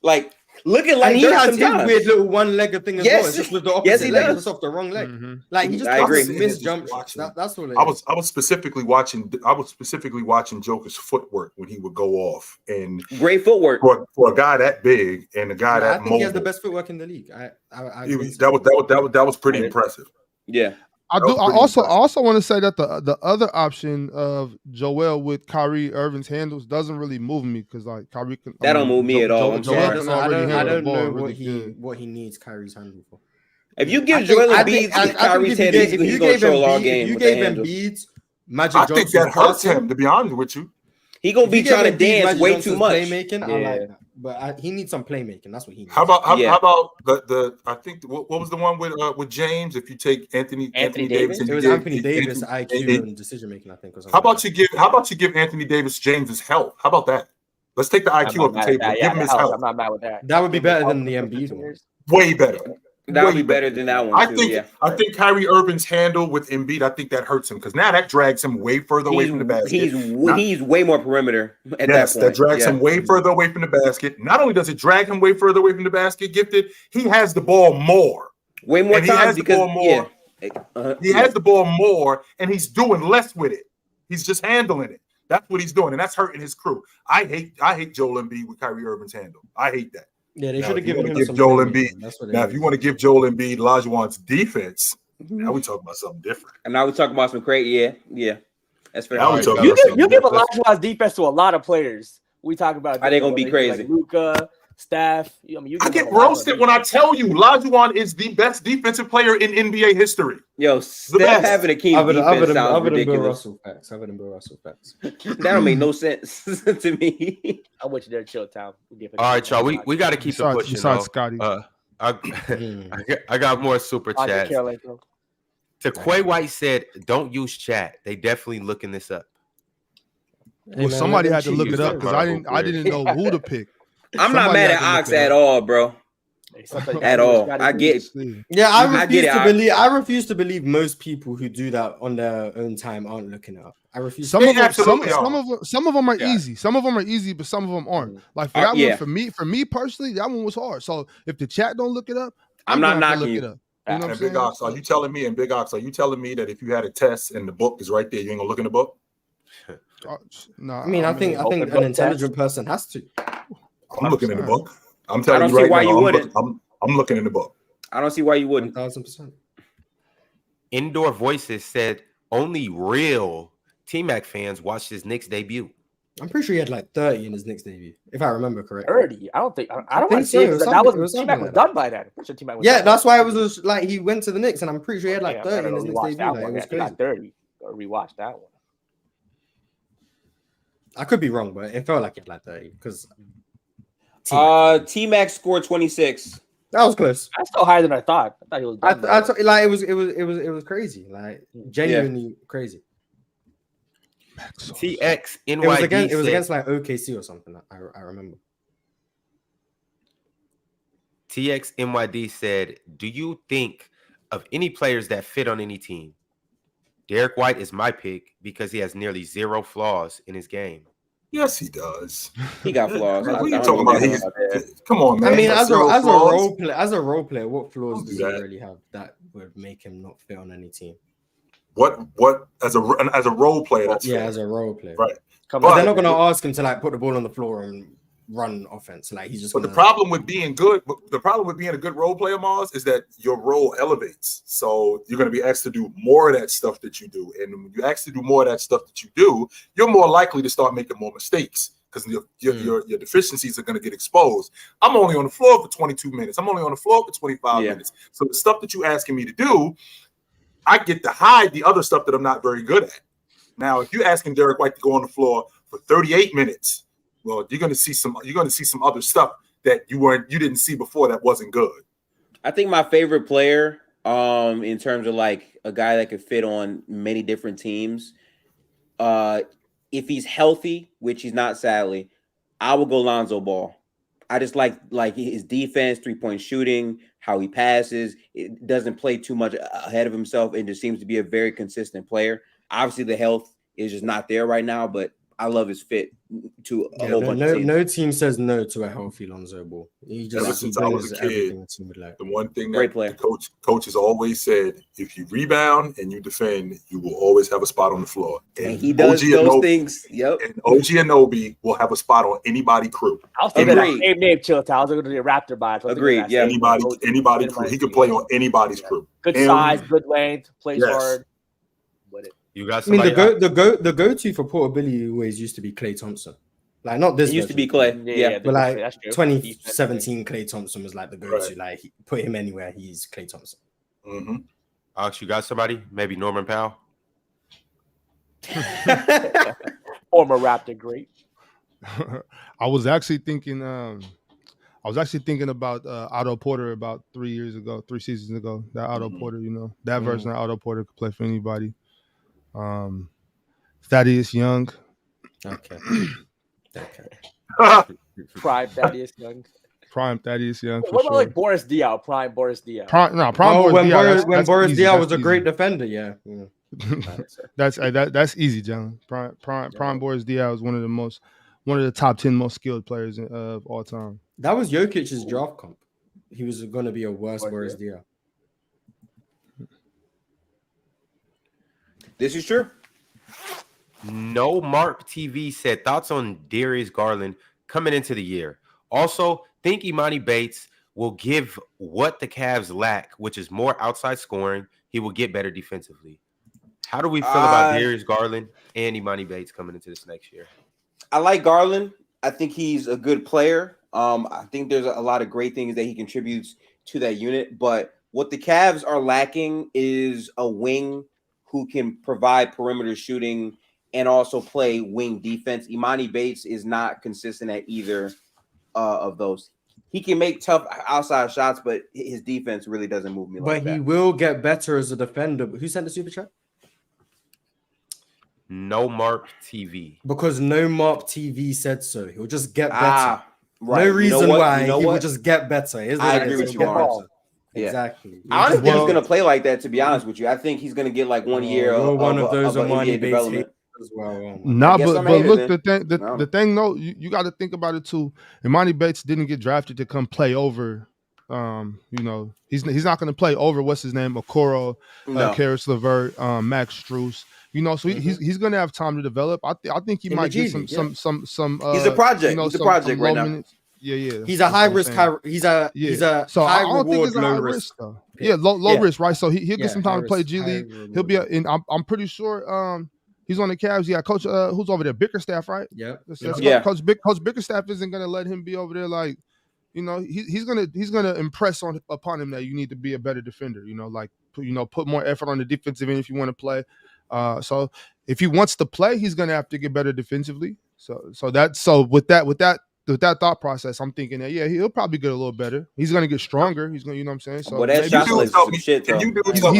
like looking like he has his weird little one-legger thing as well. It's just with the opposite leg, just off the wrong leg. Like he just doesn't miss jump shots. That's what it is. I was specifically watching Joker's footwork when he would go off, and great footwork for a guy that big and a guy that I think he has the best footwork in the league. That was pretty impressive. Yeah. I also want to say that the other option of Joel with Kyrie Irving's handles doesn't really move me because like Kyrie can, don't move me at all. I don't know what he needs Kyrie's handle for. If you give Joel Embiid Kyrie's handle, he's going to show a long game. You gave Embiid Magic Johnson. I think that hurts him, to be honest with you. He gonna be trying to dance way too much. Playmaking, I like that. But he needs some playmaking. That's what he needs. How about the I think what was the one with James? If you take Anthony Davis, it was Anthony Davis IQ and decision making. I think. How about you give Anthony Davis James's help? How about that? Let's take the IQ off the table. Give him his help. I'm not mad with that. That would be better than the Embiid one. Way better. That would be better than that one. I think Kyrie Irving's handle with Embiid, I think that hurts him because now that drags him way further away from the basket. He's way more perimeter at that point. That drags him way further away from the basket. Not only does it drag him way further away from the basket, Gifted, he has the ball more. Way more time because he has the ball more, and he's doing less with it. He's just handling it. That's what he's doing, and that's hurting his crew. I hate Joel Embiid with Kyrie Irving's handle. I hate that. Yeah, they should have given him some Joel Embiid. Now, if you want to give Joel Embiid Olajuwon's defense, now we talking about something different. And now we talking about some crazy, yeah. That's fair. You give Olajuwon's defense to a lot of players. We talk about are they gonna be crazy? Like Luka, Steph. I get roasted when I tell you Olajuwon is the best defensive player in NBA history. Yo, Steph having a key defense sounds ridiculous. Other than Bill Russell facts. That don't make no sense to me. I want you there, chill town. All right, y'all. We got to keep it pushing. Besides Scotty. I got more super chats. Quay White said, "Don't use chat. They definitely looking this up." Well, somebody had to look it up because I didn't know who to pick. I'm not mad at Ox at all, bro. At all. I get. Yeah, I refuse to believe most people who do that on their own time aren't looking it up. I refuse. Some of them are easy. Some of them are easy, but some of them aren't. Like for that one, for me personally, that one was hard. So if the chat don't look it up, I'm not knocking you. It up. You know and Big Ox, are you telling me? And Big Ox, are you telling me that if you had a test and the book is right there, you ain't gonna look in the book? No, I mean, I think an intelligent person has to. I'm looking in the book. I'm telling you right now. You wouldn't. I'm looking in the book. I don't see why you wouldn't. 1,000%. Indoor Voices said only real T-Mac fans watched his Knicks debut. I'm pretty sure he had like 30 in his Knicks debut, if I remember correctly. 30? I don't think. I don't want to say that was T-Mac was done by then. That's why it was like he went to the Knicks, and I'm pretty sure he had like 30 in his Knicks debut. Like, it was crazy. Got 30. Gotta rewatch that one. I could be wrong, but it felt like it had like 30 because T-Mac scored 26. That was close. That's still higher than I thought. I thought he was done. Like it was crazy, like genuinely crazy. TX NYD it was against like OKC or something. I remember. TX NYD said, "Do you think of any players that fit on any team? Derek White is my pick because he has nearly zero flaws in his game." Yes, he does. He got flaws. What are you talking about? Come on, man. I mean, as a role player, what flaws does he really have that would make him not fit on any team? What as a role player? That's fair. As a role player, right? But they're not going to ask him to like put the ball on the floor and run offense. Like he's just. But the problem with being good, the problem with being a good role player, Mars, is that your role elevates. So you're going to be asked to do more of that stuff that you do, and when you asked to do more of that stuff that you do, you're more likely to start making more mistakes because your deficiencies are going to get exposed. I'm only on the floor for 22 minutes. I'm only on the floor for 25 minutes. So the stuff that you're asking me to do, I get to hide the other stuff that I'm not very good at. Now, if you're asking Derek White to go on the floor for 38 minutes. Well, you're gonna see some other stuff that you didn't see before that wasn't good. I think my favorite player, in terms of like a guy that could fit on many different teams, if he's healthy, which he's not sadly, I will go Lonzo Ball. I just like his defense, 3-point shooting, how he passes. It doesn't play too much ahead of himself, and just seems to be a very consistent player. Obviously, the health is just not there right now, but I love his fit to a whole bunch of teams. No team says no to a healthy Lonzo Ball. Ever since I was a kid, the one thing that the coach has always said, if you rebound and you defend, you will always have a spot on the floor. And he does those things. Yep. And OG Anunoby will have a spot on anybody crew. I was thinking that name chill. I was going to do the Raptor bias. Agreed. Yeah. Anybody crew. He can play on anybody's crew. Good size, good length, plays hard. You got somebody. I mean, the go-to for portability always used to be Klay Thompson. Like not this. It used to be Klay. Yeah. But like 2017, Klay Thompson was like the go-to. Right. Like put him anywhere, he's Klay Thompson. Mm-hmm. Alex, you got somebody? Maybe Norman Powell. Former Raptor great. I was actually thinking about Otto Porter about 3 seasons ago. That Otto Porter, that version of Otto Porter could play for anybody. Thaddeus Young. Okay. Prime Thaddeus Young. What about like Boris Diaw? Prime Boris Diaw. When Boris Diaw was a great defender, yeah. That's easy, John. Prime Boris Diaw was one of the top 10 most skilled players of all time. That was Jokic's draft comp. He was going to be a worse Boris Diaw. This is true. No Mark TV said thoughts on Darius Garland coming into the year. Also, think Emoni Bates will give what the Cavs lack, which is more outside scoring. He will get better defensively. How do we feel about Darius Garland and Emoni Bates coming into this next year? I like Garland. I think he's a good player. I think there's a lot of great things that he contributes to that unit. But what the Cavs are lacking is a wing who can provide perimeter shooting and also play wing defense. Emoni Bates is not consistent at either of those. he can make tough outside shots, but his defense really doesn't move me like that. But he will get better as a defender. Who sent the super chat? No Mark TV. Because No Mark TV said so. He'll just get better. Right. No reason why he will what? just get better. I agree with you, Mars. Yeah. Exactly. I don't think he's going to play like that, to be honest with you. I think he's going to get like 1 year of one of those Emoni Bates development. As well. Nah, but look, the thing though, you got to think about it too. Emoni Bates didn't get drafted to come play over. He's not going to play over what's his name, Okoro, Karis LeVert, Max Strus. So he's going to have time to develop. I think he might get some. He's a project. He's a project right now. Minutes. Yeah. He's a high risk. He's a so high I don't think it's a high risk though. Yeah, low risk, right? So he'll get some time to play G League. He'll be. I'm pretty sure. He's on the Cavs. Yeah, coach. Who's over there? Bickerstaff, right? Yeah. Coach Bickerstaff isn't gonna let him be over there. Like, he's gonna impress upon him that you need to be a better defender. Put more effort on the defensive end if you want to play. So if he wants to play, he's gonna have to get better defensively. So with that thought process, I'm thinking that he'll probably get a little better. He's gonna get stronger. He's gonna, what I'm saying. So that shot is some shit. He's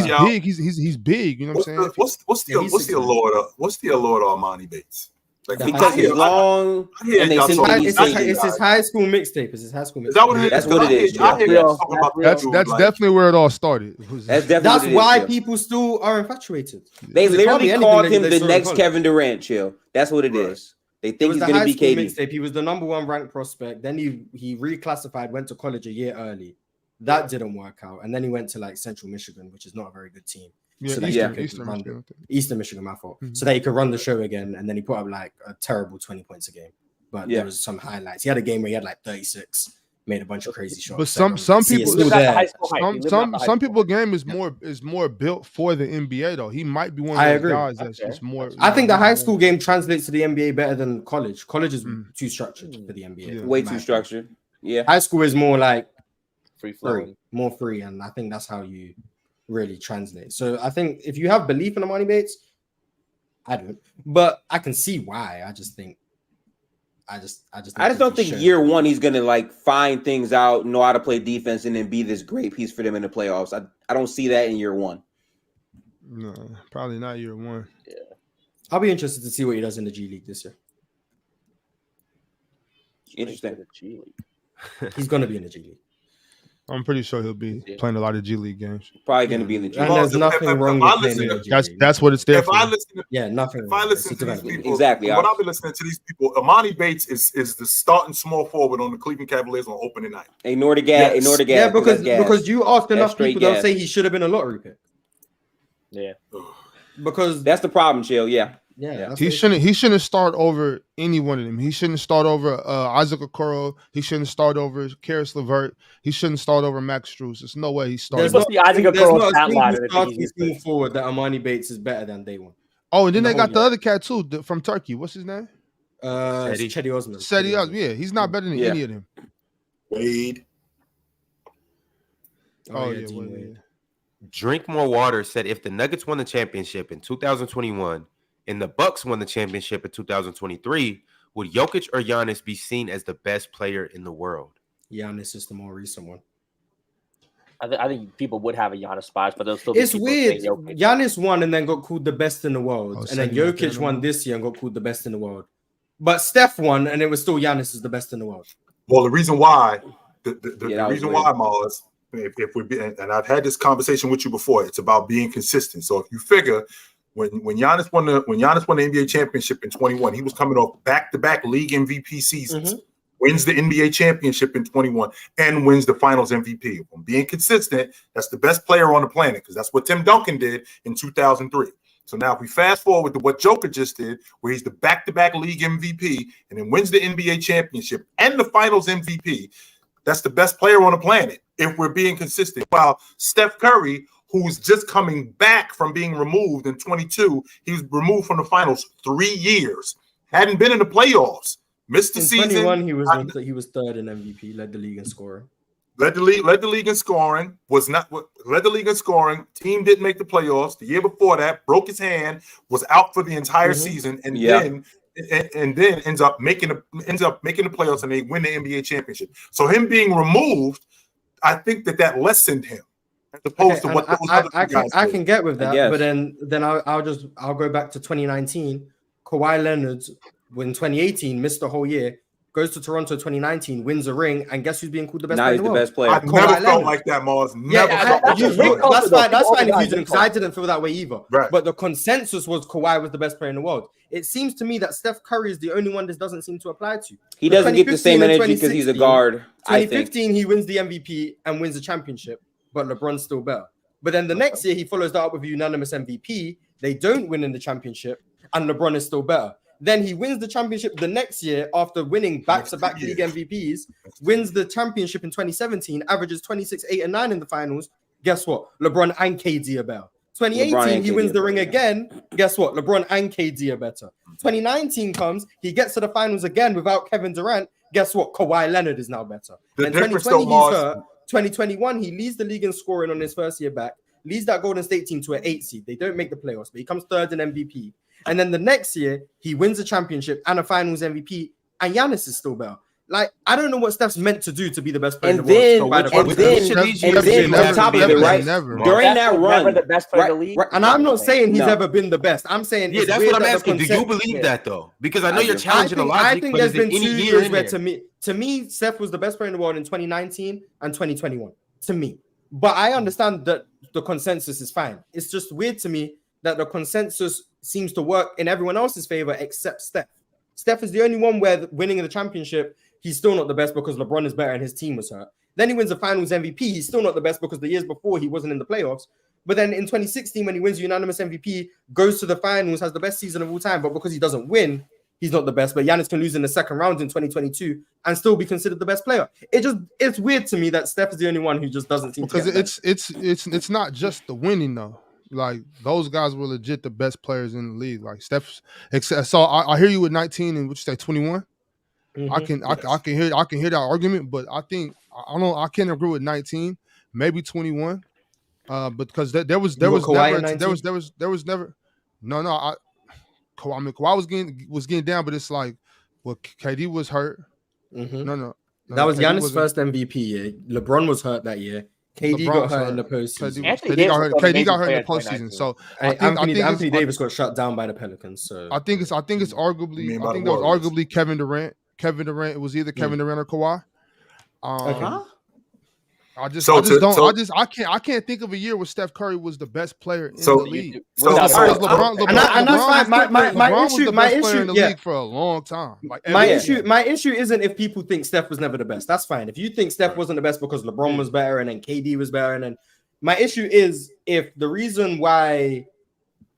big. He's big. You know what I'm saying. What's the allure of Emoni Bates? Like, because he's long, and they it's his high school mixtape. It's his high school mixtape. Is that what it is? That's what it is. That's definitely where it all started. That's why people still are infatuated. They literally called him the next Kevin Durant. Chill. That's what it is. They think he's going to be KD. Mixtape. He was the number 1 ranked prospect. Then he reclassified, went to college a year early. That didn't work out. And then he went to like Central Michigan, which is not a very good team. Eastern Michigan, my fault. So that he could run the show again. And then he put up like a terrible 20 points a game. But there was some highlights. He had a game where he had like 36, made a bunch of crazy shots. But some people game is more built for the NBA though. He might be one of those guys that's just more. I think the high school game translates to the NBA better than college. College is too structured for the NBA. Way too structured. Yeah. High school is more like free flowing, more free, and I think that's how you really translate. So I think if you have belief in Emoni Bates, I don't, but I can see why. I just don't think year one he's gonna like find things out, know how to play defense, and then be this great piece for them in the playoffs. I don't see that in year one. No, probably not year one. Yeah, I'll be interested to see what he does in the G League this year. Interesting. He's gonna be in the G League. I'm pretty sure he'll be playing a lot of G League games. Probably going to be in the G League. And there's nothing wrong with playing in the G League. That's what it's there for. Nothing. If I listen to these people, exactly. What I've been listening to these people, Emoni Bates is the starting small forward on the Cleveland Cavaliers on opening night. Ignore the gas. Ignore the gas. Yeah, because you ask enough people, they'll say he should have been a lottery pick. Yeah. Because that's the problem, Chill. Yeah. He shouldn't start over any one of them. He shouldn't start over Isaac Okoro. He shouldn't start over Karis LeVert. He shouldn't start over Max Strus. There's no way he starts. There's no Isaac Okoro stat line. Moving forward, that Emoni Bates is better than day one. Oh, and then they got the other cat too from Turkey. What's his name? Cedi Osman. Cedi Osman. Yeah, he's not better than any of them. Wade. Wade. Drink More Water said if the Nuggets won the championship in 2021 and the Bucks won the championship in 2023, would Jokic or Giannis be seen as the best player in the world? Giannis is the more recent one. I think people would have a Giannis spot, but they'll still be. It's weird. Giannis won and then got called the best in the world, and then Jokic won this year and got called the best in the world. But Steph won, and it was still Giannis is the best in the world. Well, the reason why, the reason why, Mars, if we and I've had this conversation with you before, it's about being consistent. So if you figure. When Giannis won the NBA championship in 21, he was coming off back-to-back league MVP seasons, wins the NBA championship in 21, and wins the Finals MVP. When being consistent, that's the best player on the planet because that's what Tim Duncan did in 2003. So now if we fast forward to what Joker just did, where he's the back-to-back league MVP and then wins the NBA championship and the Finals MVP, that's the best player on the planet if we're being consistent. While Steph Curry, who's just coming back from being removed in 22. He was removed from the finals 3 years. Hadn't been in the playoffs. Missed the season. 21, he was third in MVP, led the league in scoring. Led the league in scoring. Led the league in scoring. Team didn't make the playoffs. The year before that, broke his hand, was out for the entire season, and then and then ends up making the playoffs and they win the NBA championship. So him being removed, I think that lessened him as opposed to what those other guys did. I can get with that, but then I'll go back to 2019. Kawhi Leonard, in 2018, missed the whole year. Goes to Toronto 2019, wins a ring, and guess who's being called the best player in the world? Best player. I've never felt like that, Mars. That's fine if you didn't, because I didn't feel that way either. Right. But the consensus was Kawhi was the best player in the world. It seems to me that Steph Curry is the only one this doesn't seem to apply to. He doesn't get the same energy because he's a guard. 2015, he wins the MVP and wins the championship, but LeBron's still better. But then the next year, he follows that up with a unanimous MVP. They don't win in the championship, and LeBron is still better. Then he wins the championship the next year after winning back-to-back league MVPs, wins the championship in 2017, averages 26, 8, and 9 in the finals. Guess what? LeBron and KD are better. 2018, he wins the ring again. Guess what? LeBron and KD are better. 2019 comes, he gets to the finals again without Kevin Durant. Guess what? Kawhi Leonard is now better. Then 2020, he's hurt. 2021, he leads the league in scoring on his first year back, leads that Golden State team to an 8 seed. They don't make the playoffs, but he comes third in MVP. And then the next year, he wins a championship and a finals MVP, and Giannis is still better. Like, I don't know what Steph's meant to do to be the best player in the world. And then on top of it, right? During that run, never the best player in the league. And I'm not saying he's ever been the best. I'm saying that's what I'm asking. Do you believe that though? Because I know you're challenging a lot. I think there's been 2 years where to me, Steph was the best player in the world in 2019 and 2021. To me, but I understand that the consensus is fine. It's just weird to me that the consensus seems to work in everyone else's favor except Steph. Steph is the only one where winning the championship, he's still not the best because LeBron is better and his team was hurt. Then he wins the finals MVP. He's still not the best because the years before he wasn't in the playoffs. But then in 2016, when he wins unanimous MVP, goes to the finals, has the best season of all time. But because he doesn't win, he's not the best. But Giannis can lose in the second round in 2022 and still be considered the best player. It's weird to me that Steph is the only one who just doesn't seem to get it's not just the winning though. Like those guys were legit the best players in the league. Like Steph, so I hear you with 19 and what you say 21. Mm-hmm. I can hear that argument, but I think I can't agree with 19, maybe 21. But because there was never Kawhi was getting down, but it's like KD was hurt. Mm-hmm. No, that was Giannis' first MVP year. LeBron was hurt that year. KD got hurt in the postseason. KD got hurt in the postseason. So I think Anthony Davis got shut down by the Pelicans. So I think it's arguably that was arguably Kevin Durant. Kevin Durant, it was either Kevin Durant or Kawhi. I can't think of a year where Steph Curry was the best player in the league. LeBron was the best player in the league for a long time. My issue isn't if people think Steph was never the best. That's fine. If you think Steph wasn't the best because LeBron was better and then KD was better, and then my issue is if the reason why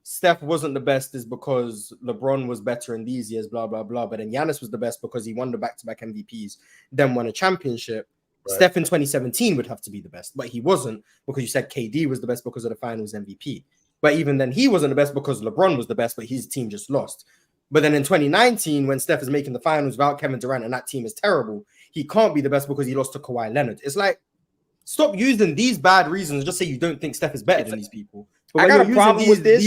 Steph wasn't the best is because LeBron was better in these years, blah, blah, blah. But then Giannis was the best because he won the back-to-back MVPs, then won a championship. Right. Steph in 2017 would have to be the best, but he wasn't because you said KD was the best because of the finals MVP. But even then, he wasn't the best because LeBron was the best, but his team just lost. But then in 2019, when Steph is making the finals without Kevin Durant and that team is terrible, he can't be the best because he lost to Kawhi Leonard. It's like, stop using these bad reasons. Just say you don't think Steph is better than these people. But I got a problem with this.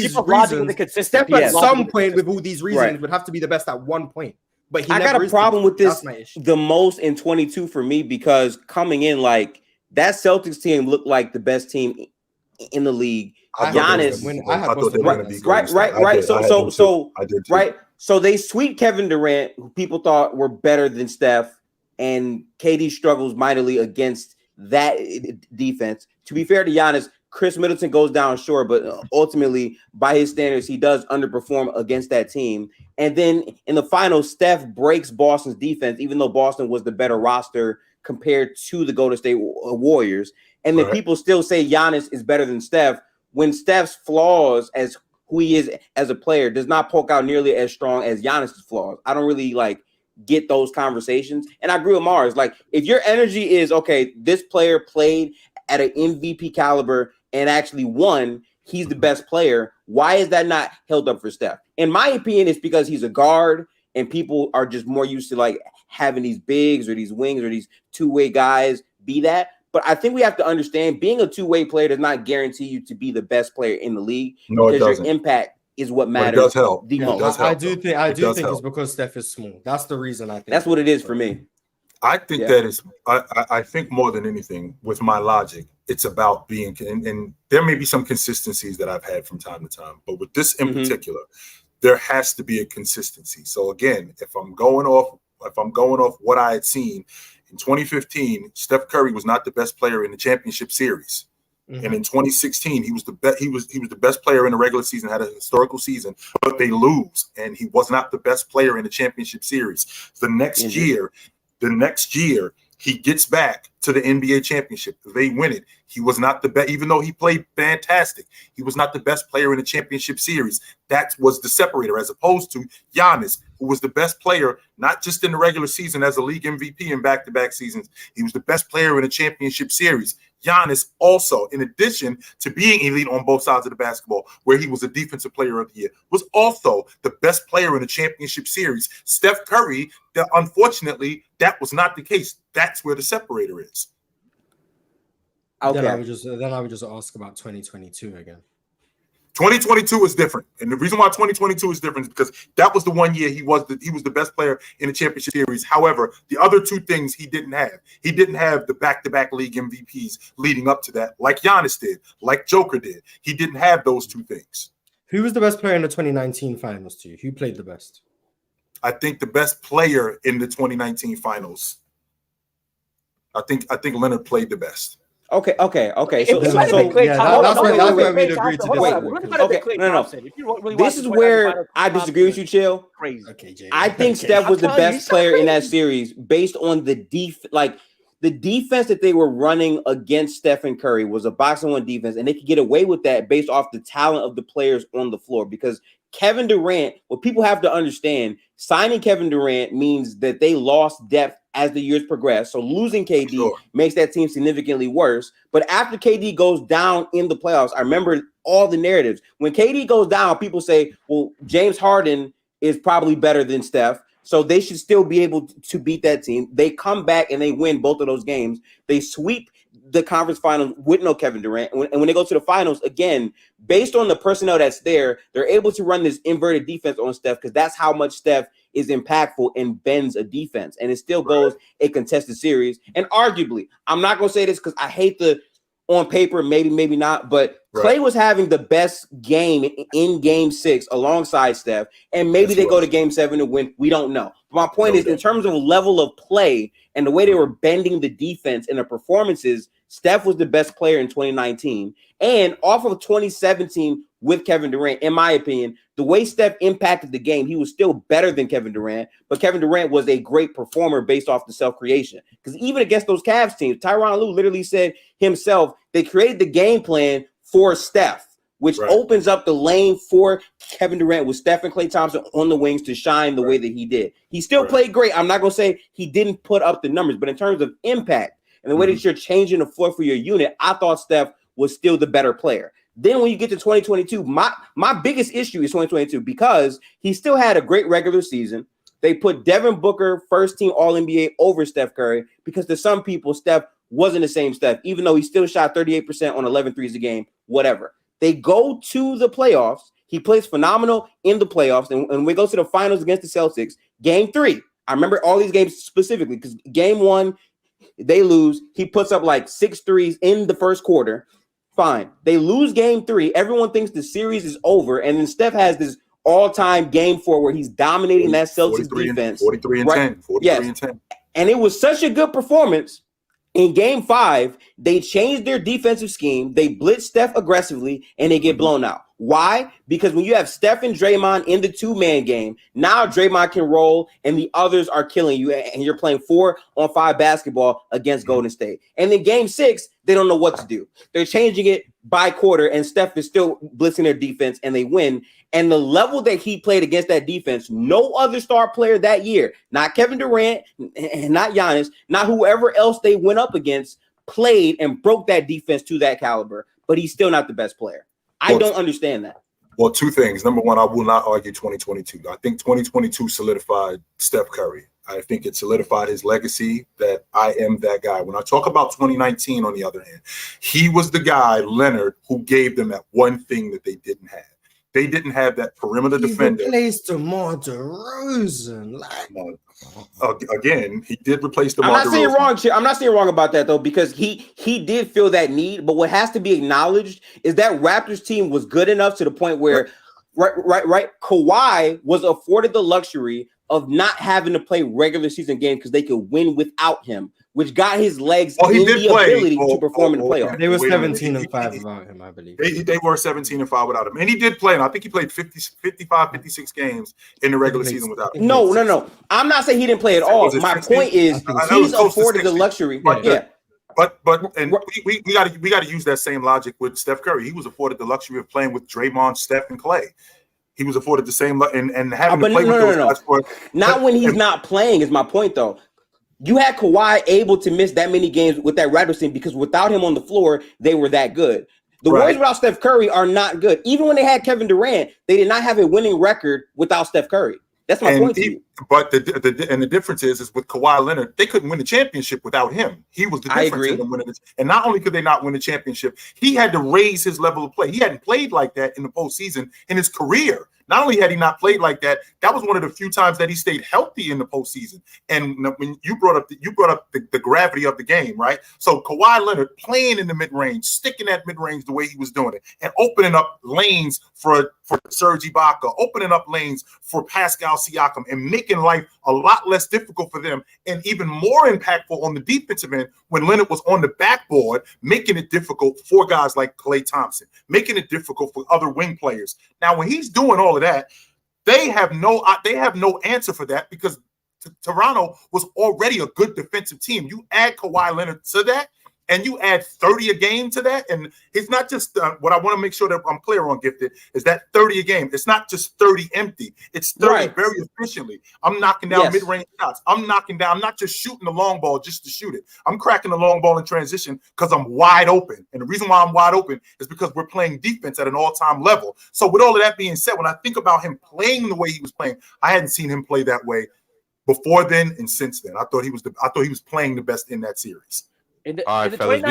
Steph at some point with all these reasons would have to be the best at one point. But I got a problem with this the most in 22 for me because coming in like that Celtics team looked like the best team in the league. Giannis, right. So they sweep Kevin Durant, who people thought were better than Steph, and KD struggles mightily against that defense. To be fair to Giannis, Chris Middleton goes down, sure, but ultimately, by his standards, he does underperform against that team. And then in the finals, Steph breaks Boston's defense, even though Boston was the better roster compared to the Golden State Warriors. And then people still say Giannis is better than Steph when Steph's flaws as who he is as a player does not poke out nearly as strong as Giannis's flaws. I don't really get those conversations. And I agree with Mars. Like, if your energy is, okay, this player played at an MVP caliber and actually won, he's the best player. Why is that not held up for Steph? In my opinion, it's because he's a guard and people are just more used to having these bigs or these wings or these two-way guys be that. But I think we have to understand being a two-way player does not guarantee you to be the best player in the league because your impact is what matters. It does help. The most. I do think it's because Steph is small. That's the reason I think. That's what it is for me. I think that is. I think more than anything, with my logic, it's about being. And there may be some consistencies that I've had from time to time, but with this in particular, there has to be a consistency. So again, if I'm going off what I had seen in 2015, Steph Curry was not the best player in the championship series. And in 2016, he was the best. He was the best player in the regular season, had a historical season, but they lose, and he was not the best player in the championship series. The next year, he gets back to the NBA championship. They win it. He was not the best, even though he played fantastic. He was not the best player in the championship series. That was the separator, as opposed to Giannis, who was the best player, not just in the regular season as a league MVP in back-to-back seasons. He was the best player in the championship series. Giannis also, in addition to being elite on both sides of the basketball, where he was a defensive player of the year, was also the best player in the championship series. Steph Curry, unfortunately, that was not the case. That's where the separator is. Okay. Then I would just ask about 2022 again. 2022 is different, and the reason why 2022 is different is because that was the one year he was the best player in the championship series. However, the other two things he didn't have. He didn't have the back-to-back league MVPs leading up to that, like Giannis did, like Joker did. He didn't have those two things. Who was the best player in the 2019 finals to you? Who played the best? I think the best player in the 2019 finals. I think Leonard played the best. Okay. So that's where we'd agree to disagree. No. This is where I disagree with you, Chill. Crazy. Okay, Jay. I think Steph was the best player in that series based on the the defense that they were running against Stephen Curry was a box-and-one defense, and they could get away with that based off the talent of the players on the floor. Because Kevin Durant, what people have to understand, signing Kevin Durant means that they lost depth as the years progressed. So losing KD makes that team significantly worse. But after KD goes down in the playoffs, I remember all the narratives. When KD goes down, people say, well, James Harden is probably better than Steph, so they should still be able to beat that team. They come back and they win both of those games. They sweep the conference finals with no Kevin Durant. And when they go to the finals, again, based on the personnel that's there, they're able to run this inverted defense on Steph because that's how much Steph is impactful and bends a defense. And it still goes a contested series. And arguably, I'm not going to say this because I hate the on paper, maybe not, but Trae was having the best game in game 6 alongside Steph, and maybe they go to game 7 to win. We don't know. But my point is, in terms of level of play and the way they were bending the defense and the performances, Steph was the best player in 2019. And off of 2017 with Kevin Durant, in my opinion, the way Steph impacted the game, he was still better than Kevin Durant, but Kevin Durant was a great performer based off the self-creation. Because even against those Cavs teams, Tyronn Lue literally said himself, they created the game plan for Steph, which opens up the lane for Kevin Durant with Steph and Klay Thompson on the wings to shine the way that he did. He still played great. I'm not going to say he didn't put up the numbers, but in terms of impact and the way that you're changing the floor for your unit, I thought Steph was still the better player. Then when you get to 2022, my biggest issue is 2022 because he still had a great regular season. They put Devin Booker, first team All-NBA, over Steph Curry because to some people, Steph wasn't the same Steph, even though he still shot 38% on 11 threes a game, whatever. They go to the playoffs. He plays phenomenal in the playoffs. And we go to the finals against the Celtics, game 3. I remember all these games specifically because game 1, they lose. He puts up like 6 threes in the first quarter. Fine. They lose game 3. Everyone thinks the series is over. And then Steph has this all-time game 4 where he's dominating that Celtics defense. 43 and 10. 43 and 10. And it was such a good performance. In game 5, they changed their defensive scheme. They blitz Steph aggressively, and they get blown out. Why? Because when you have Steph and Draymond in the two-man game, now Draymond can roll, and the others are killing you, and you're playing 4-on-5 basketball against Golden State. And then game 6, they don't know what to do. They're changing it by quarter, and Steph is still blitzing their defense, and they win. And the level that he played against that defense, no other star player that year, not Kevin Durant, and not Giannis, not whoever else they went up against, played and broke that defense to that caliber. But he's still not the best player. I don't understand that. Well, two things. Number one, I will not argue 2022. I think 2022 solidified Steph Curry. I think it solidified his legacy that I am that guy. When I talk about 2019, on the other hand, he was the guy, Leonard, who gave them that one thing that they didn't have. they didn't have that perimeter defender. He replaced DeMar DeRozan. Again, he did replace DeMar DeRozan. I'm not saying wrong about that though, because he did feel that need. But what has to be acknowledged is that Raptors team was good enough to the point where, right, Kawhi was afforded the luxury of not having to play regular season games because they could win without him, which got his legs ability to perform in the playoffs. They were 17-5 without him, I believe. They were 17-5 without him. And he did play, and I think he played 55, 56 games in the regular season without him. No. I'm not saying he didn't play at all. My point is he's afforded the luxury. But we got to use that same logic with Steph Curry. He was afforded the luxury of playing with Draymond, Steph, and Clay. He was afforded the same and having to play with those guys. Not when he's not playing is my point, though. You had Kawhi able to miss that many games with that Raptors team because without him on the floor, they were that good. The Warriors without Steph Curry are not good. Even when they had Kevin Durant, they did not have a winning record without Steph Curry. That's my point to you. But the difference is with Kawhi Leonard, they couldn't win the championship without him. He was the difference in them winning it. And not only could they not win the championship, he had to raise his level of play. He hadn't played like that in the postseason in his career. Not only had he not played like that, that was one of the few times that he stayed healthy in the postseason. And when you brought up the gravity of the game, right? So Kawhi Leonard playing in the mid-range, sticking that mid-range the way he was doing it, and opening up lanes for Serge Ibaka, opening up lanes for Pascal Siakam, and making life a lot less difficult for them, and even more impactful on the defensive end when Leonard was on the backboard, making it difficult for guys like Klay Thompson, making it difficult for other wing players. Now, when he's doing all of that, they have no answer for that because Toronto was already a good defensive team. You add Kawhi Leonard to that, and you add 30 a game to that, and it's not just what I want to make sure that I'm clear on, Gifted, is that 30 a game. It's not just 30 empty. It's 30 very efficiently. I'm knocking down mid-range shots. I'm not just shooting the long ball just to shoot it. I'm cracking the long ball in transition because I'm wide open. And the reason why I'm wide open is because we're playing defense at an all-time level. So with all of that being said, when I think about him playing the way he was playing, I hadn't seen him play that way before then and since then. I thought he was playing the best in that series. All right, fellas,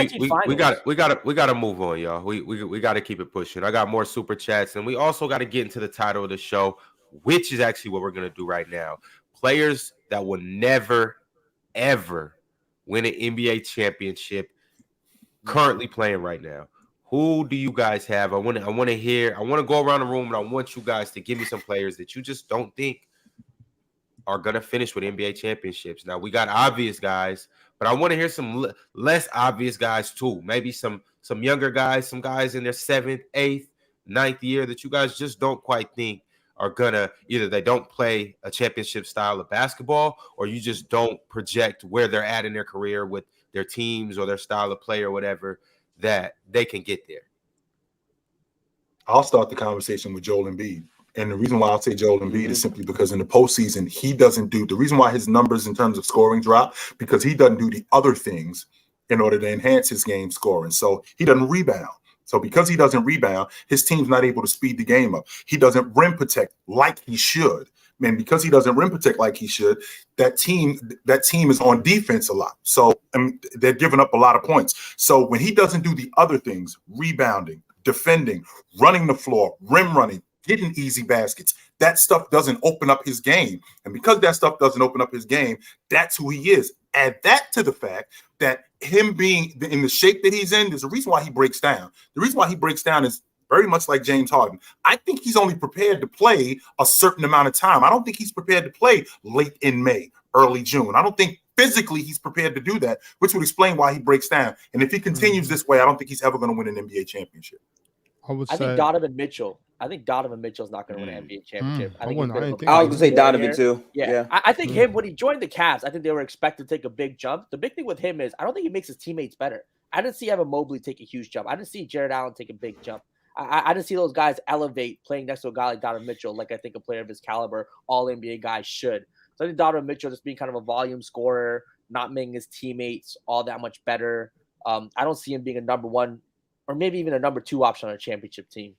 we got to move on, y'all. We got to keep it pushing. I got more super chats, and we also got to get into the title of the show, which is actually what we're gonna do right now. Players that will never, ever win an NBA championship, currently playing right now. Who do you guys have? I want to go around the room, and I want you guys to give me some players that you just don't think are gonna finish with NBA championships. Now we got obvious guys, but I want to hear some less obvious guys too. Maybe some younger guys, some guys in their 7th, 8th, 9th year that you guys just don't quite think are gonna either they don't play a championship style of basketball, or you just don't project where they're at in their career with their teams or their style of play or whatever that they can get there. I'll start the conversation with Joel Embiid. And the reason why I'll say Joel Embiid is simply because in the postseason, he doesn't do the reason why his numbers in terms of scoring drop, because he doesn't do the other things in order to enhance his game scoring. So he doesn't rebound. So because he doesn't rebound, his team's not able to speed the game up. He doesn't rim protect like he should. And because he doesn't rim protect like he should, that team is on defense a lot. So they're giving up a lot of points. So when he doesn't do the other things, rebounding, defending, running the floor, rim running, getting easy baskets, that stuff doesn't open up his game. And because that stuff doesn't open up his game, that's who he is. Add that to the fact that him being in the shape that he's in, there's a reason why he breaks down. The reason why he breaks down is very much like James Harden. I think he's only prepared to play a certain amount of time. I don't think he's prepared to play late in May, early June. I don't think physically he's prepared to do that, which would explain why he breaks down. And if he continues this way, I don't think he's ever going to win an NBA championship. I think Donovan Mitchell's not going to win an NBA championship. I was going to say Donovan too. Yeah. I think him, when he joined the Cavs, I think they were expected to take a big jump. The big thing with him is I don't think he makes his teammates better. I didn't see Evan Mobley take a huge jump. I didn't see Jared Allen take a big jump. I didn't see those guys elevate playing next to a guy like Donovan Mitchell, like I think a player of his caliber, all NBA guys should. So I think Donovan Mitchell just being kind of a volume scorer, not making his teammates all that much better. I don't see him being a number one or maybe even a number 2 option on a championship team.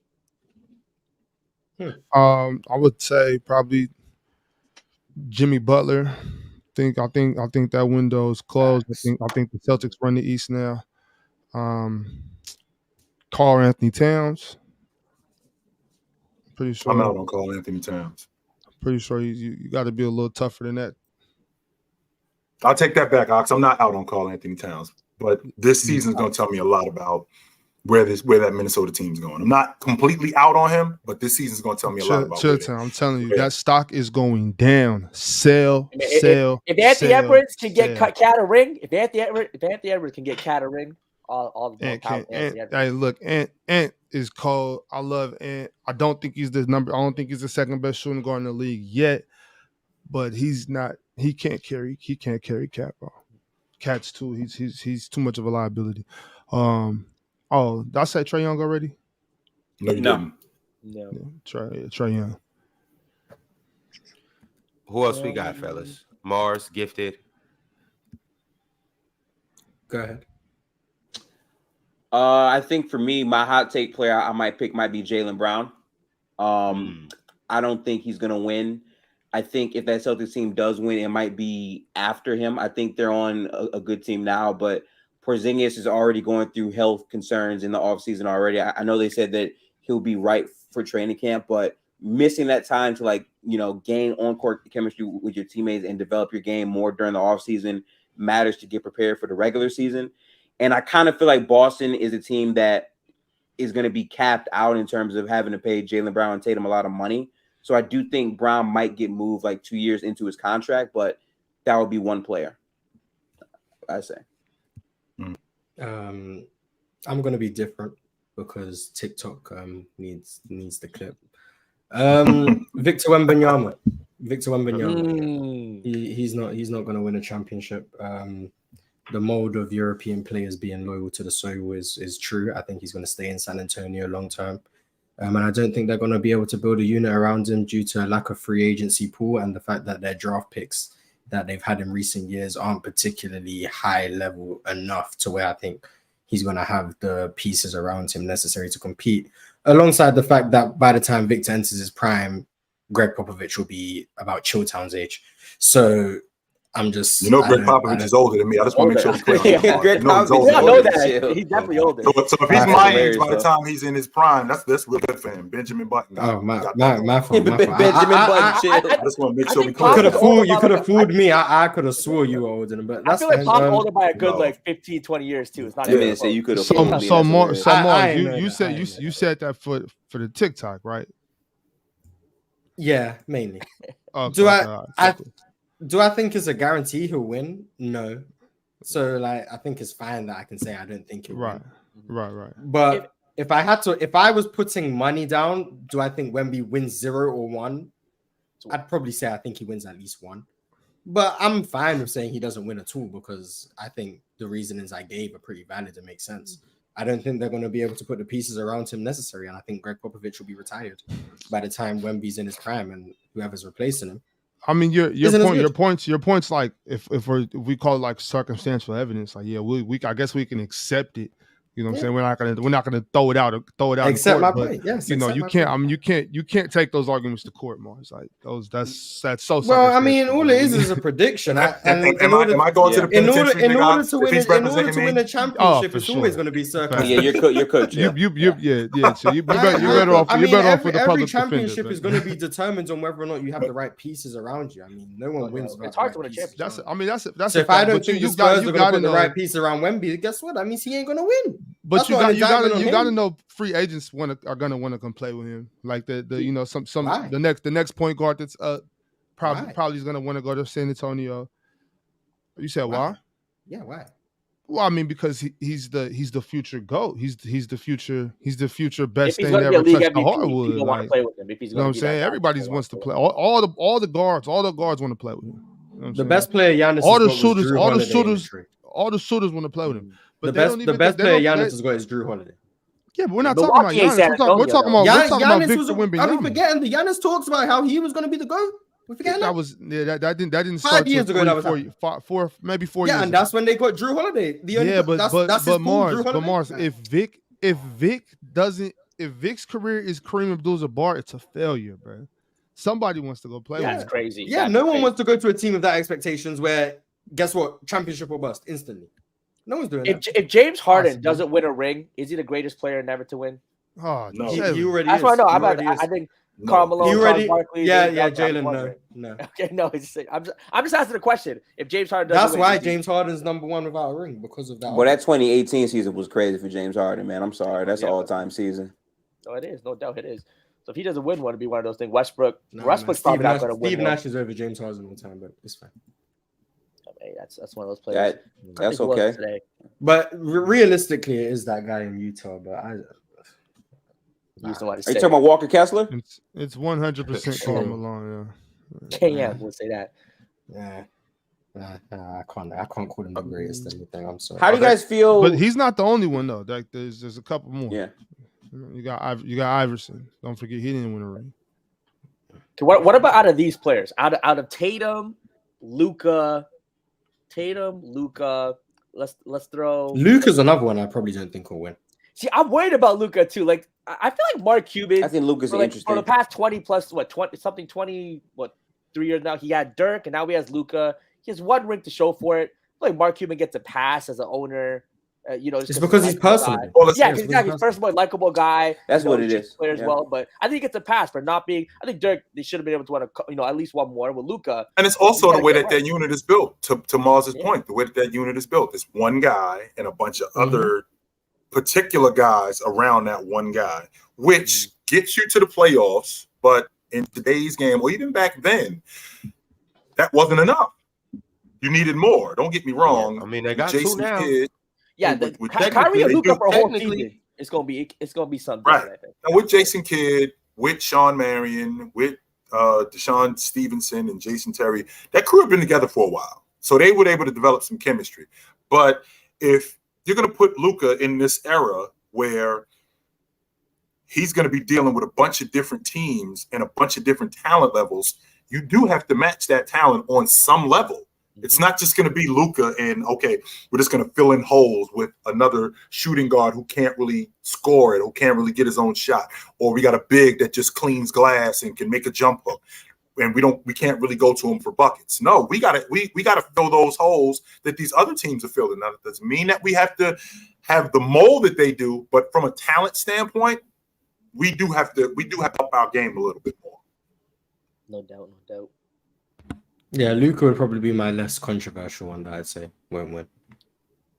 I would say probably Jimmy Butler. I think that window is closed. I think the Celtics run the East now. Karl Anthony Towns. Pretty sure. I'm out on Karl Anthony Towns. Pretty sure you got to be a little tougher than that. I'll take that back, Ox. I'm not out on Karl Anthony Towns, but this season's going to tell me a lot about where that Minnesota team's going. I'm not completely out on him, but this season's going to tell me a lot about I'm telling you, that stock is going down. Sell. If Anthony Edwards can get Cat a ring, if Anthony Edwards can get Cat a ring, all the power Anthony Edwards. Hey, look, Ant is cold. I love Ant. I don't think he's the second best shooting guard in the league yet, but he's not. He can't carry Cat, bro. Cat's too. He's too much of a liability. Oh, did I say Trae Young already? No, you didn't. No. Trae Young. Who else we got, fellas? Mars, Gifted. Go ahead. I think for me, my hot take player I might pick might be Jaylen Brown. I don't think he's gonna win. I think if that Celtics team does win, it might be after him. I think they're on a good team now, but Porzingis is already going through health concerns in the offseason already. I know they said that he'll be right for training camp, but missing that time to gain on-court chemistry with your teammates and develop your game more during the offseason matters to get prepared for the regular season. And I kind of feel like Boston is a team that is going to be capped out in terms of having to pay Jaylen Brown and Tatum a lot of money. So I do think Brown might get moved 2 years into his contract, but that would be one player, I say. I'm going to be different because TikTok needs the clip. Victor Wembanyama. He's not going to win a championship. The mold of European players being loyal to the soil is true. I think he's going to stay in San Antonio long term. And I don't think they're going to be able to build a unit around him due to a lack of free agency pool and the fact that their draft picks that they've had in recent years aren't particularly high level enough to where I think he's going to have the pieces around him necessary to compete. Alongside the fact that by the time Victor enters his prime, Greg Popovich will be about Chilltown's age. So I'm just... Greg Popovich is older than me. I just want to make sure we're clear. Greg Popovich, I know that. He's definitely older. So if he's my age by the time he's in his prime, that's real good for him. Benjamin Button. Oh, my fault. Benjamin Button. I just want to make sure we clear. You could have fooled me. I could have swore you were older than him. But I feel like Pop's older by a good 15, 20 years too. It's not even say you could have. So Mark, you said that for the TikTok, right? Yeah, mainly. Okay, Do I think it's a guarantee he'll win? No. So I think it's fine that I can say I don't think he'll win. Right. But if I was putting money down, do I think Wemby wins 0 or 1? I'd probably say I think he wins at least 1. But I'm fine with saying he doesn't win at all because I think the reasonings I gave are pretty valid and make sense. I don't think they're going to be able to put the pieces around him necessary, and I think Greg Popovich will be retired by the time Wemby's in his prime and whoever's replacing him. I mean, your point's like if we call it circumstantial evidence, we I guess we can accept it. You know what I'm saying? We're not gonna throw it out. Accept my point. Yes. You can't. I mean, you can't take those arguments to court, Mars. That's so. Well, I mean, all it is a prediction. Am I going to the penitentiary? In order to win a championship, it's always going to be circumstantial. Yeah, your coach. Yeah. So you better off. You're better off with the public defender. Every championship is going to be determined on whether or not you have the right pieces around you. I mean, no one wins. It's hard to win a championship. That's. So if I don't think the Spurs are going to put the right piece around Wemby, guess what? That means he ain't going to win. But you gotta know free agents are gonna want to come play with him. Like the the next point guard that's probably is gonna want to go to San Antonio. You said why? Yeah, why? Well, I mean because he's the future GOAT. He's the future best thing to ever touch the hardwood. People want to play with him. If he's you know what I'm saying? Everybody wants to play. All the guards want to play with him. You know the best player Giannis. All the shooters want to play with him. But the best player Giannis has got is Drew Holiday. Yeah, but we're not talking about Giannis. We're talking about Victor Wembanyama. Are we forgetting the Giannis talks about how he was going to be the GOAT? We're forgetting that didn't 5 years ago. That was 4 years. Yeah, and that's when they got Drew Holiday. But Mars, if Vic's career is Kareem Abdul-Jabbar, it's a failure, bro. Somebody wants to go play with him. That's crazy. Yeah, no one wants to go to a team of that expectations where, guess what, championship or bust instantly. No one's doing that. If James Harden doesn't win a ring, is he the greatest player never to win? Oh no, he already That's is. what I know. I think Carmelo, Charles Barkley. Yeah, Jalen. No. Okay, no. I'm just asking a question. If James Harden, that's why James Harden's number one without a ring because of that. Well, that 2018 season was crazy for James Harden, man. I'm sorry, that's an all-time season. No, it is. No doubt, it is. So if he doesn't win one, it'd be one of those things. Westbrook's probably not going to win. Steve Nash is over James Harden all the time, but it's fine. Hey, that's one of those players. That's okay. But realistically, it is that guy in Utah. But Are you talking about Walker Kessler? It's 100% Karl Malone. Yeah. KM would say that. Yeah. I can't call him the greatest or anything. I'm sorry. How do you guys feel? But he's not the only one though. Like there's a couple more. Yeah. You got Iverson. Don't forget he didn't win a ring. Okay, what about out of these players? Out of Tatum, Luka. Let's throw. Luka's another one I probably don't think will win. See, I'm worried about Luka too. Like I feel like Mark Cuban. I think Luka's interesting. For the past 20 plus 3 years now, he had Dirk and now he has Luka. He has one ring to show for it. I feel like Mark Cuban gets a pass as an owner. It's because he's personable. He's personable, likable guy. That's what it is. Players well, but I think he gets a pass for not being. I think Dirk they should have been able to win at least one more with Luka. And it's also the way that unit is built. To Mars's point, the way that unit is built, it's one guy and a bunch of other particular guys around that one guy, which gets you to the playoffs. But in today's game, or even back then, that wasn't enough. You needed more. Don't get me wrong. Yeah, I mean, they got Jason two now. Kidd, Kyrie and Luka for a whole season. It's gonna be something. Right. I think. And with Jason Kidd, with Sean Marion, with Deshaun Stevenson and Jason Terry, that crew have been together for a while. So they were able to develop some chemistry. But if you're going to put Luka in this era where he's going to be dealing with a bunch of different teams and a bunch of different talent levels, you do have to match that talent on some level. It's not just going to be Luka and, okay, we're just going to fill in holes with another shooting guard who can't really score it, who can't really get his own shot, or we got a big that just cleans glass and can make a jump hook, and we can't really go to him for buckets. No, we got to fill those holes that these other teams are filling. Now, that doesn't mean that we have to have the mold that they do, but from a talent standpoint, we do have to up our game a little bit more. No doubt. Yeah, Luka would probably be my less controversial one that I'd say won't win.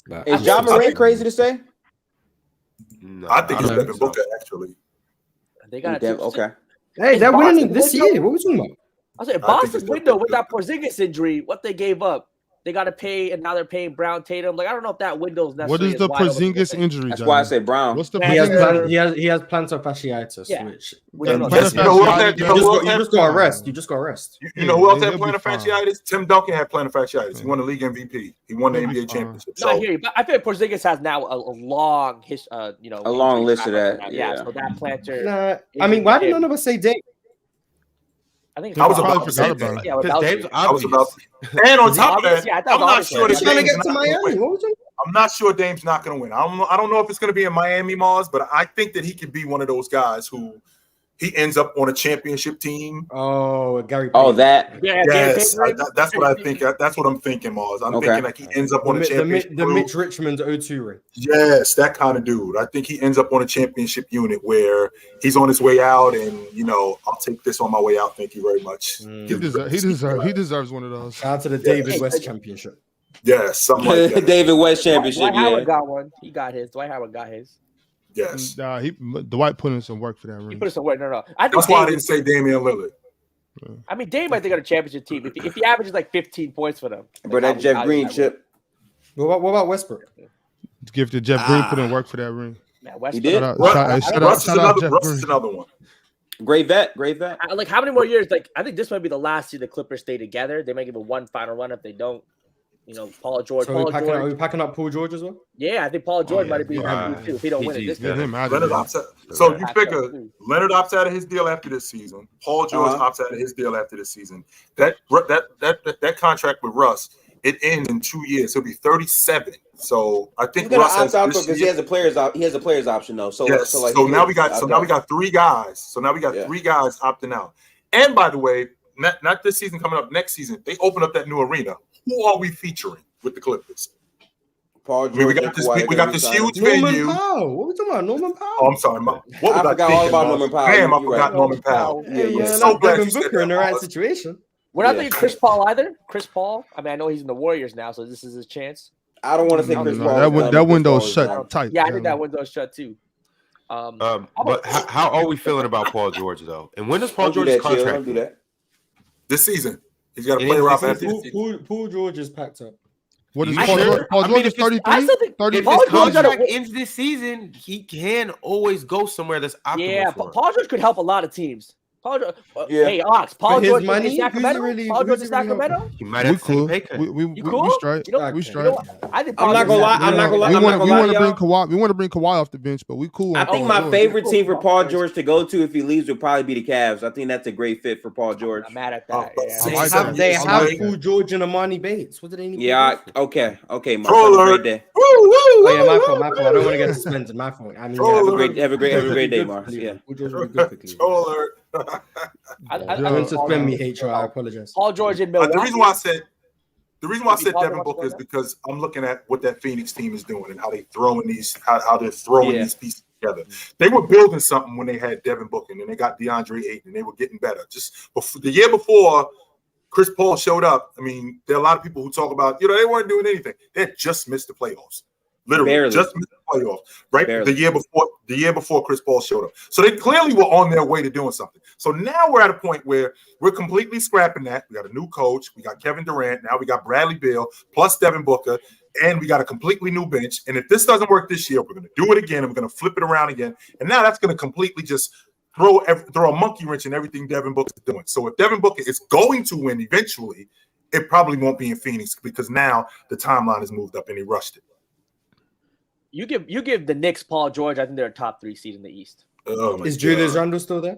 But is Ja Morant crazy to say? No, I think it's Devin Booker, actually. They got okay. Hey, they're winning this year. What are we talking about? I was like, Boston's window with that Porzingis injury, what they gave up. They got to pay, and now they're paying Brown, Tatum. Like, I don't know if that window's necessary. What is the Porzingis injury? That's why I said Brown. What's the he has plantar fasciitis. Yeah. Which you just got arrested. You just got arrested. You know who else had plantar fasciitis? Tim Duncan had plantar fasciitis. He won the league MVP. He won the NBA championship. No, I hear you, but I feel like Porzingis has now a long history. A long list of that. Yeah. So that plantar. Nah, I mean, why did none of us say Dave? I think I was about to say that. Yeah, I was about to. And on top of that, I'm not sure that Dame's not going to win. I'm not sure Dame's not going to win. I don't know if it's going to be in Miami, Mars, but I think that he could be one of those guys who he ends up on a championship team. Oh, Gary. Oh, that. Yeah, yes, that's what I think. That's what I'm thinking, Mars. I'm thinking like he ends up on a championship. The Mitch Richmond 0-2 ring. Yes, that kind of dude. I think he ends up on a championship unit where he's on his way out, and I'll take this on my way out. Thank you very much. He deserves one of those. Shout out to the David West Championship. Yes, something like that. David West Championship. Dwight Howard got one. He got his. Dwight Howard got his. Yes. Dwight put in some work for that ring. He put in some work. No. That's why I didn't say Damian Lillard. I mean, Dame, I think, on a championship team. If he averages like 15 points for them. But that Jeff Green chip. What about Westbrook? Gifted Jeff Green put in work for that ring. Man, Westbrook. He did. Russ is another one. Great vet. Like, how many more years? Like, I think this might be the last year the Clippers stay together. They might give it one final run if they don't. Paul George. So are we packing up Paul George as well? Yeah, I think Paul George might be too if he don't win it this year. So you figure Leonard opts out of his deal after this season. Paul George opts out of his deal after this season. That contract with Russ, it ends in 2 years. He'll be 37. So I think Russ has because he has a player's option though. So yes. So now we got 3 guys. So now we got 3 guys opting out. And by the way, not this season coming up, next season they open up that new arena. Who are we featuring with the Clippers? Paul George. We got this huge Norman venue. Powell. What are we talking about? Norman Powell. Oh, I'm sorry. I forgot all about Norman Powell. Damn, I forgot Norman Powell. Yeah. So glad Devin Booker in the right situation. We're not thinking Chris Paul either. Chris Paul. I mean, I know he's in the Warriors now, so this is his chance. I don't want to say Chris Paul. That window's shut tight. Yeah, I think that window's shut too. But how are we feeling about Paul George though? And when does Paul George's contract do that? This season. He's got to play around after this season. Paul George is packed up. What is Paul George? Paul George is 33? If his contract ends this season, he can always go somewhere that's optimal. Yeah, for him. Paul George could help a lot of teams. Hey, Ox, Paul George in Sacramento? Paul George in Sacramento? He might have to take a pay cut. We straight. We straight. I'm not gonna lie. We want to bring Kawhi off the bench, but we cool. I think my favorite team for Paul George to go to if he leaves would probably be the Cavs. I think that's a great fit for Paul George. I'm mad at that. They have Paul George and Emoni Bates. What did they need? Yeah. Okay. Mark. Have a great day. Oh yeah, my fault. I don't want to get suspended. My fault. I mean, have a great day, Mars. Yeah. Don't suspend me, HR. I apologize. Paul George in Milwaukee. The reason why I said Devin Booker is because I'm looking at what that Phoenix team is doing and how they're throwing these these pieces together. They were building something when they had Devin Booker and they got DeAndre Ayton and they were getting better. Just the year before Chris Paul showed up, I mean, there are a lot of people who talk about, they weren't doing anything. They had just missed the playoffs. Literally, just missed the playoffs, right? Barely. The year before Chris Paul showed up. So they clearly were on their way to doing something. So now we're at a point where we're completely scrapping that. We got a new coach. We got Kevin Durant. Now we got Bradley Beal plus Devin Booker. And we got a completely new bench. And if this doesn't work this year, we're going to do it again. And we're going to flip it around again. And now that's going to completely just throw a monkey wrench in everything Devin Booker is doing. So if Devin Booker is going to win eventually, it probably won't be in Phoenix because now the timeline has moved up and he rushed it. You give the Knicks Paul George. I think they're a top 3 seed in the East. Is Julius Randle still there?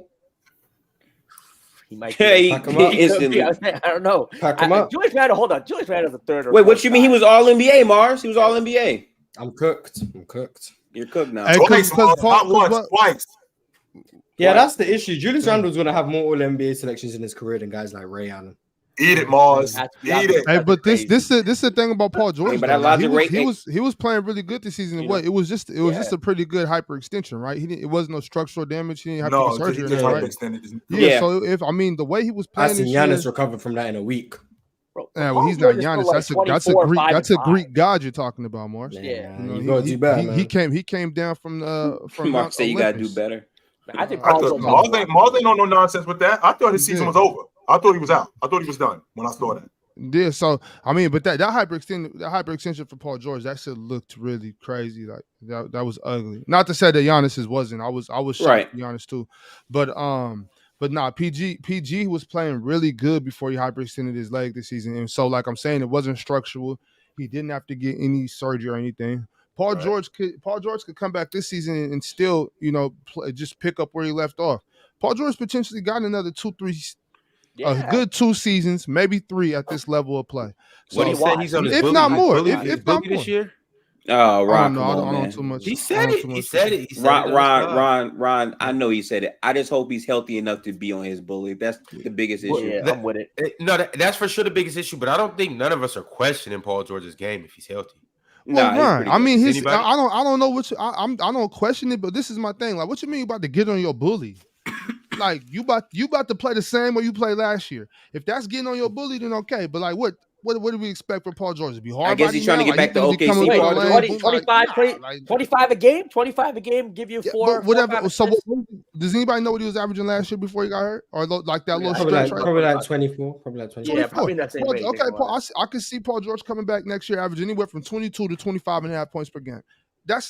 He might be. I don't know. Pack him up. Julius Randle, hold on. Julius Randle's a third. Wait, what you mean? He was all NBA, Mars. He was all NBA. I'm cooked. You're cooked now. Twice. Yeah, that's the issue. Julius Randle's going to have more All-NBA selections in his career than guys like Ray Allen. Eat it, Mars. Eat it. Hey, but this is the thing about Paul George. He was playing really good this season. What? It was just a pretty good hyperextension, right? It wasn't no structural damage. He didn't have to get surgery, right? Yeah. So the way he was playing, I seen Giannis recovered from that in a week. Yeah, well, he's not Giannis. That's a Greek god you're talking about, Mars. Yeah, you gotta do better, man. He came down from Mark said you gotta do better. I think Mars ain't on no nonsense with that. I thought his season was over. I thought he was out. I thought he was done when I saw that. Yeah, so I mean, but that hyperextension for Paul George, that shit looked really crazy. Like that was ugly. Not to say that Giannis's wasn't. I was shocked right. Giannis too, but nah, PG was playing really good before he hyperextended his leg this season, and so like I'm saying, it wasn't structural. He didn't have to get any surgery or anything. Paul George could come back this season and still just pick up where he left off. Paul George potentially got another 2-3. A good 2 seasons, maybe 3 at this level of play. So, what do you want? He's on his if not more, if not more this year. Oh, Ron, I don't know too much. He said it. Ron, I know he said it. I just hope he's healthy enough to be on his bully. That's the biggest issue. Yeah, I'm with it. No, that's for sure the biggest issue. But I don't think none of us are questioning Paul George's game if he's healthy. Well, Ron, I mean, I don't know what I don't question it, but this is my thing. Like, what you mean about to get on your bully? Like you about to play the same way you played last year. If that's getting on your bully, then okay. But like, what do we expect from Paul George to be hard? I guess he's trying to get back to OKC. 25 a game. 25 a game. Give you 4. Whatever. So, does anybody know what he was averaging last year before he got hurt, or like that little stretch? Probably like 24. Yeah, probably that same range. Okay, Paul, I can see Paul George coming back next year, averaging anywhere from 22 to 25.5 points per game. But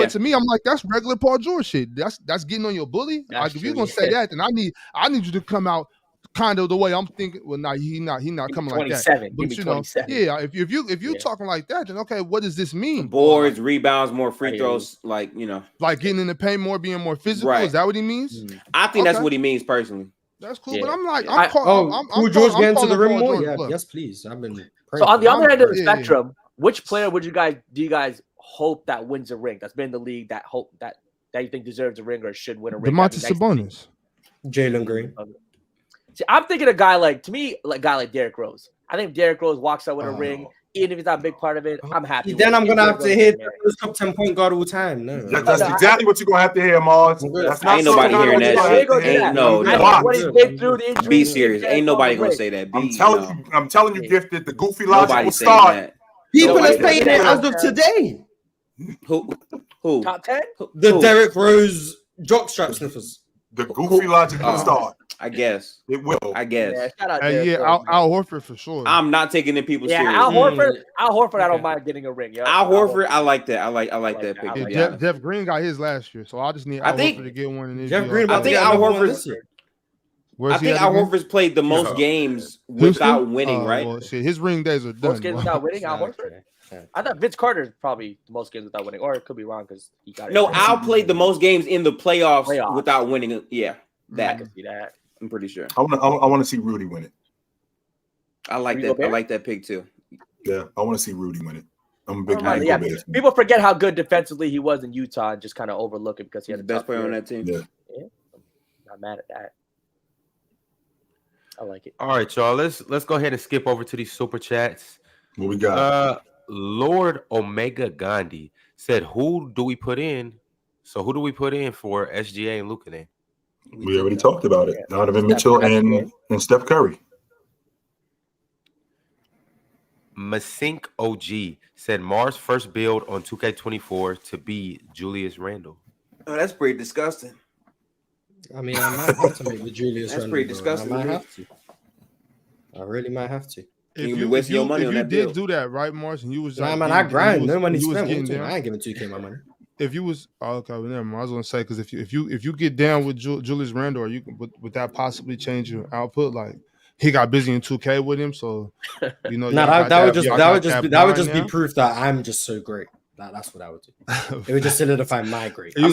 to me, I'm like, that's regular Paul George shit. That's getting on your bully. Like, if you're gonna say that, then I need you to come out kind of the way I'm thinking. Well, he's not coming like that. But you know, yeah, if you're talking like that, then okay, what does this mean? Boards, rebounds, more free throws, like getting in the paint more, being more physical. Right. Is that what he means? I think that's what he means personally. That's cool, but I'm like, I'm George getting to the rim more. Yeah, yes, please. I've been. So on the other end of the spectrum, which player do you guys hope that wins a ring? That's been in the league that you think deserves a ring or should win a ring. Domantas Sabonis, Jalen Green. See, I'm thinking a guy like Derrick Rose. I think Derrick Rose walks out with a ring. even if he's not a big part of it, I'm happy. Then I'm gonna have to hit the top 10 point guard all time. No, that's exactly what you're gonna have to hear, Mars. That's not ain't nobody hearing that shit. Ain't no. What he's been through, the injury. Be serious. Ain't nobody gonna say that. I'm telling you, Gifted, the goofy logic will start. People are saying it as of today. Who? Top 10? The Derrick Rose jockstrap sniffers. The goofy logic will start. I guess it will. I guess. Yeah, shout out Al Horford for sure. I'm not taking the people serious. Al Horford, I don't mind getting a ring. Yo. Al Horford, I like that. I like that pick. Jeff Green got his last year, so I just need Al Horford to get one in this year. Jeff Green, I think Al Horford's. I think Al Horford's played the most games without winning, right? Well, shit, his ring days are done. Most games without winning, Al Horford. I thought Vince Carter's probably the most games without winning, or it could be wrong because he got it. No, Al played the most games in the playoffs without winning. Yeah, I can see that. I'm pretty sure. I want to see Rudy win it. I like that. I like that pick too. Yeah, I want to see Rudy win it. I'm a big Rudy fan. People forget how good defensively he was in Utah and just kind of overlook it because he had the best player on that team. Yeah. I'm not mad at that. I like it. All right, y'all. Let's go ahead and skip over to these super chats. What we got? Lord Omega Gandhi said, "Who do we put in? So who do we put in for SGA and Luka then?" We already talked about it. Donovan Mitchell and Steph Curry. Masink OG said Mars' first build on 2K24 to be Julius Randle. Oh, that's pretty disgusting. I mean, I might have to make the Julius Randle. That's pretty disgusting. I might have to. I really might have to. If you did do that, right, Mars, and you was man, I grind. No money spent. I ain't giving 2K my money. If you was okay, well, never mind. I was gonna say because if you get down with Julius Randle, or you would that possibly change your output? Like he got busy in 2K with him, so you know. that would just be proof that I'm just so great. That's what I would do. It would just solidify my great. If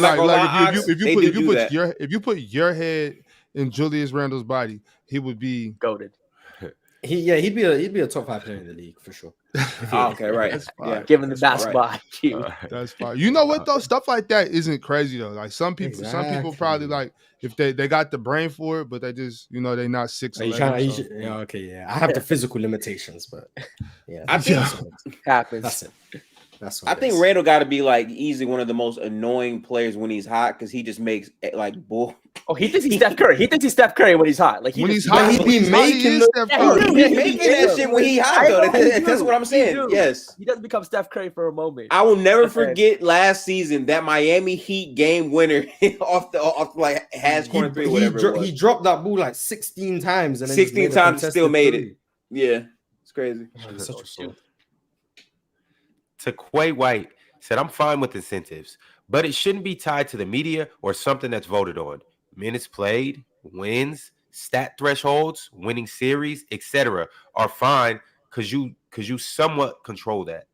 you put your head in Julius Randle's body, he would be goated. He'd be a top 5 player in the league for sure. Okay, right. Yeah, given the basketball IQ. That's fine. You know what though? Stuff like that isn't crazy though. Like some people probably like if they got the brain for it, but they just they're not 6'11". I have the physical limitations, but yeah, I think happens. That's it. I think Randall got to be like easily one of the most annoying players when he's hot because he just makes like bull. Oh, he thinks he's Steph Curry. He thinks he's Steph Curry when he's hot. Like when he's hot, he be making Steph Curry. He's making that shit when he's hot though. That's what I'm saying. Yes, he doesn't become Steph Curry for a moment. I will never forget last season that Miami Heat game winner off like has corner three. Whatever he dropped that ball like 16 times and 16 times still made it. Yeah, it's crazy. Such a fraud. Quay White said, "I'm fine with incentives, but it shouldn't be tied to the media or something that's voted on. Minutes played, wins, stat thresholds, winning series, etc. are fine because you somewhat control that."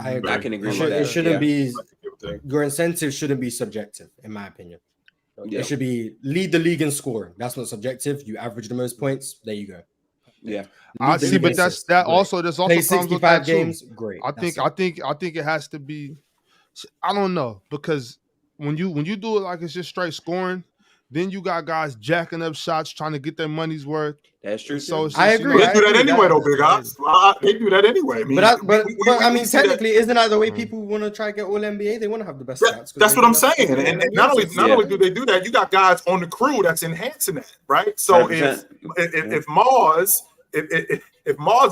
I agree. I can agree with that. It shouldn't be your incentive shouldn't be subjective, in my opinion. Yeah. It should be lead the league in scoring. That's not subjective. You average the most points. There you go. Yeah, I see, but there's also play 65 games. Great. I think it has to be. I don't know because when you do it like it's just straight scoring, then you got guys jacking up shots trying to get their money's worth. That's true. So I agree. They do that anyway, though, big odds. They do that anyway. I mean, but I mean, technically, isn't that the way people want to try to get all NBA? They want to have the best stats. That's what I'm saying. And not only do they do that, you got guys on the crew that's enhancing that, right? So if Mars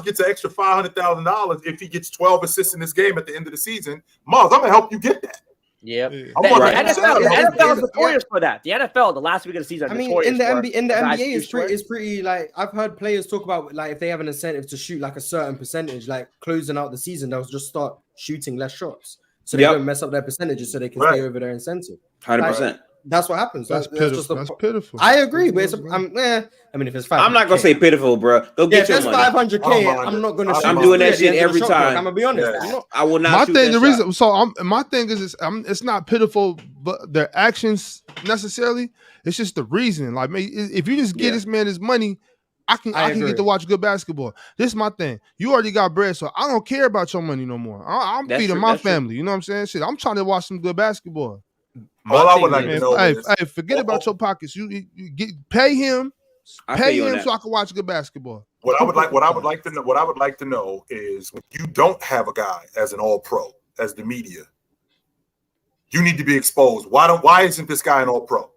gets an extra $500,000, if he gets 12 assists in this game at the end of the season, Mars, I'm gonna help you get that. Yep. The NFL is notorious for that. The NFL, the last week of the season, in the NBA is pretty like I've heard players talk about like if they have an incentive to shoot like a certain percentage, like closing out the season, they'll just start shooting less shots so they don't mess up their percentages so they can stay over their incentive. 100%. That's what happens. That's pitiful. That's pitiful. I agree, but it's I mean, if it's 500K, I'm not gonna say pitiful, bro. Go get your money. 500K, I'm not gonna. I'm doing that shit every time. I'm gonna be honest. Yeah. I will not. My thing is, it's not pitiful, but their actions necessarily. It's just the reason. Like, if you just give this man his money, I can get to watch good basketball. This is my thing. You already got bread, so I don't care about your money no more. I'm feeding my family. You know what I'm saying? Shit, I'm trying to watch some good basketball. All I would like to know is, forget about your pockets. You pay him so I can watch good basketball. What I would like to know is when you don't have a guy as an All-Pro, as the media, you need to be exposed. Why isn't this guy an All-Pro?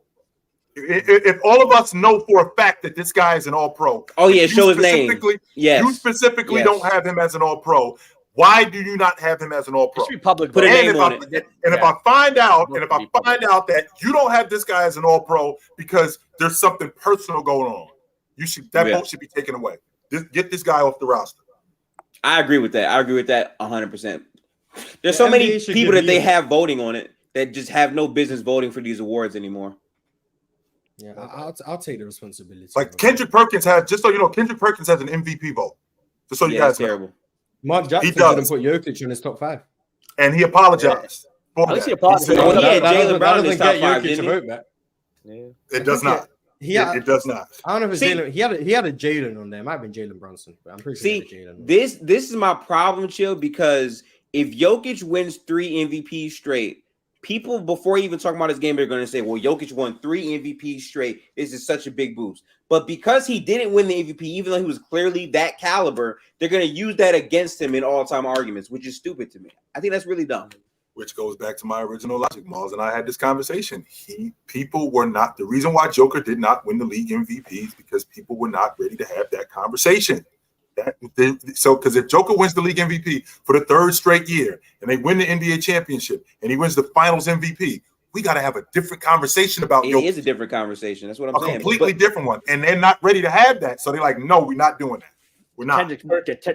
If all of us know for a fact that this guy is an All-Pro, show his name. Yes, you specifically don't have him as an All-Pro. Why do you not have him as an All-Pro? Put a name on it. If I find out that you don't have this guy as an All-Pro because there's something personal going on, vote should be taken away. Get this guy off the roster. I agree with that. 100%. There's so many people that they have voting on it that just have no business voting for these awards anymore. Yeah, I'll take the responsibility. Like Kendrick Perkins has, just so you know, Kendrick Perkins has an MVP vote. Just so you guys know. Terrible. Mark Jackson didn't put Jokic in his top 5. And he apologized. At least he apologized. Jaylen Brown in his top 5, didn't he? It does not. It does not. I don't know if it's Jalen. He had a Jalen on there. It might have been Jalen Brunson, but I'm pretty sure he had a Jalen. This is my problem, Chill, because if Jokic wins 3 MVPs straight, people before even talking about this game, they're going to say, well, Jokic won 3 MVPs straight. This is such a big boost. But because he didn't win the MVP, even though he was clearly that caliber, they're going to use that against him in all-time arguments, which is stupid to me. I think that's really dumb. Which goes back to my original logic. Miles and I had this conversation. People were not, the reason why Joker did not win the league MVP is because people were not ready to have that conversation. Because if Joker wins the league MVP for the 3rd straight year and they win the NBA championship and he wins the finals MVP, we got to have a different conversation about Joker. It is a different conversation. That's what I'm saying. A completely different one. And they're not ready to have that. So they're like, no, we're not doing that. We're not.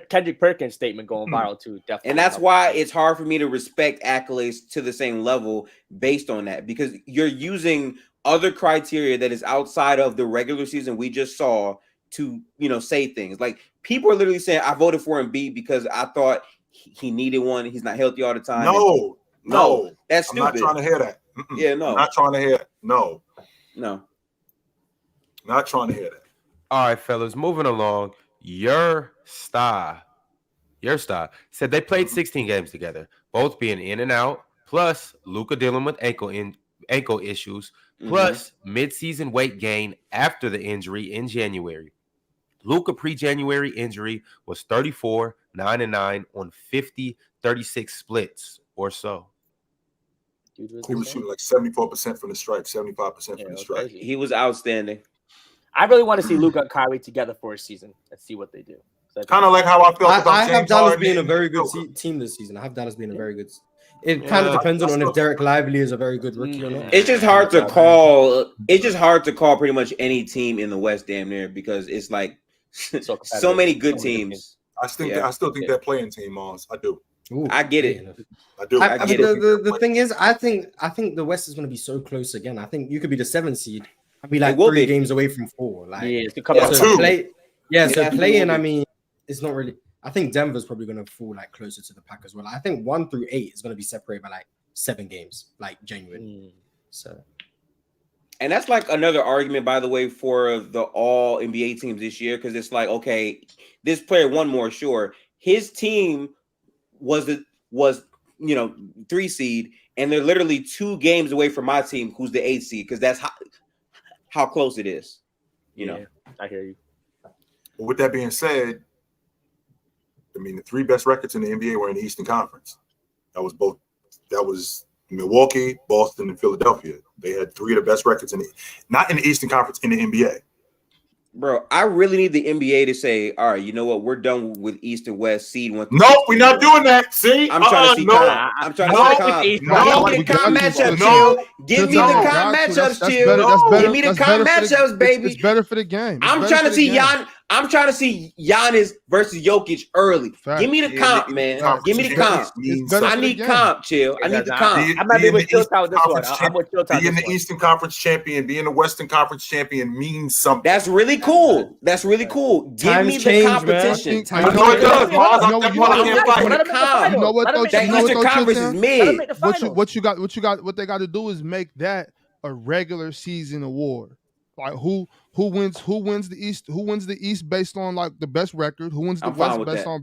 Kendrick Perkins statement going viral too. Definitely. And that's why it's hard for me to respect accolades to the same level based on that, because you're using other criteria that is outside of the regular season we just saw to, say things. Like, people are literally saying, I voted for Embiid because I thought he needed one. He's not healthy all the time. No, that's stupid. I'm not trying to hear that. Yeah, no. I'm not trying to hear it. No. Not trying to hear that. All right, fellas, moving along. Your star said they played 16 games together, both being in and out, plus Luka dealing with ankle issues, plus mid-season weight gain after the injury in January. Luka pre-January injury was 34, 9-9 on 50, 36 splits or so. He was shooting like 74% from the stripe, 75% from the stripe. He was outstanding. I really want to see Luka and Kyrie together for a season and see what they do. Kind of like how I felt about I have James Dallas Harden being a very good team this season. I have Dallas being a very good. It kind of depends on if Derek Lively is a very good rookie or not. It's just hard to call. It's just hard to call pretty much any team in the West damn near, because it's like so many good teams. I still think that playing team, Mons. I do. Ooh, I get it. I do. The thing is, I think the West is going to be so close again. I think you could be the 7th seed. I'd be like 3 games away from 4. Like, playing. I mean, it's not really. I think Denver's probably going to fall like closer to the pack as well. I think 1 through 8 is going to be separated by like 7 games, like genuine. So, and that's like another argument, by the way, for the all NBA teams this year, because it's like, okay, this player won more, sure. His team was 3 seed, and they're literally 2 games away from my team, who's the 8 seed, because that's how close it is. I hear you. But with that being said, I mean, the 3 best records in the NBA were in the Eastern Conference. That was Milwaukee, Boston, and Philadelphia. They had 3 of the best records not in the Eastern Conference, in the NBA. Bro, I really need the NBA to say, all right, you know what? We're done with East and West seed 1. Nope, we're not doing that. See, I'm trying to see comp. I'm trying to see comp. Give me the comp matchups, Chill. Give me the comp matchups, Chill. Give me the comp matchups, baby. It's better for the game. I'm trying to see Giannis versus Jokic early. Give me the comp, man. Give me the comp. I need comp, Chill. I need the comp. I might be with Chitchat with this one. I'm with Chitchat. Being the Eastern Conference champion, being the Western Conference champion means something. That's really cool. Give me the competition. I know it does. You know what though? That Eastern Conference is mid. What they got to do is make that a regular season award. Like who wins the East? Who wins the East based on like the best record? Who wins the West based on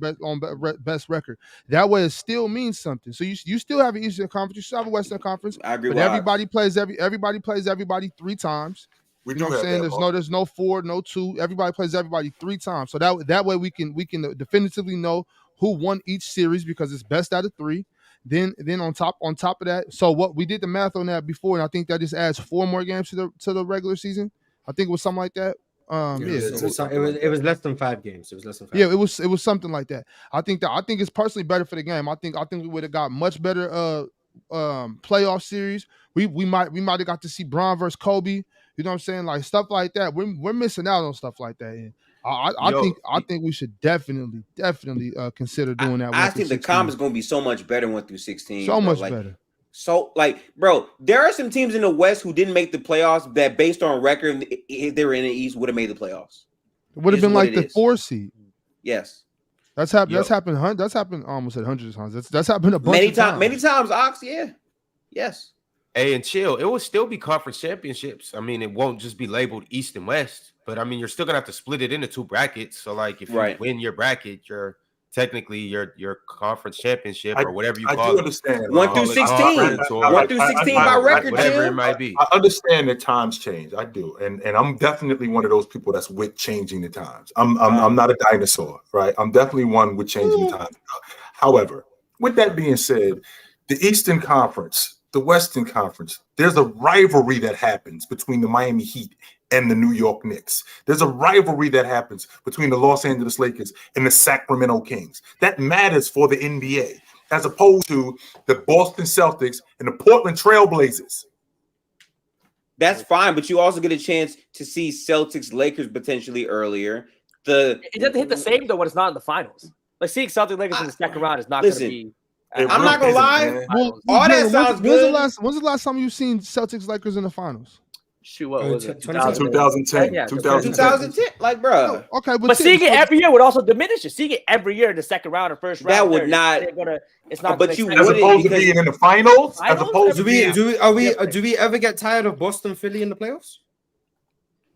best record? That way, it still means something. So you still have an Eastern Conference, you still have a Western Conference. I agree. But everybody plays everybody 3 times. We You know what I'm saying? There's no 4, no 2. Everybody plays everybody 3 times. So that way we can definitively know who won each series because it's best out of 3. Then on top of that, so what we did the math on that before, and I think that just adds 4 more games to the regular season. I think it was something like that. It was less than 5 games. It was less than 5. Yeah, it was something like that. I think it's personally better for the game. I think we would have got much better playoff series. We might have got to see Bron versus Kobe. You know what I'm saying? Like stuff like that. We're missing out on stuff like that. And I think we should definitely consider doing that. I think the comp is going to be so much better 1 through 16. So much better. So, bro, there are some teams in the West who didn't make the playoffs that, based on record, if they were in the East, would have made the playoffs. It would have been like the 4 seed. Yes, that's happened. That's happened. That's happened. I almost said hundreds of times. That's happened a bunch of times. Many times, Ox. Yeah, yes. Hey, and chill. It will still be conference championships. I mean, it won't just be labeled East and West. But I mean, you're still gonna have to split it into 2 brackets. So, like, if you win your bracket, you're technically your conference championship or whatever you call it. I do understand. 1 through 16. 1 through 16 by record, whatever it might be. I understand that times change. I do, and I'm definitely one of those people that's with changing the times. I'm not a dinosaur, right? I'm definitely one with changing the times. However, with that being said, the Eastern Conference, the Western Conference, there's a rivalry that happens between the Miami Heat and the New York Knicks. There's a rivalry that happens between the Los Angeles Lakers and the Sacramento Kings. That matters for the NBA, as opposed to the Boston Celtics and the Portland Trail Blazers. That's fine, but you also get a chance to see Celtics Lakers potentially earlier. It doesn't hit the same though when it's not in the finals. Like seeing Celtics Lakers in the second round is not going to be. I'm not gonna lie. All that sounds good. When's the last time you've seen Celtics Lakers in the finals? Shoot, what was it? 2010. Yeah, 2010. Like, bro. Okay, but seeing it every year would also diminish it. Seeing it every year in the second round or first round, that would not. It's not. But you as opposed to being in the finals. As opposed do we ever get tired of Boston, Philly in the playoffs?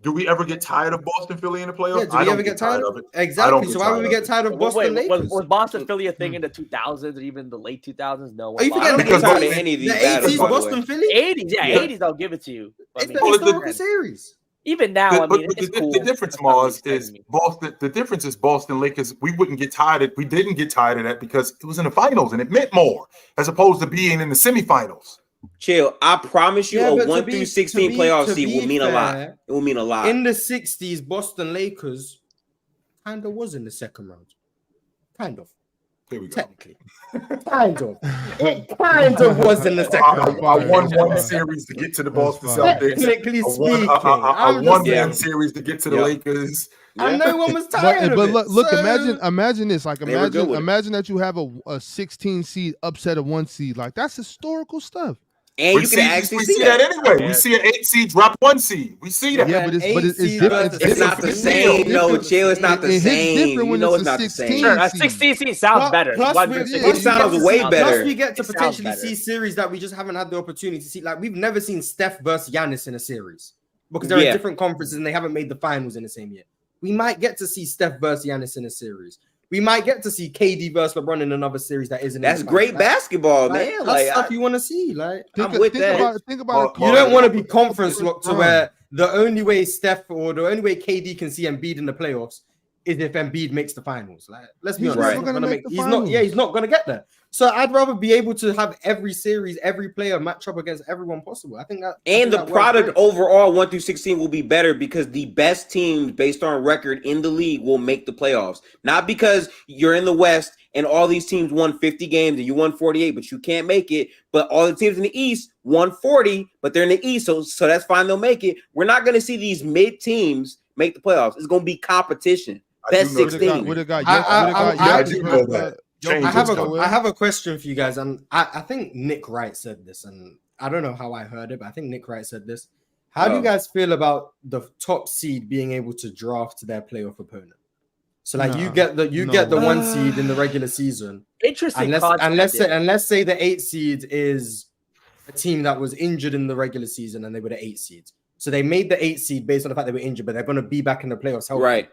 Do we ever get tired of Boston, Philly in the playoffs? Yeah, do we ever get tired of it? Exactly. So why would we get tired of Boston Lakers? Was Boston, Philly a thing in the 2000s or even the late 2000s? No. Are you forgetting because any of these the 80s, Boston, Philly? 80s, yeah, 80s. I'll give it to you. It's the historical series. Even now, it's cool. The difference, Mars, is Boston. The difference is Boston Lakers. We didn't get tired of that because it was in the finals and it meant more as opposed to being in the semifinals. Chill. I promise you, a 1 through 16 playoff seed will mean a lot. It will mean a lot. In the 60s, Boston Lakers kind of was in the second round. Kind of. Here we go. Technically. Kind of. It kind of was in the second round. I won one series to get to the Boston Celtics. Technically speaking. I won one series to get to the Lakers. And no one was tired of it. But look, imagine this. Like, imagine that you have a 16 seed upset of 1 seed. Like, that's historical stuff. And you can actually see that anyway. We see an 8 seed drop 1 seed. We see that. Yeah, but it's different. It's not the same. No, chill. It's not the same. You know it's not the same. Sure, a 16 seed sounds better. It sounds way better. Plus, we get to potentially see series that we just haven't had the opportunity to see. Like, we've never seen Steph versus Giannis in a series because they're in different conferences and they haven't made the finals in the same year. We might get to see Steph versus Giannis in a series. We might get to see KD versus LeBron in another series that isn't. That's great basketball, man. That's stuff you want to see. Like, I'm with that. Think about it. You don't want to be conference locked to where the only way Steph or the only way KD can see Embiid in the playoffs is if Embiid makes the finals. Like, let's be honest, he's not going to get there. So I'd rather be able to have every series, every player match up against everyone possible. I think that, and the product overall 1 through 16 will be better because the best teams based on record in the league will make the playoffs. Not because you're in the West and all these teams won 50 games and you won 48, but you can't make it. But all the teams in the East won 40, but they're in the East, so that's fine. They'll make it. We're not going to see these mid teams make the playoffs. It's going to be competition. Best 16. I have a question for you guys, and I think Nick Wright said this, and I don't know how I heard it, but I think Nick Wright said this. How do you guys feel about the top seed being able to draft their playoff opponent? So, like, you get the 1 seed in the regular season. Interesting. And let's say the 8 seed is a team that was injured in the regular season, and they were the 8 seeds. So they made the 8 seed based on the fact they were injured, but they're going to be back in the playoffs. Healthy. Right.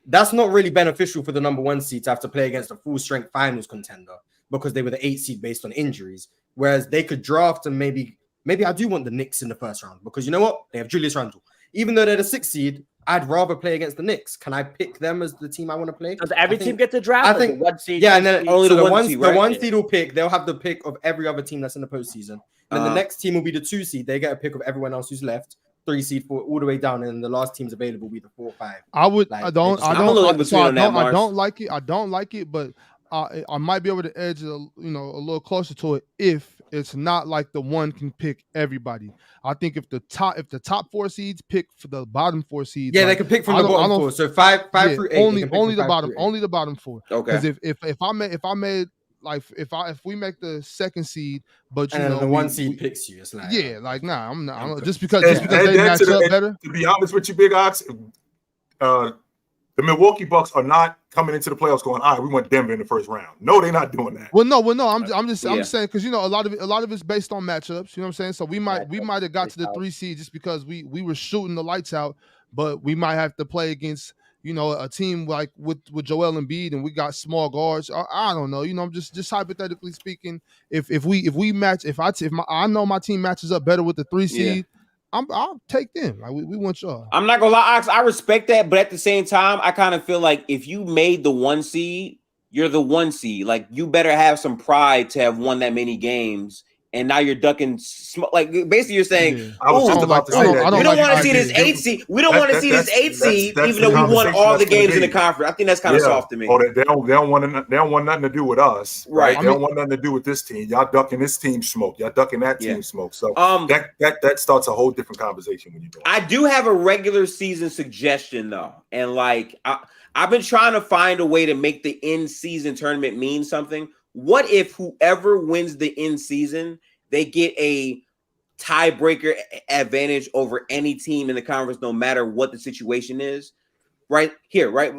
That's not really beneficial for the number 1 seed to have to play against a full strength finals contender because they were the 8 seed based on injuries. Whereas they could draft and maybe I do want the Knicks in the first round because you know what? They have Julius Randle. even though they're the 6th seed, I'd rather play against the Knicks. Can I pick them as the team I want to play? Does every team get the draft? I think the 1 seed. Yeah, and then only so the the one seed, right? The 1 seed will pick. They'll have the pick of every other team that's in the postseason. And then the next team will be the 2 seed. They get a pick of everyone else who's left. 3 seed 4 all the way down, and then the last team's available will be the 4 or 5. I would. Like, I don't like it. I don't like it, but I might be able to edge it, a little closer to it if it's not like the one can pick everybody. I think if the top 4 seeds pick for the bottom 4 seeds, they can pick from the bottom 4. So 5 through 8. Only the bottom 4. Okay. Because if we make the 2nd seed, but the 1 seed picks you, it's like I'm not just because they match up better. To be honest with you, Big Ox, the Milwaukee Bucks are not coming into the playoffs going, all right, we want Denver in the first round. No, they're not doing that. Well, no. I'm just saying because a lot of it's based on matchups. You know what I'm saying? So we might have got to the 3 seed just because we were shooting the lights out, but we might have to play against a team like with Joel Embiid and we got small guards. I don't know. I'm just hypothetically speaking. If I know my team matches up better with the 3 seed. I'll take them. Like we want y'all. I'm not gonna lie, Ox. I respect that, but at the same time, I kind of feel like if you made the 1 seed, you're the 1 seed. Like you better have some pride to have won that many games. And now you're ducking. Like basically, you're saying, I was just about to say that. We don't want to see this 8 seed. We don't want to see this 8 seed, even though we won all the games in the conference. I think that's kind of soft to me. Oh, they don't want nothing to do with us, right? They don't want nothing to do with this team. Y'all ducking this team smoke. Y'all ducking that team smoke. So that starts a whole different conversation when you do it. I do have a regular season suggestion though, and like I've been trying to find a way to make the in-season tournament mean something. What if whoever wins the in-season, they get a tiebreaker advantage over any team in the conference, no matter what the situation is? Right here, right?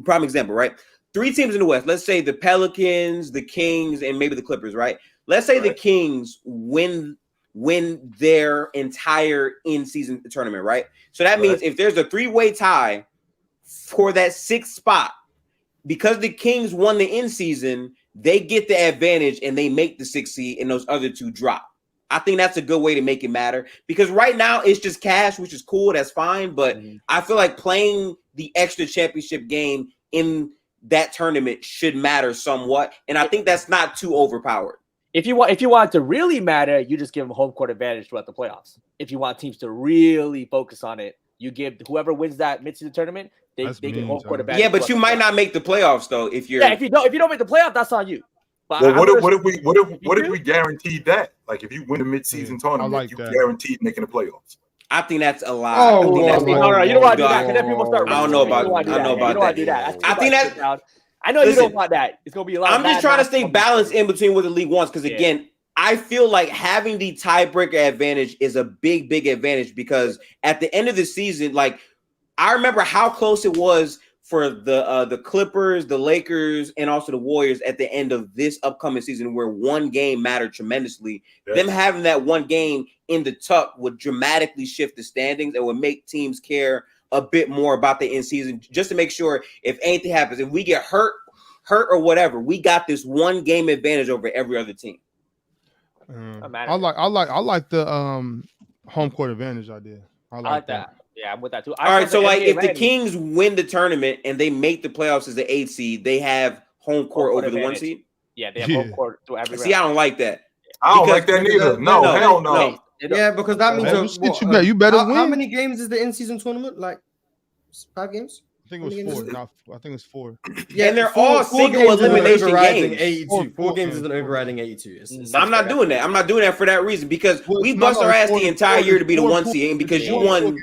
Prime example, right? 3 teams in the West. Let's say the Pelicans, the Kings, and maybe the Clippers, right? Let's say the Kings win their entire in-season tournament, right? So that means if there's a 3-way tie for that 6th spot, because the Kings won the in-season, they get the advantage and they make the 6th seed and those other 2 drop. I think that's a good way to make it matter because right now it's just cash, which is cool. That's fine. But I feel like playing the extra championship game in that tournament should matter somewhat. And I think that's not too overpowered. If you want it to really matter, you just give them home court advantage throughout the playoffs. If you want teams to really focus on it, you give whoever wins that mid-season tournament, they get home court advantage. Yeah, but you might not make the playoffs though. If you don't make the playoffs, that's on you. But what if we guaranteed that? Like if you win a mid-season tournament, you guaranteed making the playoffs. I think that's a lie. No, you don't want to do that because then people start. I don't know about that. I don't want to do that. I think that. I know you don't want that. It's gonna be a lot. I'm just trying to stay balanced in between what the league wants because again, I feel like having the tiebreaker advantage is a big advantage because at the end of the season, like I remember how close it was for the Clippers, the Lakers, and also the Warriors at the end of this upcoming season where one game mattered tremendously. Yes. Them having that one game in the tuck would dramatically shift the standings and would make teams care a bit more about the end season just to make sure if anything happens, if we get hurt or whatever, we got this one game advantage over every other team. I like the home court advantage idea. I like that. Yeah, I'm with that too. All right, so like if the Kings win the tournament and they make the playoffs as the 8th seed, they have home court over the 1 seed? Yeah, they have home court through every round. See, I don't like that. I don't like that neither. No, hell no. Yeah, because that means you better win. How many games is the in-season tournament? Like 5 games? I think it was 4. I think it's 4. Yeah, and they're all single elimination games. 82. 4 games is an overriding 82. I'm not doing that. I'm not doing that for that reason because we bust our ass the entire year to be the 1 seed and because you won.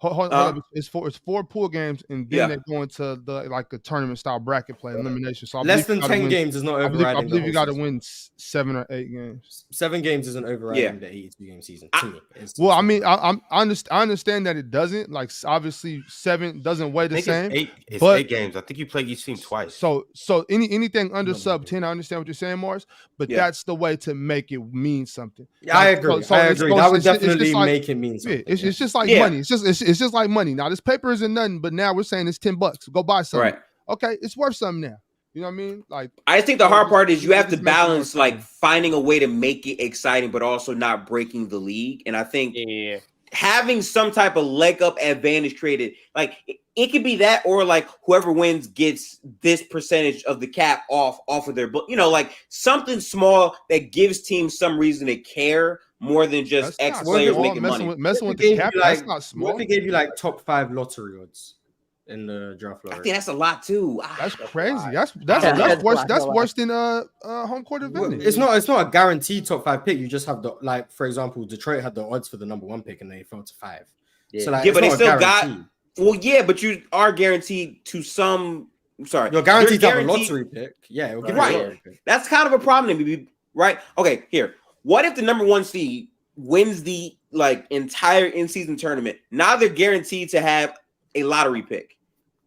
Hold on. It's 4 pool games, and then they go into the tournament style bracket play elimination. So less than 10 games is not overriding. I believe you got to win 7 or 8 games. 7 games isn't overriding the 82 game season. To me, well, I mean, I understand that it doesn't. Like obviously 7 doesn't weigh the same. It's 8 games. I think you play each team twice. So anything under sub 10, I understand what you're saying, Morris. But that's the way to make it mean something. Yeah, I agree. I agree. That would definitely make it mean something. It's just like money. It's just like money. Now this paper isn't nothing, but now we're saying it's $10. Go buy something. Right. Okay, it's worth something now. You know what I mean? Like I think the hard part is you have to balance like finding a way to make it exciting, but also not breaking the league. And I think having some type of leg up advantage created. Like it could be that, or like whoever wins gets this percentage of the cap off of their book. Like something small that gives teams some reason to care more than just X players making money. Messing with the cap, that's not small. What if they gave you like top 5 lottery odds in the draft lottery? I think that's a lot too. That's crazy. That's worse. That's worse than home court advantage. It's not a guaranteed top 5 pick. You just have for example, Detroit had the odds for the number 1 pick and they fell to 5. Yeah. So but they still got. Well, yeah, but you are guaranteed to some. I'm sorry, you're guaranteed to have a lottery pick. Yeah, it'll give you a lottery pick. That's kind of a problem to me, right? Okay, here. What if the number 1 seed wins the entire in-season tournament? Now they're guaranteed to have a lottery pick.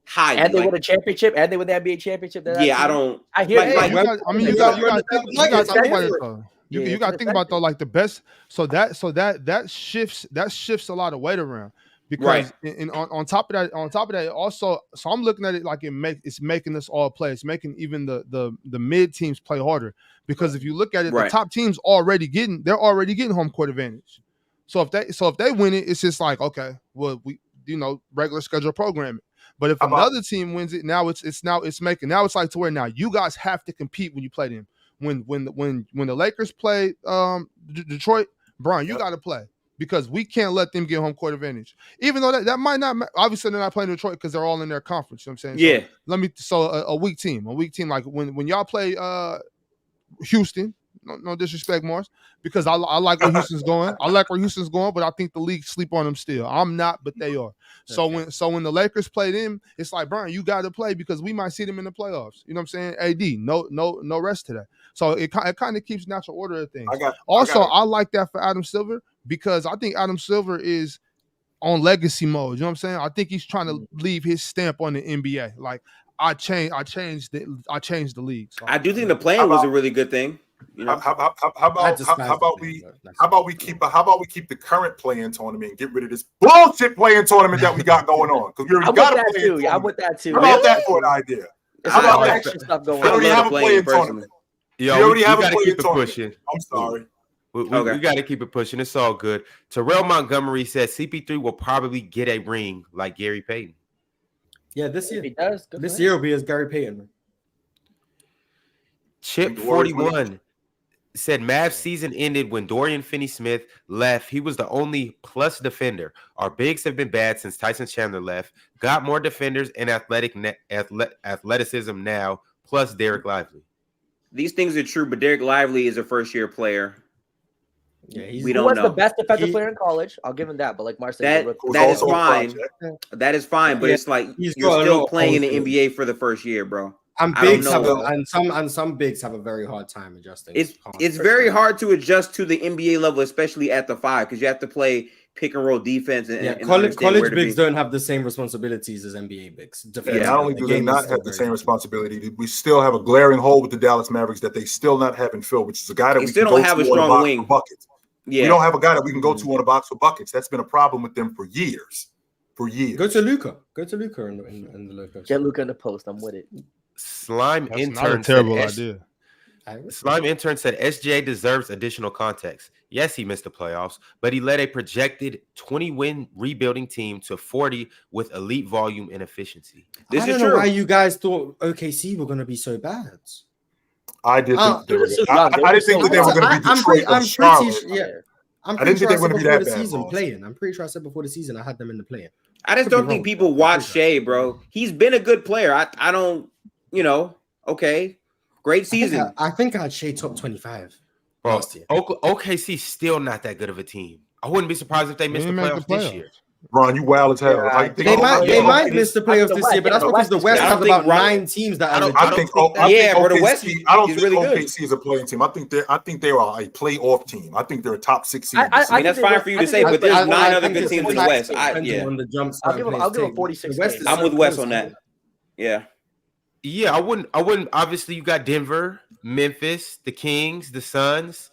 High, and they win a championship, and they win the NBA championship. Yeah, I don't. I hear. You got to think about it though. You got to think about though, like the best. So that shifts a lot of weight around because on top of that, also. So I'm looking at it like it's making us all play. It's making even the mid teams play harder because if you look at it, the top teams already getting home court advantage. So if they win it, it's just like okay, well we regular schedule programming. But if another team wins it, now it's like to where now you guys have to compete when you play them. When the Lakers play Detroit, Brian, you got to play because we can't let them get home court advantage. Even though that might not obviously they're not playing Detroit because they're all in their conference. You know what I'm saying? Yeah. So a weak team like when y'all play Houston. No disrespect, Morris, because I like where Houston's going. But I think the league sleep on them still. I'm not, but they are. So when the Lakers play them, it's like, Brian, you got to play because we might see them in the playoffs. You know what I'm saying? AD, no rest to that. So it kind of keeps natural order of things. I like that for Adam Silver because I think Adam Silver is on legacy mode. You know what I'm saying? I think he's trying to leave his stamp on the NBA. Like I changed the league. So I do think the play-in was a really good thing. How about we keep the current play-in tournament and get rid of this bullshit play-in tournament that we got going on? Because we already got a play-in tournament. I'm with that too. How about that for an idea? How about extra stuff going on? We already have a play-in tournament. We already have a play-in tournament. I'm sorry. We got to keep it pushing. It's all good. Terrell Montgomery says CP3 will probably get a ring like Gary Payton. Yeah, this year. If he does, this year will be as Gary Payton. Chip 41 said Mavs season ended when Dorian Finney-Smith left. He was the only plus defender. Our bigs have been bad since Tyson Chandler left. Got more defenders and athleticism now, plus Derek Lively. These things are true, but Derek Lively is a first-year player. Yeah, we don't know. The best defensive player in college. I'll give him that. But like Mark said, that is fine. That is fine. But it's like you're still playing in the NBA for the first year, bro. And some bigs have a very hard time adjusting. It's very hard to adjust to the NBA level, especially at the 5, because you have to play pick and roll defense. And college bigs don't have the same responsibilities as NBA bigs. Not only do they not have the same responsibility, we still have a glaring hole with the Dallas Mavericks that they still not having filled, which is a guy that we still don't have a strong wing. Buckets. Yeah. We don't have a guy that we can go to on a box for buckets. That's been a problem with them for years. Go to Luka in the low post. Get Luka in the post. I'm with it. Slime That's intern not a terrible idea. Slime intern said SGA deserves additional context. Yes, he missed the playoffs, but he led a projected 20-win rebuilding team to 40 with elite volume and efficiency. I don't know why you guys thought OKC were going to be so bad. I did think they were. I didn't think that they were going to be Detroit or Charlotte. I'm pretty sure I said before the season playing. I'm pretty sure I said before the season I had them in the play-in. I just don't think people watch Shai, bro. He's been a good player. I don't, okay. Great season. I think I had Shai top 25 last year. OKC's still not that good of a team. I wouldn't be surprised if they missed the playoffs this year. Ron, you wild as hell. They might miss the playoffs this year, but that's because the West has about 9 teams that are. I think OKC. I don't think OKC is a playing team. I think they are a playoff team. I think they're a top 6 seed. I mean, that's fine for you to say, but there's 9 other good teams in the West. I'll give them 46. I'm with Wes on that. Yeah. Yeah, I wouldn't. Obviously, you got Denver, Memphis, the Kings, the Suns.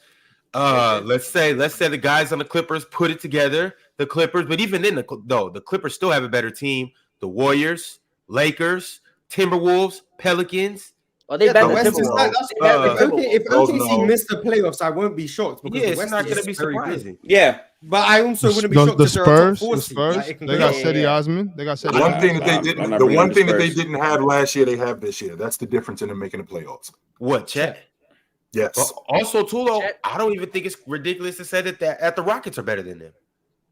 Let's say the guys on the Clippers put it together. The Clippers, but even then, the Clippers still have a better team. The Warriors, Lakers, Timberwolves, Pelicans, Oh, they banned the West is like, Timberwolves. if OKC missed the playoffs, I won't be shocked because the it's West not going to is be very surprising. good. Yeah, but I also wouldn't be shocked The if they're a top Spurs. four The seed. Spurs. Like, They got Cedi Osman. They got Cedi. One thing that they didn't. The one thing that they Spurs. didn't have last year, they have this year. That's the difference in them making the playoffs. What, Chet? Yes. But also, Tulo, I don't even think it's ridiculous to say that the Rockets are better than them.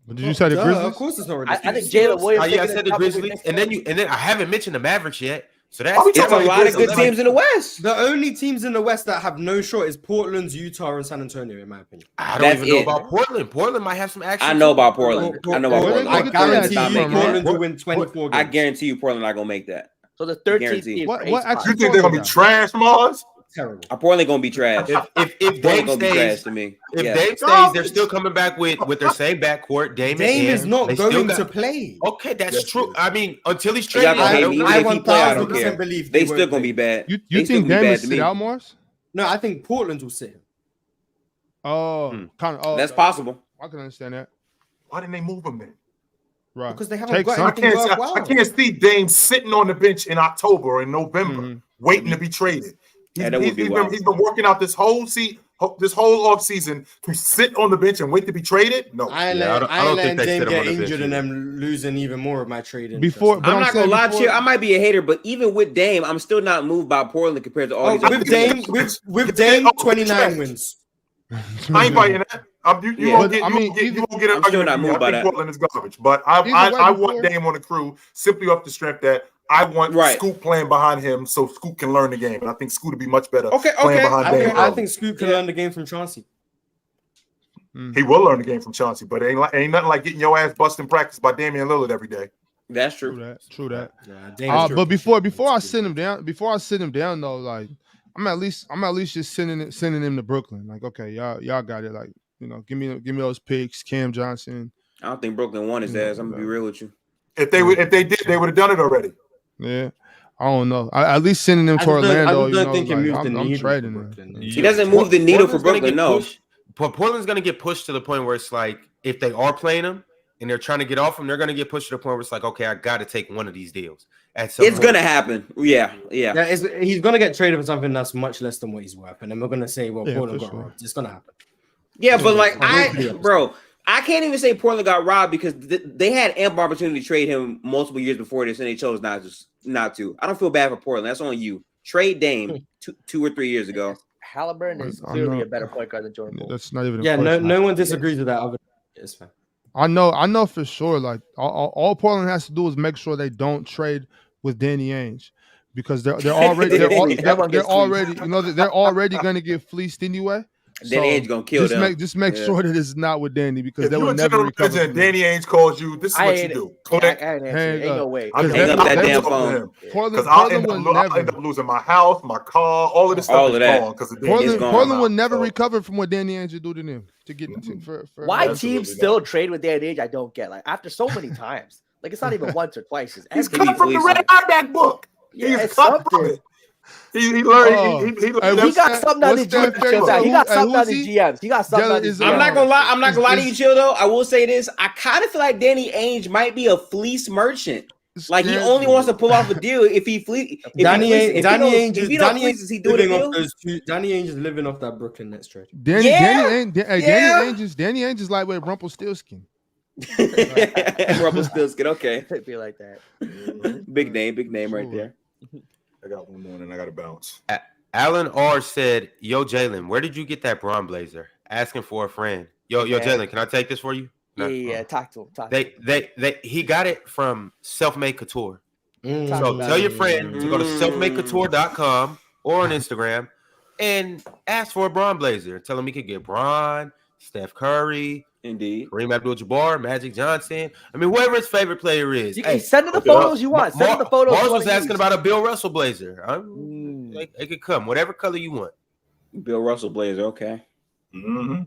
But did you say the Grizzlies? Of course, it's not ridiculous. I think Jalen Williams. I said the Grizzlies, and then I haven't mentioned the Mavericks yet. So that's it's a lot of good teams in the West. The only teams in the West that have no shot is Portland, Utah, and San Antonio, in my opinion. I don't even know about Portland. Portland might have some action. I know about Portland. I guarantee you Portland will win 24 games. I guarantee you Portland not gonna make that. So the 13th team. What you think they're gonna be trash, Mars? Terrible. Portland gonna be trash. If Dame stays, to me. Dame stays, they're still coming back with their same backcourt. Dame is not going to play. Okay, that's true. I mean, until he's traded, I I 1000% believe they still gonna be bad. You think Dame will sit out, Mars? No, I think Portland will sit him. Oh, kind of. That's possible. I can understand that. Why didn't they move him then? Right. Because they haven't got anything I can't see Dame sitting on the bench in October or in November waiting to be traded. He's been working out this whole off season to sit on the bench and wait to be traded. No, I don't think Dame get injured and them losing even more of my trading. Before, I'm not gonna lie to you. I might be a hater, but even with Dame, I'm still not moved by Portland compared to all these. With Dame, 29 wins. I ain't buying that. You won't get an argument. I think Portland is garbage, but I want Dame on the crew simply off the strength that I want Scoot playing behind him so Scoot can learn the game. And I think Scoot would be much better playing behind Dame. I think Scoot can learn the game from Chauncey. He will learn the game from Chauncey, but ain't nothing like getting your ass busted in practice by Damian Lillard every day. That's true. True that. Yeah, but before I sit him down though, like I'm at least just sending him to Brooklyn. Like, okay, y'all got it. Like, you know, give me those picks, Cam Johnson. I don't think Brooklyn won his ass. I'm gonna be real with you. If they did, they would have done it already. Yeah, I don't know. I at least sending him to Orlando. I don't think he moves the needle. Trading him. He doesn't move the needle for Brooklyn. No, but Portland's gonna get pushed to the point where it's like if they are playing him and they're trying to get off him, they're gonna get pushed to the point where it's like, okay, I got to take one of these deals. It's gonna happen. Yeah. He's gonna get traded for something that's much less than what he's worth, and then we're gonna say, well, Portland got robbed. It's gonna happen. Yeah, but like I can't even say Portland got robbed because they had ample opportunity to trade him multiple years before this, and they chose not to. I don't feel bad for Portland. That's on you. Trade Dame 2 or 3 years ago. Halliburton is clearly a better point guard than Jordan Poole. That's not even. No one disagrees with that. Other it's fine. I know for sure. Like all Portland has to do is make sure they don't trade with Danny Ainge, because they're already going to get fleeced anyway. Danny Ainge gonna kill them. Just make sure that it's not with Danny, because they will never recover. Danny Ainge calls you. This is what you do. Ain't no way. Hang up that damn phone. Because I'll end up losing my house, my car, all of this stuff. All of that. Portland will never recover from what Danny Ainge do to them to get into. Why teams still trade with Danny Ainge? I don't get. Like after so many times, like it's not even once or twice. He's cut from the Red Auerbach book. He's cut from it. He learned. He got something on his GMs. He got something on his GMs. He got something on his GMs. I'm not gonna lie to you, Chill. Though I will say this: I kind of feel like Danny Ainge might be a fleece merchant. Like he only wants to pull off a deal if he fleece. Danny Ainge is living off that Brooklyn Nets trade. Danny Ainge is like with Rumpelstiltskin. Rumpelstiltskin. Okay, it'd be like that. Big name right there. I got one more and I got to bounce. Alan R said, "Yo, Jalen, where did you get that Braun blazer? Asking for a friend. Yo, Jalen, can I take this for you?" Yeah. Talk to him. He got it from Selfmade Couture. So tell your friend to go to selfmadecouture.com or on Instagram and ask for a Braun blazer. Tell him he could get Braun, Steph Curry, indeed, Kareem Abdul-Jabbar, Magic Johnson. I mean, whoever his favorite player is. Send him the photos you want. Send him the photos. Mars was asking about a Bill Russell blazer. It could come, whatever color you want. Bill Russell blazer, okay. Mm-hmm.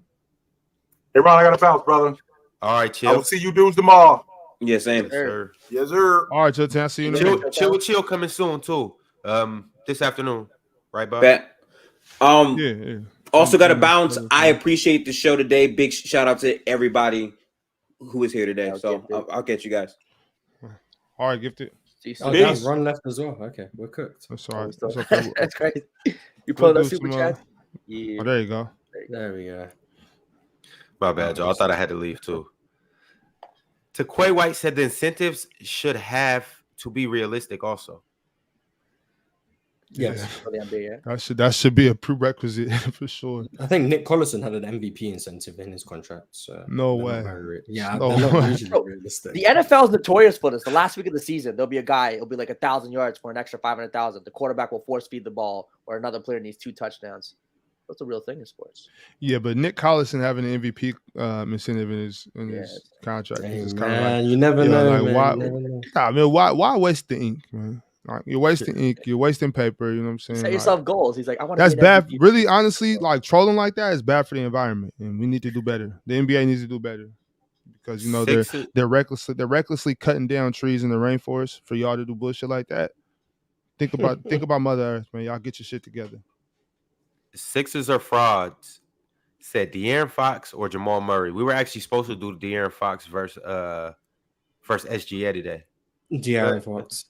Hey, Ron, I got to bounce, brother. All right, Chill. I will see you dudes tomorrow. Yes, same. Sir. Yes, sir. All right, Chill. I'll see you. Chill coming soon too. This afternoon, right, Bob? Yeah. Also got to bounce. I appreciate the show today. Big shout out to everybody who is here today. So I'll catch you guys. All right, Gifted. Oh, damn, Ron left as well. Okay, we're cooked. That's all right. That's okay. That's crazy. You pulling up super chat? Yeah. Oh, there you go. There we go. My bad, y'all. I thought I had to leave too. Trae White said the incentives should have to be realistic also. Yes. For the NBA, yeah. That should be a prerequisite for sure. I think Nick Collison had an MVP incentive in his contract. So no way. Yeah, no they're not way. usually realistic. The NFL is notorious for this. The last week of the season, there'll be a guy. It'll be like 1,000 yards for an extra 500,000. The quarterback will force feed the ball, or another player needs 2 touchdowns. That's a real thing in sports. Yeah, but Nick Collison having an MVP incentive in his contract. Hey, is man, kind of you never know, like, man. why? You never know. Nah, man, why waste the ink, man? Like, you're wasting ink, you're wasting paper. You know what I'm saying? Set yourself goals. He's like, I want to. That's bad. Really, honestly, like trolling like that is bad for the environment, and we need to do better. The NBA needs to do better because they're recklessly cutting down trees in the rainforest for y'all to do bullshit like that. Think about Mother Earth, man. Y'all get your shit together. Sixers are frauds, said De'Aaron Fox or Jamal Murray. We were actually supposed to do De'Aaron Fox versus SGA today. De'Aaron Fox.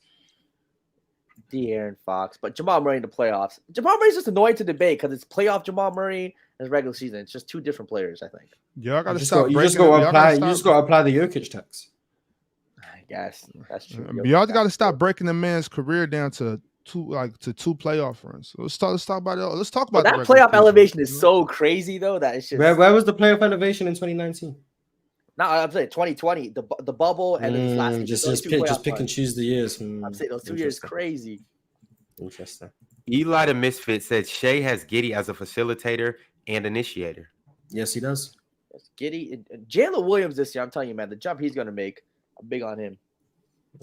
De'Aaron Fox, but Jamal Murray in the playoffs. Jamal Murray's just annoying to debate because it's playoff Jamal Murray and regular season. It's just 2 different players, I think. Y'all gotta stop. You just got to apply the Jokic tax. I guess that's true. Y'all got to stop breaking the man's career down to 2 playoff runs. So let's talk about it. Let's talk about that playoff elevation is so crazy though that it's just. Where was the playoff elevation in 2019? No, I'm saying 2020, the bubble, and then this last season. Just pick and choose the years. I'm saying those 2 years crazy. Interesting. Eli the Misfit said Shai has Giddey as a facilitator and initiator. Yes, he does. Yes, Giddey, Jalen Williams this year. I'm telling you, man, the jump he's gonna make. I'm big on him.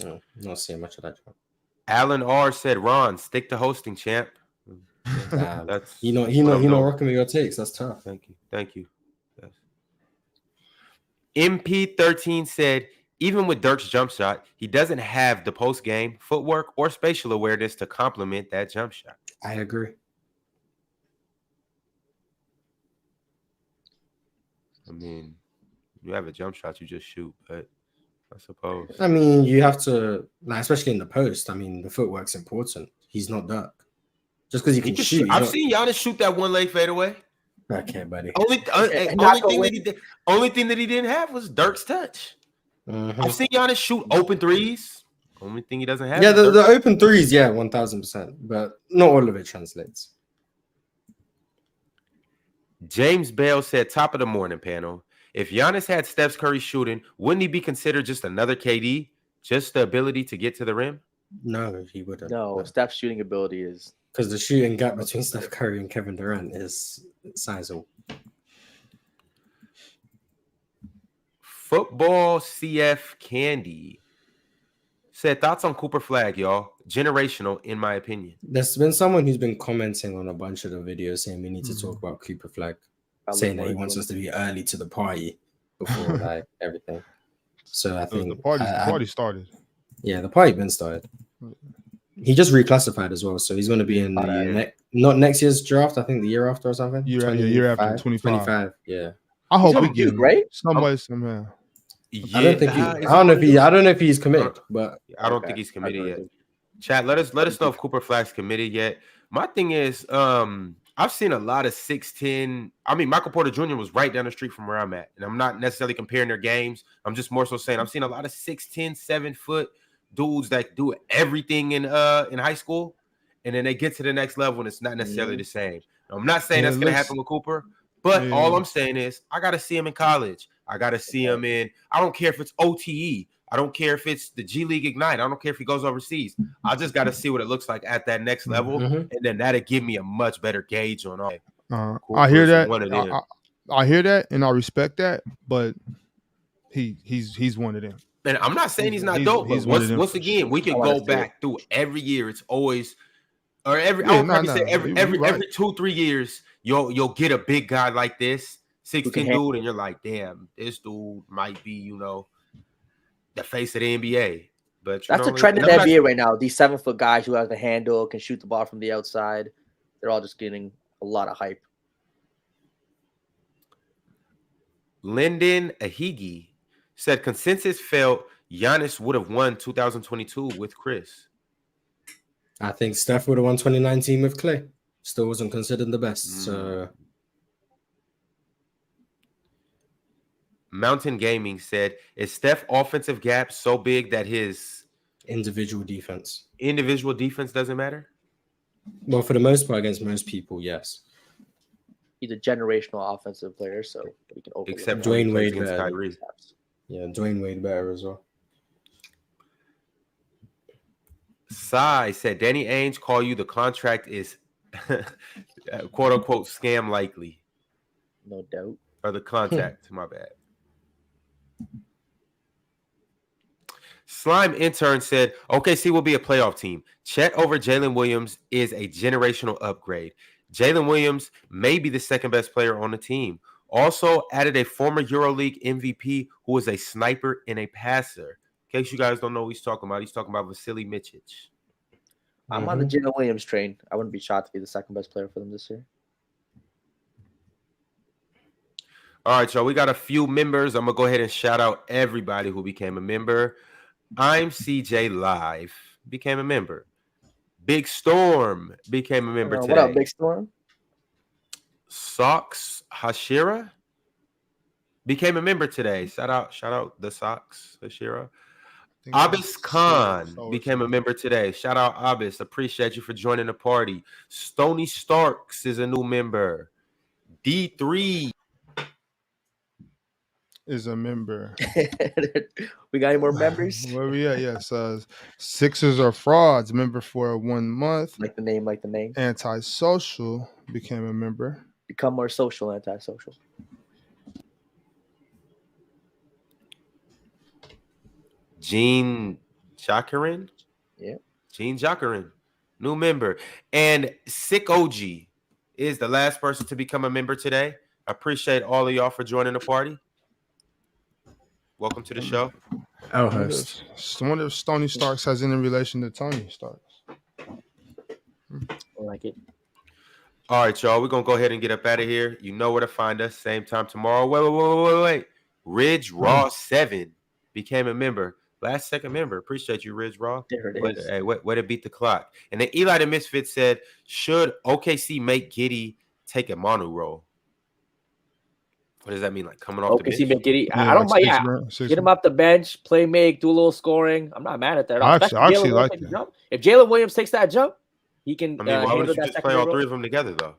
No, not seeing much of that jump. Alan R said, "Ron, stick to hosting, champ." That's he not rocking with your takes. That's tough. Thank you. Yes. MP13 said, even with Dirk's jump shot, he doesn't have the post game footwork or spatial awareness to complement that jump shot. I agree. I mean, you have a jump shot, you just shoot, but I suppose. I mean, you have to, especially in the post. I mean, the footwork's important. He's not Dirk. Just because he can shoot. I've seen Giannis shoot that one leg fadeaway. Okay, buddy. Only thing that he didn't have was Dirk's touch. Mm-hmm. I've seen Giannis shoot open threes. Only thing he doesn't have. Yeah, the open threes, 1,000%, but not all of it translates. James Bale said, top of the morning panel. If Giannis had Steph Curry shooting, wouldn't he be considered just another KD? Just the ability to get to the rim? No, he wouldn't. No, Steph's shooting ability is because the shooting gap between Steph Curry and Kevin Durant is sizable. Football CF Candy said, thoughts on Cooper Flag, y'all. Generational, in my opinion. There's been someone who's been commenting on a bunch of the videos saying we need to talk about Cooper Flag, saying that he wants us to be early to the party before everything. So I think the party started. Yeah, the party been started. He just reclassified as well, so he's going to be in not next year's draft. I think the year after or something. Year after 25. Yeah. I hope we get great some way somehow. Yeah, I don't know if he's committed, but I don't think he's committed yet. Chat, let us know if Cooper Flag's committed yet. My thing is, I've seen a lot of 6'10". I mean, Michael Porter Jr. was right down the street from where I'm at, and I'm not necessarily comparing their games. I'm just more so saying I've seen a lot of 6'10", 7-foot dudes that do everything in high school, and then they get to the next level, and it's not necessarily the same. I'm not saying that's going to happen with Cooper, but all I'm saying is I got to see him in college. I got to see him in. I don't care if it's OTE. I don't care if it's the G League Ignite. I don't care if he goes overseas. I just got to see what it looks like at that next level, and then that'll give me a much better gauge on all. I hear that. I hear that, and I respect that, but he's one of them. And I'm not saying he's not dope. But once again, we can go back through every year. It's always, or every 2-3 years, you'll get a big guy like this, 6'10" dude, and you're like, damn, this dude might be, the face of the NBA. But that's a trend in the NBA right now. These 7-foot guys who have the handle, can shoot the ball from the outside. They're all just getting a lot of hype. Lyndon Ahigi said consensus felt Giannis would have won 2022 with Chris. I think Steph would have won 2019 with Clay. Still wasn't considered the best. So Mountain Gaming said, is Steph offensive gap so big that his individual defense doesn't matter? Well, for the most part, against most people, yes. He's a generational offensive player, so we can overlook. Except Dwayne Wade against better. Kyrie. Yeah, Dwayne Wade better as well. Sai said, Danny Ainge call you the contract is quote unquote scam likely. No doubt. Or the contact, my bad. Slime Intern said, OKC will be a playoff team. Chet over Jalen Williams is a generational upgrade. Jalen Williams may be the second best player on the team. Also added a former EuroLeague MVP who is a sniper and a passer. In case you guys don't know what he's talking about Vasily Micic. I'm on the Jalen Williams train. I wouldn't be shocked to be the second best player for them this year. All right, y'all. We got a few members. I'm going to go ahead and shout out everybody who became a member. I'm CJ Live became a member. Big Storm became a member today. What up, Big Storm? Socks Hashira became a member today. Shout out the Socks Hashira. Abis Khan became a member today. Shout out Abis. Appreciate you for joining the party. Stony Starks is a new member. D3 is a member. We got any more members? Where we at? Yes. Sixers are frauds. Member for 1 month. Like the name. Antisocial became a member. Become more social, antisocial. Gene Jacquerin. Yeah. Gene Jacquerin. New member. And Sick OG is the last person to become a member today. I appreciate all of y'all for joining the party. Welcome to the show. Our host. I wonder if Stony Starks has any relation to Tony Starks. I like it. All right, y'all. We're going to go ahead and get up out of here. You know where to find us. Same time tomorrow. Wait. Ridge Raw 7 became a member. Last second member. Appreciate you, Ridge Raw. There it is. Hey, way to beat the clock. And then Eli the Misfit said, should OKC make Giddey take a Manu role? What does that mean? Like coming off the bench? OKC make Giddey. I don't mind. Yeah, get him off the bench, play make, do a little scoring. I'm not mad at that. I actually like that. If Jalen Williams takes that jump, he can. I mean, why would you just play all three of them together, though?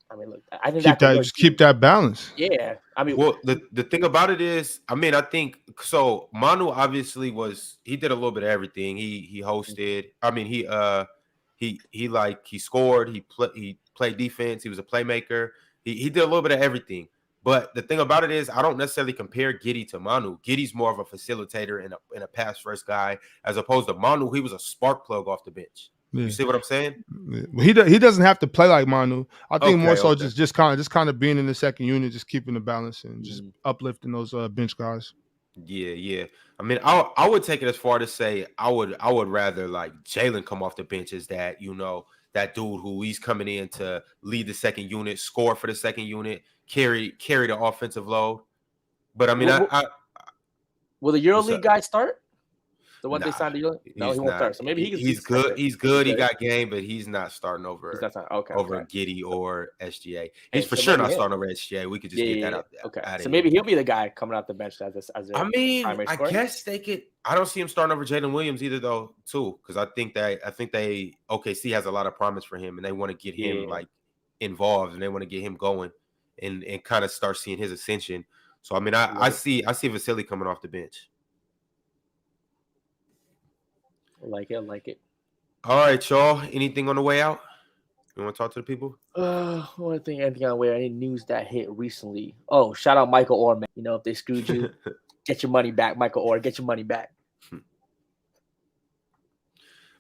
I mean, look, I think keep that balance. Yeah, I mean, well, the thing about it is, I mean, I think so. Manu obviously he did a little bit of everything. He hosted. I mean, he scored. He played defense. He was a playmaker. He did a little bit of everything. But the thing about it is, I don't necessarily compare Giddey to Manu. Giddey's more of a facilitator and a pass first guy, as opposed to Manu. He was a spark plug off the bench. Yeah. You see what I'm saying? He doesn't have to play like Manu. I think just kind of being in the second unit, just keeping the balance and just uplifting those bench guys. Yeah. I mean, I would take it as far to say I would rather like Jalen come off the bench as that, that dude who he's coming in to lead the second unit, score for the second unit, carry the offensive load. But I mean, will the EuroLeague guy start? The one they signed to EuroLeague? No, he won't start. So maybe he's good. He's good. He got game, but he's not starting over Giddey or SGA. He's for sure not starting over SGA. We could just get that out there. Okay. So maybe he'll be the guy coming out the bench as I mean, I guess they could. I don't see him starting over Jalen Williams either, though, too, because I think OKC has a lot of promise for him, and they want to get him like involved, and they want to get him going, and kind of start seeing his ascension. So I mean, I see Vasily coming off the bench. I like it. All right, y'all. Anything on the way out? You want to talk to the people? I want to think anything on the way. Any news that hit recently? Oh, shout out Michael Orr, man. If they screwed you, get your money back, Michael Orr. Get your money back.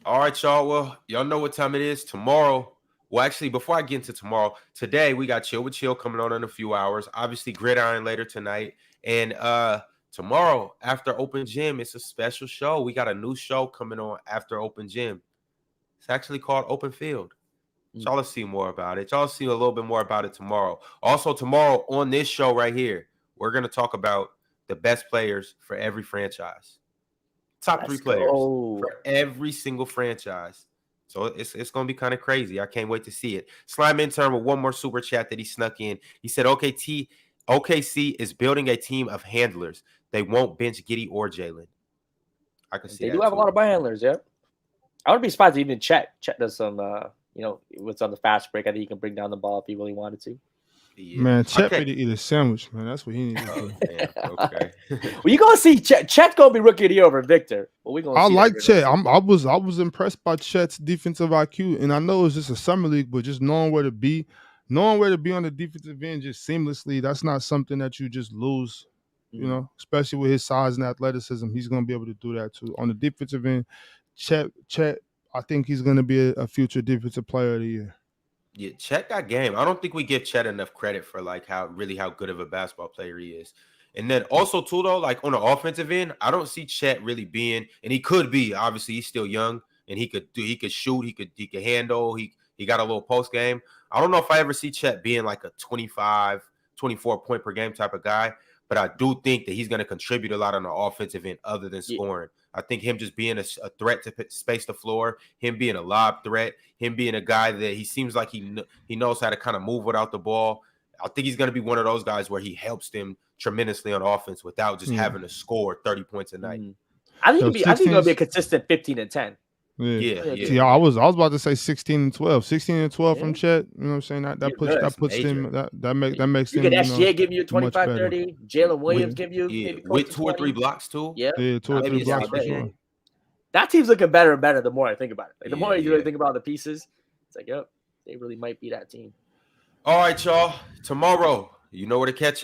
All right, y'all. Well, y'all know what time it is. Tomorrow. Well, actually, before I get into tomorrow, today we got Chill with Chill coming on in a few hours. Obviously, Gridiron later tonight. And tomorrow, after Open Gym, it's a special show. We got a new show coming on after Open Gym. It's actually called Open Field. Y'all will see more about it. Y'all see a little bit more about it tomorrow. Also, tomorrow on this show right here, we're going to talk about the best players for every franchise. top 3 players for every single franchise. So it's going to be kind of crazy. I can't wait to see it. Slime intern with one more super chat that he snuck in. He said, OKC is building a team of handlers. They won't bench Giddey or Jalen. I can see they that do have too. a lot of ball handlers, yeah. I would be surprised if even Chet does some, what's on the fast break. I think he can bring down the ball if he really wanted to. Yeah. Man, Chet need to eat a sandwich, man. That's what he needs to do. Okay. Well, you gonna see Chet's gonna be rookie of the year over Victor. Well, we gonna. I like Chet. I was impressed by Chet's defensive IQ, and I know it's just a summer league, but just knowing where to be on the defensive end just seamlessly. That's not something that you just lose. You know, especially with his size and athleticism, he's gonna be able to do that too. On the defensive end, Chet, I think he's gonna be a future defensive player of the year. Yeah, Chet got game. I don't think we give Chet enough credit for like how good of a basketball player he is. And then also too though, like on the offensive end, I don't see Chet really being, and he could be. Obviously, he's still young, and he could shoot, he could handle. He got a little post game. I don't know if I ever see Chet being like a 25, 24 point per game type of guy, but I do think that he's going to contribute a lot on the offensive end other than scoring. I think him just being a threat to space the floor, him being a lob threat, him being a guy that he seems like he knows how to kind of move without the ball. I think he's going to be one of those guys where he helps them tremendously on offense without just having to score 30 points a night. I think he's going to be a consistent 15 and 10. Yeah. I was about to say 16 and 12. 16 and 12 from Chet. You know what I'm saying? That puts him that makes him. You get SGA give you 25, 30. Jalen Williams give you maybe with 2 or 3 blocks too. Yeah, 2 or 3 blocks for sure. That team's looking better and better the more I think about it. Like the more you really think about the pieces, it's like, yep, they really might be that team. All right, y'all. Tomorrow, you know where to catch